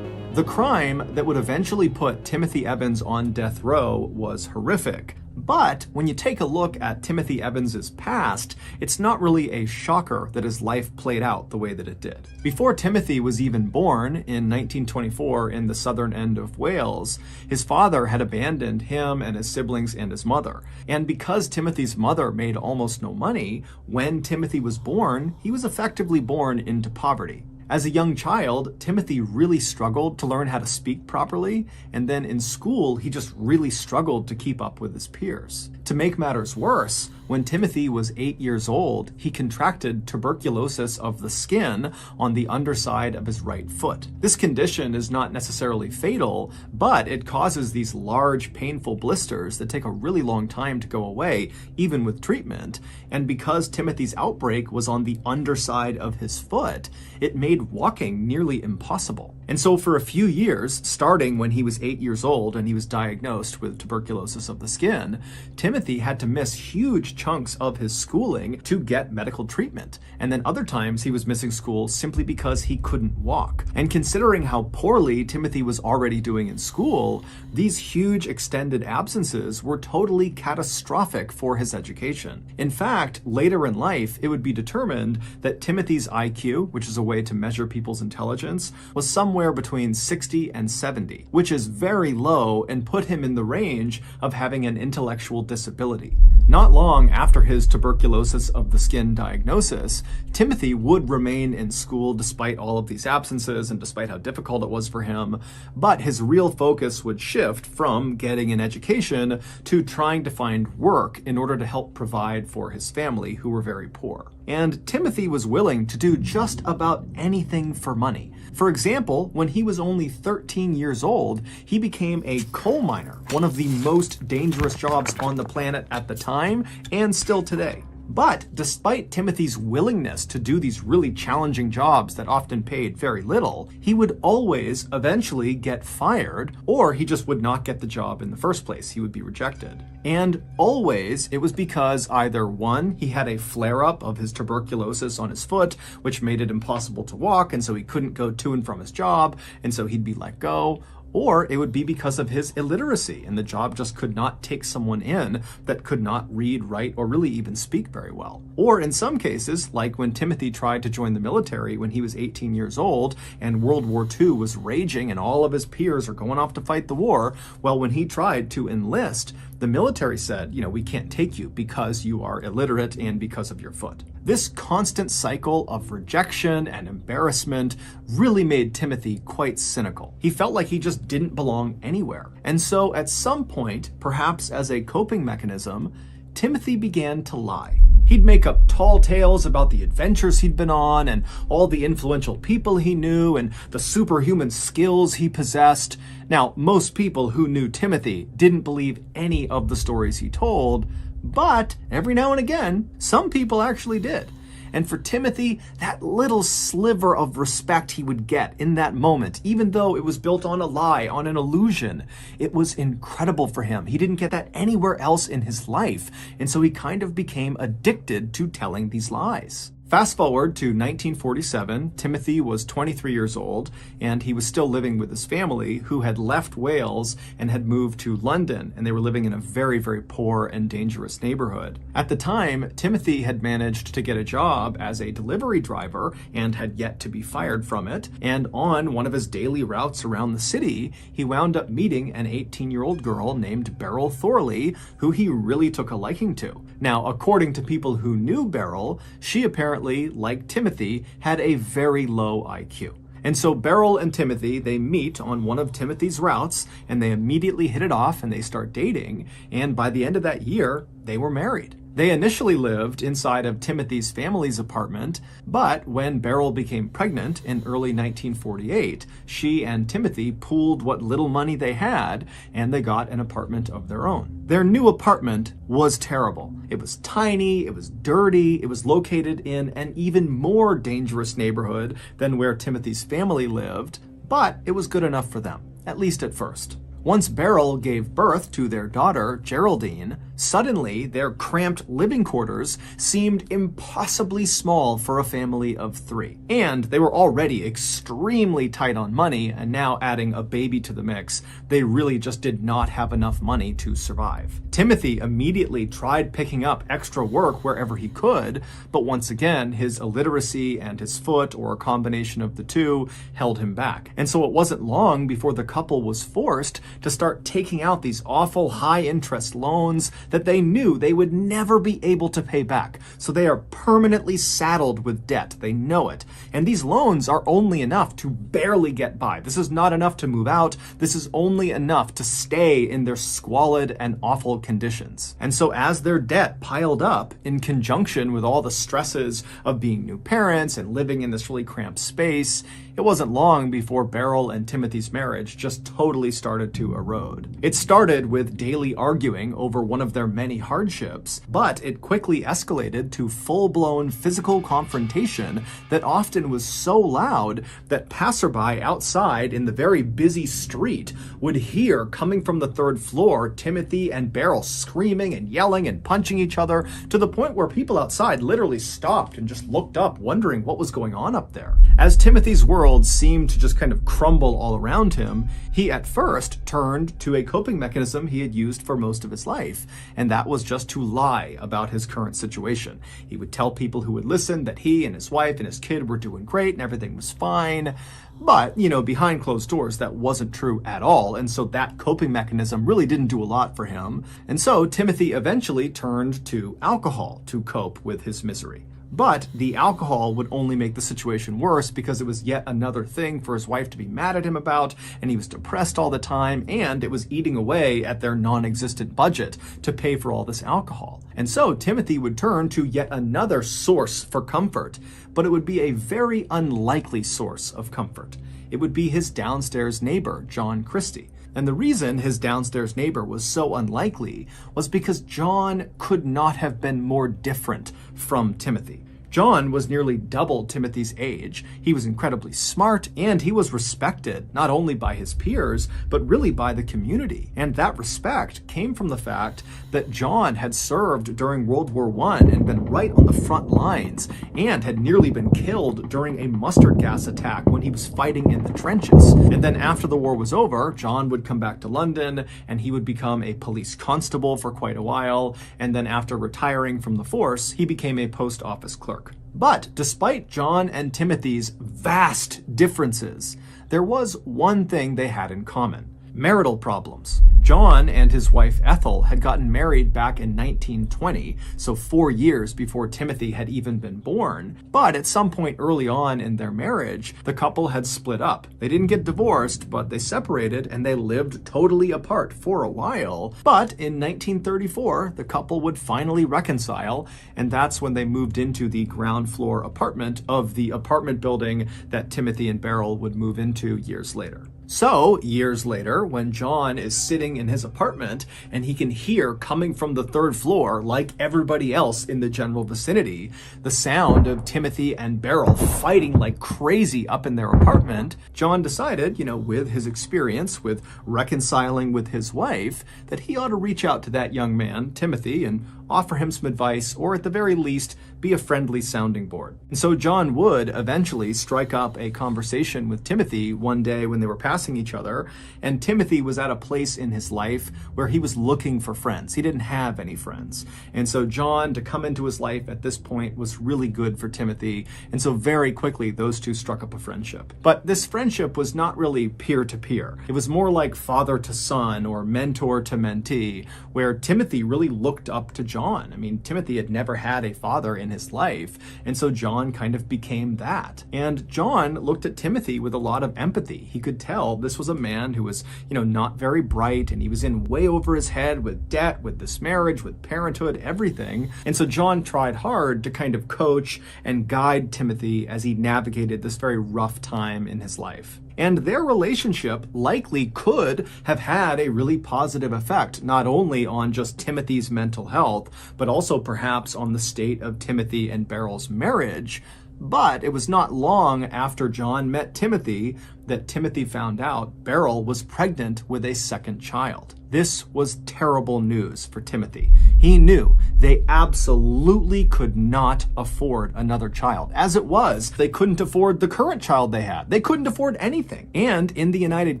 The crime that would eventually put Timothy Evans on death row was horrific. But when you take a look at Timothy Evans's past, it's not really a shocker that his life played out the way that it did. Before Timothy was even born in 1924 in the southern end of Wales, his father had abandoned him and his siblings and his mother. And because Timothy's mother made almost no money, when Timothy was born, he was effectively born into poverty. As a young child, Timothy really struggled to learn how to speak properly, and then in school, he just really struggled to keep up with his peers. To make matters worse, when Timothy was 8 years old, he contracted tuberculosis of the skin on the underside of his right foot. This condition is not necessarily fatal, but it causes these large, painful blisters that take a really long time to go away, even with treatment. And because Timothy's outbreak was on the underside of his foot, it made walking nearly impossible. And so for a few years, starting when he was 8 years old and he was diagnosed with tuberculosis of the skin, Timothy had to miss huge chunks of his schooling to get medical treatment. And then other times he was missing school simply because he couldn't walk. And considering how poorly Timothy was already doing in school, these huge extended absences were totally catastrophic for his education. In fact, later in life, it would be determined that Timothy's IQ, which is a way to measure people's intelligence, was somewhere between 60 and 70, which is very low and put him in the range of having an intellectual disability. Not long after his tuberculosis of the skin diagnosis, Timothy would remain in school despite all of these absences and despite how difficult it was for him, but his real focus would shift from getting an education to trying to find work in order to help provide for his family, who were very poor. And Timothy was willing to do just about anything for money. For example, when he was only 13 years old, he became a coal miner, one of the most dangerous jobs on the planet at the time and still today. But despite Timothy's willingness to do these really challenging jobs that often paid very little, he would always eventually get fired, or he just would not get the job in the first place. He would be rejected. And always it was because either one, he had a flare-up of his tuberculosis on his foot, which made it impossible to walk, and so he couldn't go to and from his job, and so he'd be let go, or it would be because of his illiteracy, and the job just could not take someone in that could not read, write, or really even speak very well. Or in some cases, like when Timothy tried to join the military when he was 18 years old, and World War II was raging and all of his peers are going off to fight the war, well, when he tried to enlist, the military said, we can't take you because you are illiterate and because of your foot. This constant cycle of rejection and embarrassment really made Timothy quite cynical. He felt like he just didn't belong anywhere. And so at some point, perhaps as a coping mechanism, Timothy began to lie. He'd make up tall tales about the adventures he'd been on and all the influential people he knew and the superhuman skills he possessed. Now, most people who knew Timothy didn't believe any of the stories he told, but every now and again, some people actually did. And for Timothy, that little sliver of respect he would get in that moment, even though it was built on a lie, on an illusion, it was incredible for him. He didn't get that anywhere else in his life. And so he kind of became addicted to telling these lies. Fast forward to 1947, Timothy was 23 years old, and he was still living with his family, who had left Wales and had moved to London, and they were living in a very, very poor and dangerous neighborhood. At the time, Timothy had managed to get a job as a delivery driver and had yet to be fired from it, and on one of his daily routes around the city, he wound up meeting an 18-year-old girl named Beryl Thorley, who he really took a liking to. Now, according to people who knew Beryl, she apparently, like Timothy, had a very low IQ. And so Beryl and Timothy, they meet on one of Timothy's routes, and they immediately hit it off and they start dating. And by the end of that year, they were married. They initially lived inside of Timothy's family's apartment, but when Beryl became pregnant in early 1948, she and Timothy pooled what little money they had, and they got an apartment of their own. Their new apartment was terrible. It was tiny, it was dirty, it was located in an even more dangerous neighborhood than where Timothy's family lived, but it was good enough for them, at least at first. Once Beryl gave birth to their daughter, Geraldine, suddenly their cramped living quarters seemed impossibly small for a family of 3. And they were already extremely tight on money, and now adding a baby to the mix, they really just did not have enough money to survive. Timothy immediately tried picking up extra work wherever he could, but once again, his illiteracy and his foot, or a combination of the two, held him back. And so it wasn't long before the couple was forced to start taking out these awful high-interest loans that they knew they would never be able to pay back. So they are permanently saddled with debt. They know it. And these loans are only enough to barely get by. This is not enough to move out. This is only enough to stay in their squalid and awful conditions. And so as their debt piled up, in conjunction with all the stresses of being new parents and living in this really cramped space, it wasn't long before Beryl and Timothy's marriage just totally started to erode. It started with daily arguing over one of their many hardships, but it quickly escalated to full-blown physical confrontation that often was so loud that passerby outside in the very busy street would hear, coming from the 3rd floor, Timothy and Beryl screaming and yelling and punching each other, to the point where people outside literally stopped and just looked up, wondering what was going on up there. As Timothy's world seemed to just kind of crumble all around him, he at first turned to a coping mechanism he had used for most of his life, and that was just to lie about his current situation. He would tell people who would listen that he and his wife and his kid were doing great and everything was fine. But, behind closed doors, that wasn't true at all, and so that coping mechanism really didn't do a lot for him. And so Timothy eventually turned to alcohol to cope with his misery. But the alcohol would only make the situation worse because it was yet another thing for his wife to be mad at him about, and he was depressed all the time, and it was eating away at their non-existent budget to pay for all this alcohol. And so Timothy would turn to yet another source for comfort, but it would be a very unlikely source of comfort. It would be his downstairs neighbor, John Christie. And the reason his downstairs neighbor was so unlikely was because John could not have been more different from Timothy. John was nearly double Timothy's age. He was incredibly smart, and he was respected not only by his peers, but really by the community. And that respect came from the fact that John had served during World War I and been right on the front lines, and had nearly been killed during a mustard gas attack when he was fighting in the trenches. And then after the war was over, John would come back to London, and he would become a police constable for quite a while, and then after retiring from the force, he became a post office clerk. But despite John and Timothy's vast differences, there was one thing they had in common: marital problems. John and his wife Ethel had gotten married back in 1920, so 4 years before Timothy had even been born. But at some point early on in their marriage, the couple had split up. They didn't get divorced, but they separated, and they lived totally apart for a while. But in 1934, the couple would finally reconcile, and that's when they moved into the ground floor apartment of the apartment building that Timothy and Beryl would move into years later. So, years later, when John is sitting in his apartment and he can hear coming from the 3rd floor, like everybody else in the general vicinity, the sound of Timothy and Beryl fighting like crazy up in their apartment, John decided, with his experience with reconciling with his wife, that he ought to reach out to that young man, Timothy, and offer him some advice, or at the very least, be a friendly sounding board. And so John would eventually strike up a conversation with Timothy one day when they were passing harassing each other, and Timothy was at a place in his life where he was looking for friends. He didn't have any friends. And so John, to come into his life at this point, was really good for Timothy, and so very quickly those two struck up a friendship. But this friendship was not really peer-to-peer. It was more like father to son or mentor to mentee, where Timothy really looked up to John. I mean, Timothy had never had a father in his life, and so John kind of became that. And John looked at Timothy with a lot of empathy. He could tell this was a man who was, not very bright, and he was in way over his head with debt, with this marriage, with parenthood, everything. And so John tried hard to kind of coach and guide Timothy as he navigated this very rough time in his life. And their relationship likely could have had a really positive effect, not only on just Timothy's mental health, but also perhaps on the state of Timothy and Beryl's marriage. But it was not long after John met Timothy that Timothy found out Beryl was pregnant with a second child. This was terrible news for Timothy. He knew they absolutely could not afford another child. As it was, they couldn't afford the current child they had. They couldn't afford anything. And in the United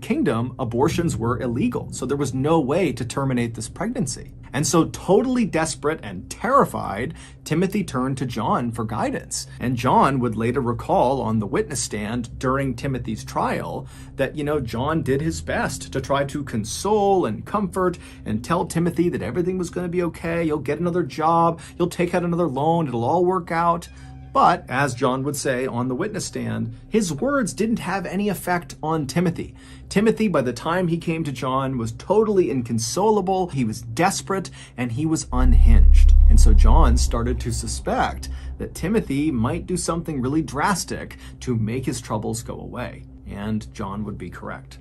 Kingdom, abortions were illegal, so there was no way to terminate this pregnancy. And so, totally desperate and terrified, Timothy turned to John for guidance. And John would later recall on the witness stand during Timothy's trial that, John did his best to try to console and comfort and tell Timothy that everything was going to be okay. You'll get another job. You'll take out another loan. It'll all work out. But, as John would say on the witness stand, his words didn't have any effect on Timothy. Timothy, by the time he came to John, was totally inconsolable, he was desperate, and he was unhinged. And so John started to suspect that Timothy might do something really drastic to make his troubles go away. And John would be correct.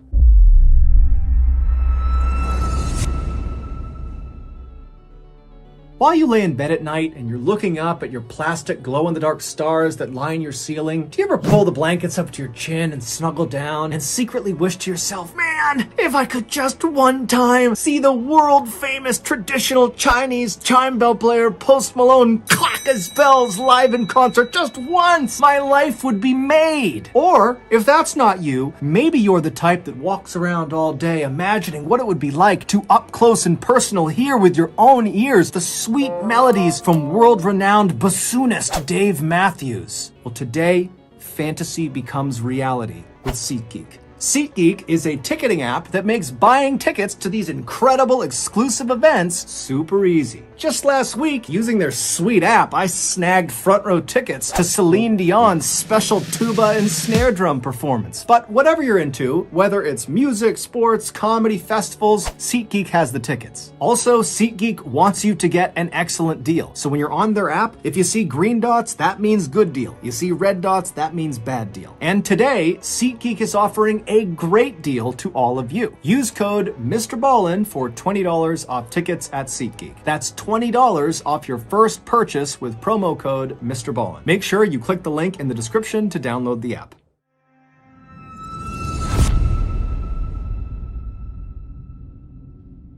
While you lay in bed at night and you're looking up at your plastic glow-in-the-dark stars that line your ceiling, do you ever pull the blankets up to your chin and snuggle down and secretly wish to yourself, man, if I could just one time see the world-famous traditional Chinese chime bell player Post Malone clack his bells live in concert just once, my life would be made. Or, if that's not you, maybe you're the type that walks around all day imagining what it would be like to up close and personal hear with your own ears the sweet melodies from world-renowned bassoonist Dave Matthews. Well, today, fantasy becomes reality with SeatGeek. SeatGeek is a ticketing app that makes buying tickets to these incredible exclusive events super easy. Just last week, using their sweet app, I snagged front row tickets to Celine Dion's special tuba and snare drum performance. But whatever you're into, whether it's music, sports, comedy, festivals, SeatGeek has the tickets. Also, SeatGeek wants you to get an excellent deal. So when you're on their app, if you see green dots, that means good deal. You see red dots, that means bad deal. And today, SeatGeek is offering a great deal to all of you. Use code MrBallen for $20 off tickets at SeatGeek. That's $20 off your first purchase with promo code MrBallen. Make sure you click the link in the description to download the app.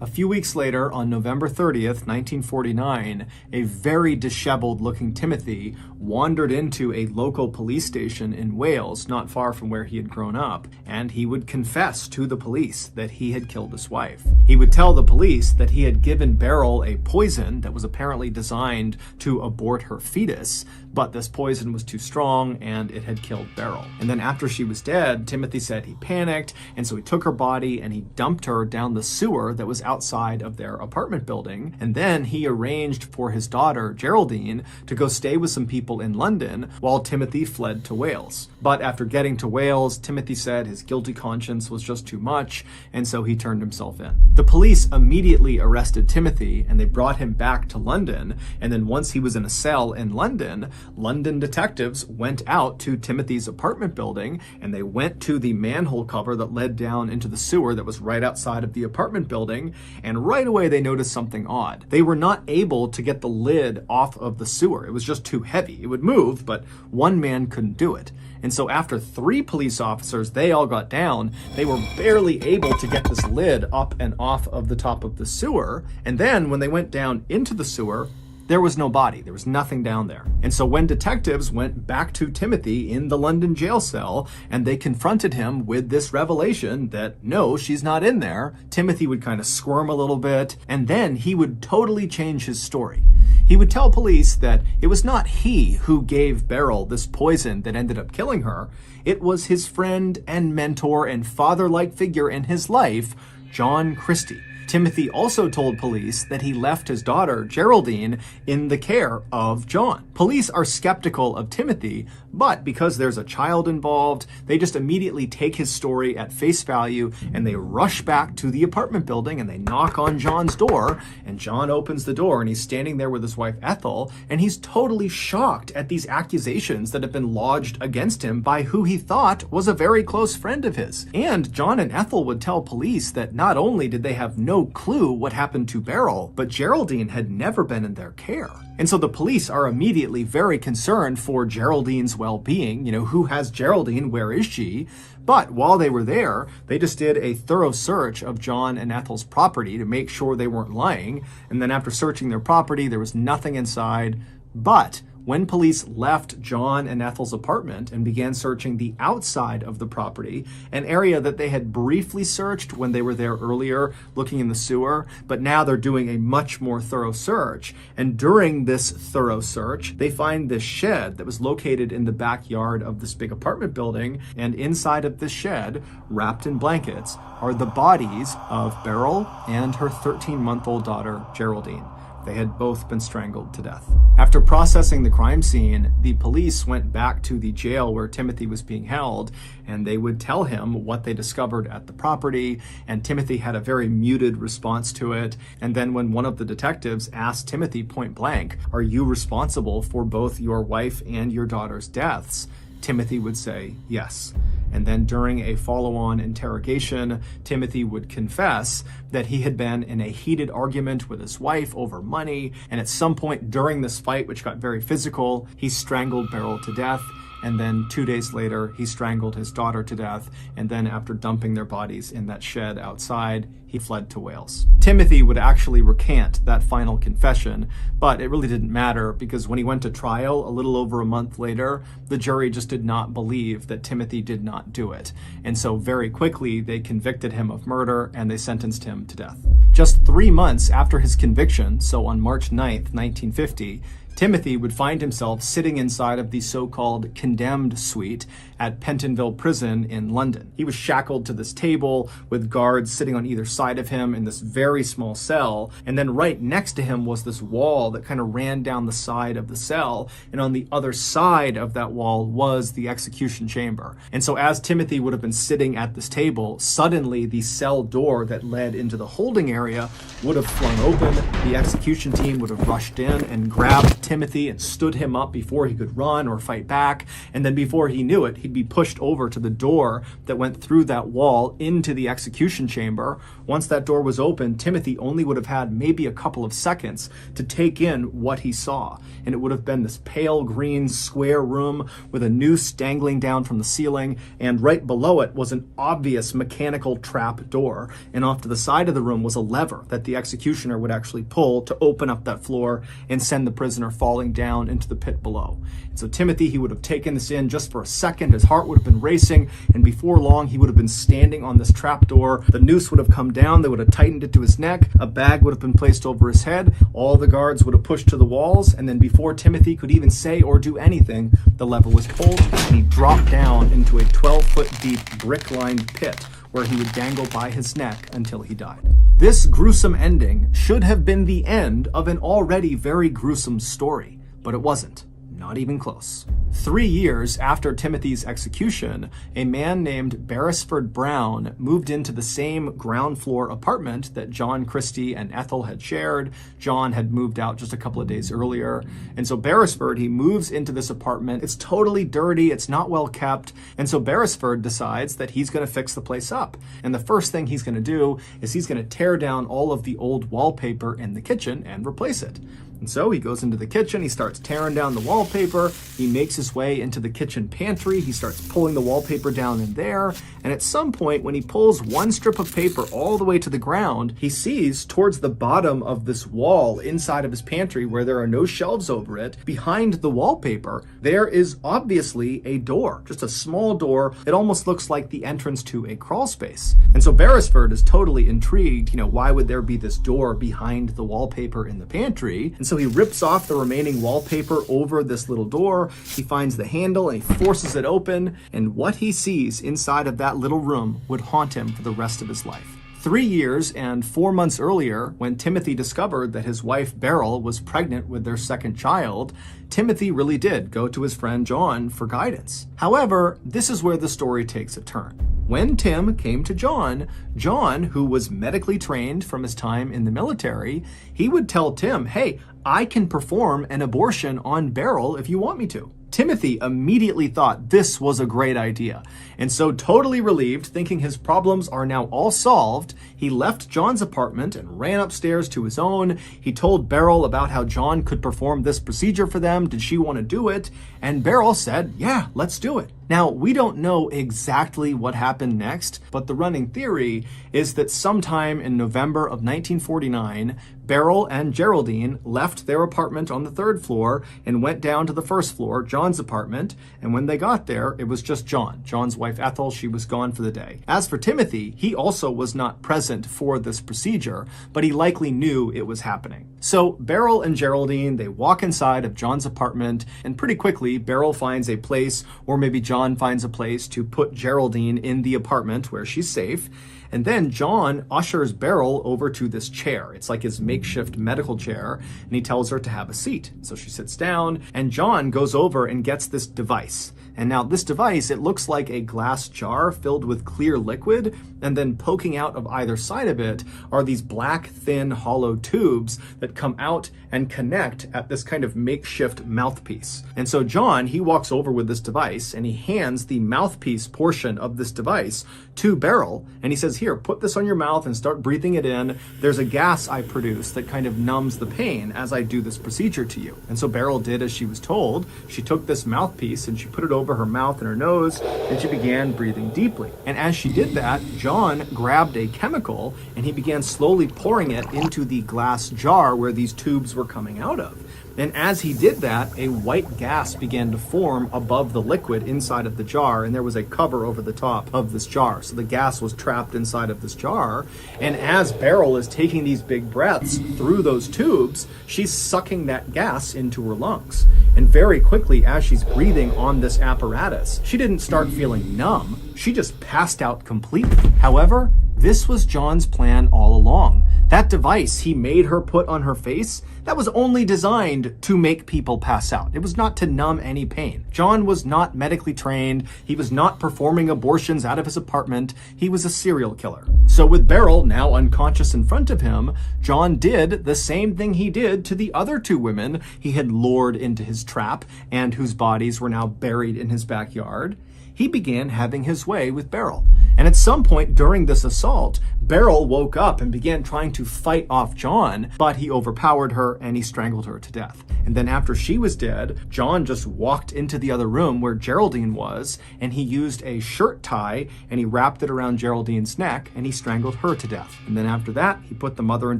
A few weeks later, on November 30th, 1949, a very disheveled-looking Timothy wandered into a local police station in Wales, not far from where he had grown up, and he would confess to the police that he had killed his wife. He would tell the police that he had given Beryl a poison that was apparently designed to abort her fetus, but this poison was too strong and it had killed Beryl. And then after she was dead, Timothy said he panicked, and so he took her body and he dumped her down the sewer that was outside of their apartment building. And then he arranged for his daughter, Geraldine, to go stay with some people in London while Timothy fled to Wales. But after getting to Wales, Timothy said his guilty conscience was just too much, and so he turned himself in. The police immediately arrested Timothy and they brought him back to London. And then once he was in a cell in London, London detectives went out to Timothy's apartment building and they went to the manhole cover that led down into the sewer that was right outside of the apartment building, and right away they noticed something odd. They were not able to get the lid off of the sewer. It was just too heavy. It would move, but one man couldn't do it. And so after 3 police officers, they all got down, they were barely able to get this lid up and off of the top of the sewer. And then when they went down into the sewer, there was no body. There was nothing down there. And so when detectives went back to Timothy in the London jail cell and they confronted him with this revelation that no, she's not in there, Timothy would kind of squirm a little bit, and then he would totally change his story. He would tell police that it was not he who gave Beryl this poison that ended up killing her. It was his friend and mentor and father-like figure in his life, John Christie. Timothy also told police that he left his daughter, Geraldine, in the care of John. Police are skeptical of Timothy, but because there's a child involved, they just immediately take his story at face value and they rush back to the apartment building and they knock on John's door, and John opens the door and he's standing there with his wife Ethel, and he's totally shocked at these accusations that have been lodged against him by who he thought was a very close friend of his. And John and Ethel would tell police that not only did they have no clue what happened to Beryl, but Geraldine had never been in their care. And so the police are immediately very concerned for Geraldine's well-being. You know, who has Geraldine? Where is she? But while they were there, they just did a thorough search of John and Ethel's property to make sure they weren't lying. And then after searching their property, there was nothing inside. But when police left John and Ethel's apartment and began searching the outside of the property, an area that they had briefly searched when they were there earlier, looking in the sewer, but now they're doing a much more thorough search. And during this thorough search, they find this shed that was located in the backyard of this big apartment building. And inside of this shed, wrapped in blankets, are the bodies of Beryl and her 13-month-old daughter, Geraldine. They had both been strangled to death. After processing the crime scene, the police went back to the jail where Timothy was being held, and they would tell him what they discovered at the property, and Timothy had a very muted response to it. And then when one of the detectives asked Timothy point blank, "Are you responsible for both your wife and your daughter's deaths?" Timothy would say yes. And then during a follow-on interrogation, Timothy would confess that he had been in a heated argument with his wife over money, and at some point during this fight, which got very physical, he strangled Beryl to death. And then 2 days later, he strangled his daughter to death. And then after dumping their bodies in that shed outside, he fled to Wales. Timothy would actually recant that final confession, but it really didn't matter because when he went to trial a little over a month later, the jury just did not believe that Timothy did not do it. And so very quickly, they convicted him of murder and they sentenced him to death. Just 3 months after his conviction, so on March 9th, 1950, Timothy would find himself sitting inside of the so-called condemned suite at Pentonville Prison in London. He was shackled to this table with guards sitting on either side of him in this very small cell. And then right next to him was this wall that kind of ran down the side of the cell. And on the other side of that wall was the execution chamber. And so as Timothy would have been sitting at this table, suddenly the cell door that led into the holding area would have flung open. The execution team would have rushed in and grabbed Timothy and stood him up before he could run or fight back. And then before he knew it, he'd be pushed over to the door that went through that wall into the execution chamber. Once that door was open, Timothy only would have had maybe a couple of seconds to take in what he saw. And it would have been this pale green square room with a noose dangling down from the ceiling. And right below it was an obvious mechanical trap door. And off to the side of the room was a lever that the executioner would actually pull to open up that floor and send the prisoner falling down into the pit below. And so Timothy, he would have taken this in just for a second. His heart would have been racing, and before long he would have been standing on this trapdoor. The noose would have come down, they would have tightened it to his neck, a bag would have been placed over his head, all the guards would have pushed to the walls, and then before Timothy could even say or do anything, the lever was pulled, and he dropped down into a 12-foot deep brick-lined pit where he would dangle by his neck until he died. This gruesome ending should have been the end of an already very gruesome story, but it wasn't. Not even close. 3 years after Timothy's execution, a man named Beresford Brown moved into the same ground floor apartment that John Christie and Ethel had shared. John had moved out just a couple of days earlier. And so Beresford, he moves into this apartment. It's totally dirty. It's not well kept. And so Beresford decides that he's going to fix the place up. And the first thing he's going to do is he's going to tear down all of the old wallpaper in the kitchen and replace it. And so he goes into the kitchen, he starts tearing down the wallpaper, he makes his way into the kitchen pantry. He starts pulling the wallpaper down in there, and at some point, when he pulls one strip of paper all the way to the ground, he sees towards the bottom of this wall inside of his pantry, where there are no shelves over it, behind the wallpaper, there is obviously a door, just a small door. It almost looks like the entrance to a crawl space. And so Beresford is totally intrigued, why would there be this door behind the wallpaper in the pantry? And so he rips off the remaining wallpaper over this little door. He finds the handle and he forces it open, and what he sees inside of that little room would haunt him for the rest of his life. 3 years and 4 months earlier, when Timothy discovered that his wife Beryl was pregnant with their second child, Timothy really did go to his friend John for guidance. However, this is where the story takes a turn. When Tim came to John, who was medically trained from his time in the military, he would tell Tim, hey, I can perform an abortion on Beryl if you want me to. Timothy immediately thought this was a great idea. And so, totally relieved, thinking his problems are now all solved, he left John's apartment and ran upstairs to his own. He told Beryl about how John could perform this procedure for them. Did she want to do it? And Beryl said, yeah, let's do it. Now, we don't know exactly what happened next, but the running theory is that sometime in November of 1949, Beryl and Geraldine left their apartment on the 3rd floor and went down to the 1st floor, John's apartment, and when they got there, it was just John. John's wife Ethel, she was gone for the day. As for Timothy, he also was not present for this procedure, but he likely knew it was happening. So Beryl and Geraldine, they walk inside of John's apartment, and pretty quickly, Beryl finds a place, or maybe John finds a place to put Geraldine in the apartment where she's safe. And then John ushers Beryl over to this chair. It's like his makeshift medical chair, and he tells her to have a seat. So she sits down, and John goes over and gets this device. And now this device, it looks like a glass jar filled with clear liquid, and then poking out of either side of it are these black, thin, hollow tubes that come out and connect at this kind of makeshift mouthpiece. And so John, he walks over with this device, and he hands the mouthpiece portion of this device to Beryl, and he says, here, put this on your mouth and start breathing it in. There's a gas I produce that kind of numbs the pain as I do this procedure to you. And so Beryl did as she was told. She took this mouthpiece and she put it over her mouth and her nose, and she began breathing deeply. And as she did that, John grabbed a chemical and he began slowly pouring it into the glass jar where these tubes were coming out of. And as he did that, a white gas began to form above the liquid inside of the jar, and there was a cover over the top of this jar. So the gas was trapped inside of this jar, and as Beryl is taking these big breaths through those tubes, she's sucking that gas into her lungs. And very quickly, as she's breathing on this apparatus, she didn't start feeling numb, she just passed out completely. However, this was John's plan all along. That device he made her put on her face, that was only designed to make people pass out. It was not to numb any pain. John was not medically trained. He was not performing abortions out of his apartment. He was a serial killer. So with Beryl now unconscious in front of him, John did the same thing he did to the other 2 women he had lured into his trap and whose bodies were now buried in his backyard. He began having his way with Beryl. And at some point during this assault, Beryl woke up and began trying to fight off John, but he overpowered her and he strangled her to death. And then after she was dead, John just walked into the other room where Geraldine was, and he used a shirt tie and he wrapped it around Geraldine's neck and he strangled her to death. And then after that, he put the mother and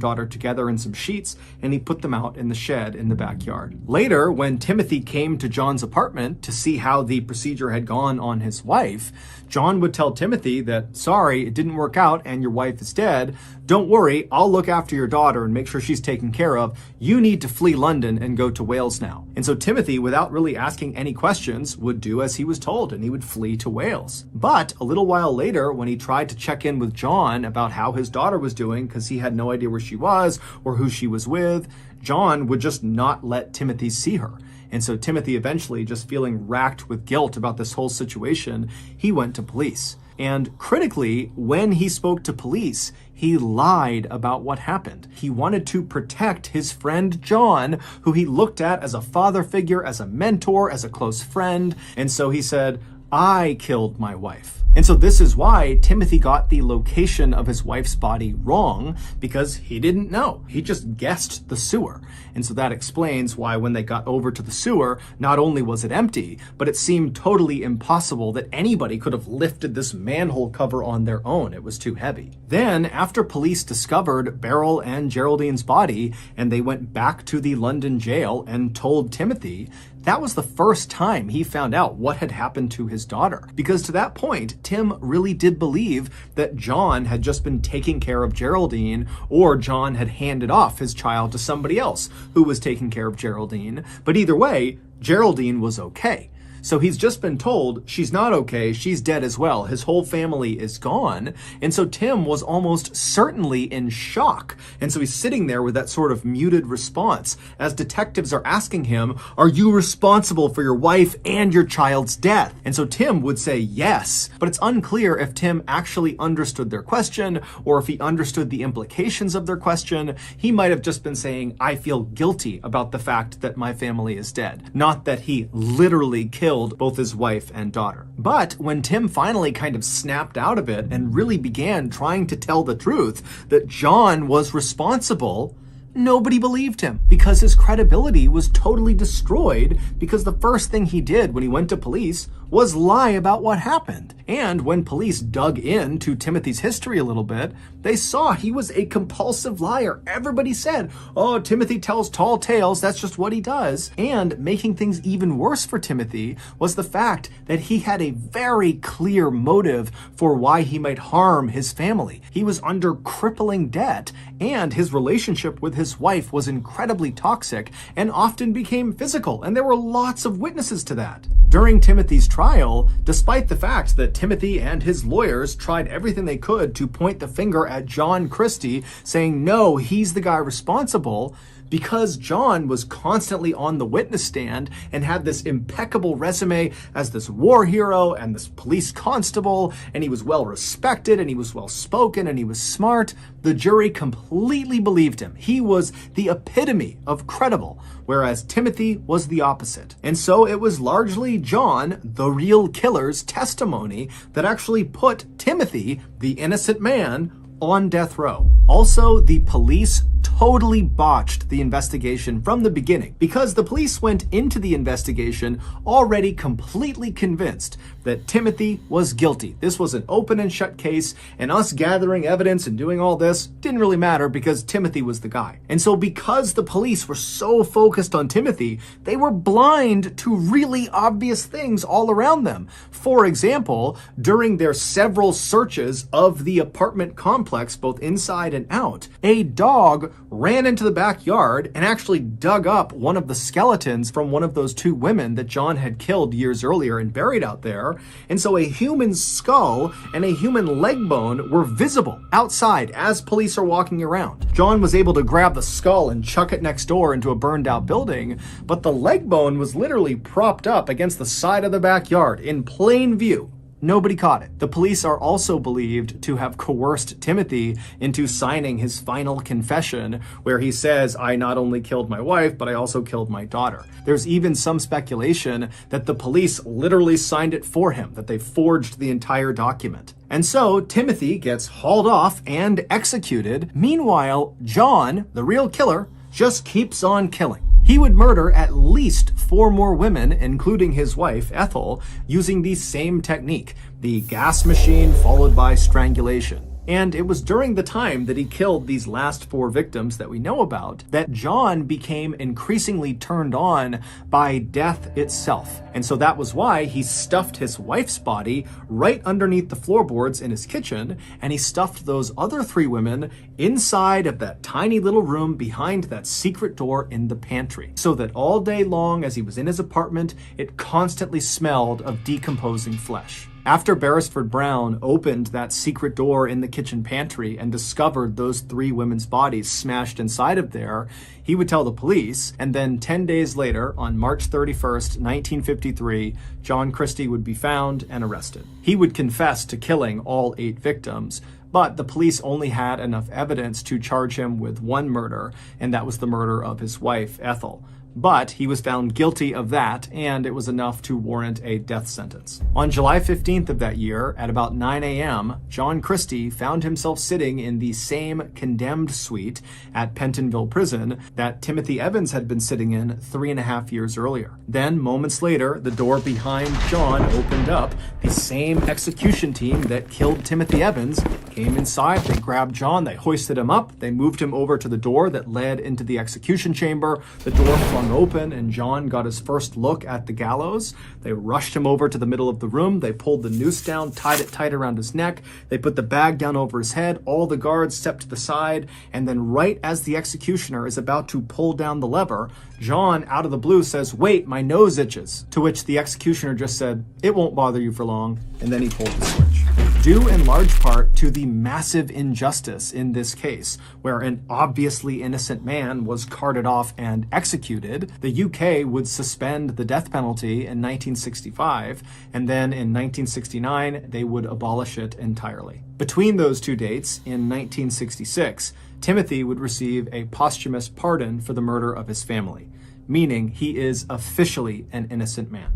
daughter together in some sheets and he put them out in the shed in the backyard. Later, when Timothy came to John's apartment to see how the procedure had gone on his wife, John would tell Timothy that, sorry, it didn't work out and your wife is dead. Don't worry, I'll look after your daughter and make sure she's taken care of. You need to flee London and go to Wales now. And so Timothy, without really asking any questions, would do as he was told and he would flee to Wales. But a little while later, when he tried to check in with John about how his daughter was doing, because he had no idea where she was or who she was with, John would just not let Timothy see her. And so Timothy eventually, just feeling racked with guilt about this whole situation, he went to police. And critically, when he spoke to police, he lied about what happened. He wanted to protect his friend John, who he looked at as a father figure, as a mentor, as a close friend. And so he said, I killed my wife. And so this is why Timothy got the location of his wife's body wrong, because he didn't know. He just guessed the sewer. And so that explains why when they got over to the sewer, not only was it empty, but it seemed totally impossible that anybody could have lifted this manhole cover on their own. It was too heavy. Then, after police discovered Beryl and Geraldine's body, and they went back to the London jail and told Timothy, that was the first time he found out what had happened to his daughter. Because to that point, Tim really did believe that John had just been taking care of Geraldine, or John had handed off his child to somebody else who was taking care of Geraldine. But either way, Geraldine was okay. So he's just been told she's not okay, she's dead as well, his whole family is gone. And so Tim was almost certainly in shock. And so he's sitting there with that sort of muted response as detectives are asking him, are you responsible for your wife and your child's death? And so Tim would say yes, but it's unclear if Tim actually understood their question or if he understood the implications of their question. He might have just been saying, I feel guilty about the fact that my family is dead, not that he literally killed both his wife and daughter. But when Tim finally kind of snapped out of it and really began trying to tell the truth that John was responsible, nobody believed him because his credibility was totally destroyed, because the first thing he did when he went to police was lie about what happened. And when police dug into Timothy's history a little bit, they saw he was a compulsive liar. Everybody said, oh, Timothy tells tall tales, that's just what he does. And making things even worse for Timothy was the fact that he had a very clear motive for why he might harm his family. He was under crippling debt, and his relationship with his wife was incredibly toxic and often became physical, and there were lots of witnesses to that. During Timothy's trial, despite the fact that Timothy and his lawyers tried everything they could to point the finger at John Christie, saying, no, he's the guy responsible, because John was constantly on the witness stand and had this impeccable resume as this war hero and this police constable, and he was well respected and he was well spoken and he was smart, the jury completely believed him. He was the epitome of credible, whereas Timothy was the opposite. And so it was largely John, the real killer's testimony that actually put Timothy, the innocent man, on death row. Also, the police totally botched the investigation from the beginning, because the police went into the investigation already completely convinced that Timothy was guilty. This was an open and shut case, and us gathering evidence and doing all this didn't really matter because Timothy was the guy. And so because the police were so focused on Timothy, they were blind to really obvious things all around them. For example, during their several searches of the apartment complex, both inside and out, a dog ran into the backyard and actually dug up one of the skeletons from one of those two women that John had killed years earlier and buried out there. And so a human skull and a human leg bone were visible outside as police are walking around. John was able to grab the skull and chuck it next door into a burned out building, but the leg bone was literally propped up against the side of the backyard in plain view. Nobody caught it. The police are also believed to have coerced Timothy into signing his final confession, where he says, I not only killed my wife, but I also killed my daughter. There's even some speculation that the police literally signed it for him, that they forged the entire document. And so Timothy gets hauled off and executed. Meanwhile, John, the real killer, just keeps on killing. He would murder at least 4 more women, including his wife, Ethel, using the same technique, the gas machine followed by strangulation. And it was during the time that he killed these last 4 victims that we know about that John became increasingly turned on by death itself. And so that was why he stuffed his wife's body right underneath the floorboards in his kitchen, and he stuffed those other 3 women inside of that tiny little room behind that secret door in the pantry, so that all day long as he was in his apartment, it constantly smelled of decomposing flesh. After Beresford Brown opened that secret door in the kitchen pantry and discovered those 3 women's bodies smashed inside of there, he would tell the police, and then 10 days later, on March 31st, 1953, John Christie would be found and arrested. He would confess to killing all 8 victims, but the police only had enough evidence to charge him with 1 murder, and that was the murder of his wife, Ethel. But he was found guilty of that, and it was enough to warrant a death sentence. On July 15th of that year, at about 9 a.m., John Christie found himself sitting in the same condemned suite at Pentonville Prison that Timothy Evans had been sitting in 3.5 years earlier. Then, moments later, the door behind John opened up. The same execution team that killed Timothy Evans came inside. They grabbed John, they hoisted him up, they moved him over to the door that led into the execution chamber. The door flung open and John got his first look at the gallows. They rushed him over to the middle of the room. They pulled the noose down, tied it tight around his neck. They put the bag down over his head. All the guards stepped to the side. And then right as the executioner is about to pull down the lever, John, out of the blue, says, "Wait, my nose itches." To which the executioner just said, "It won't bother you for long." And then he pulled the switch. Due in large part to the massive injustice in this case, where an obviously innocent man was carted off and executed, the UK would suspend the death penalty in 1965, and then in 1969, they would abolish it entirely. Between those two dates, in 1966, Timothy would receive a posthumous pardon for the murder of his family, meaning he is officially an innocent man.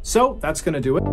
So that's going to do it.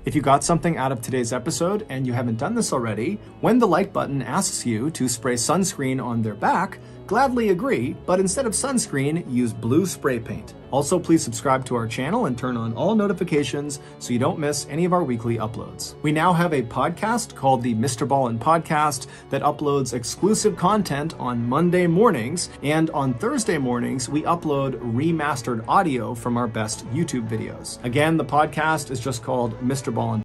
If you got something out of today's episode and you haven't done this already, when the like button asks you to spray sunscreen on their back, gladly agree, but instead of sunscreen, use blue spray paint. Also, please subscribe to our channel and turn on all notifications so you don't miss any of our weekly uploads. We now have a podcast called the MrBallen's Podcast that uploads exclusive content on Monday mornings, and on Thursday mornings, we upload remastered audio from our best YouTube videos. Again, the podcast is just called MrBallen's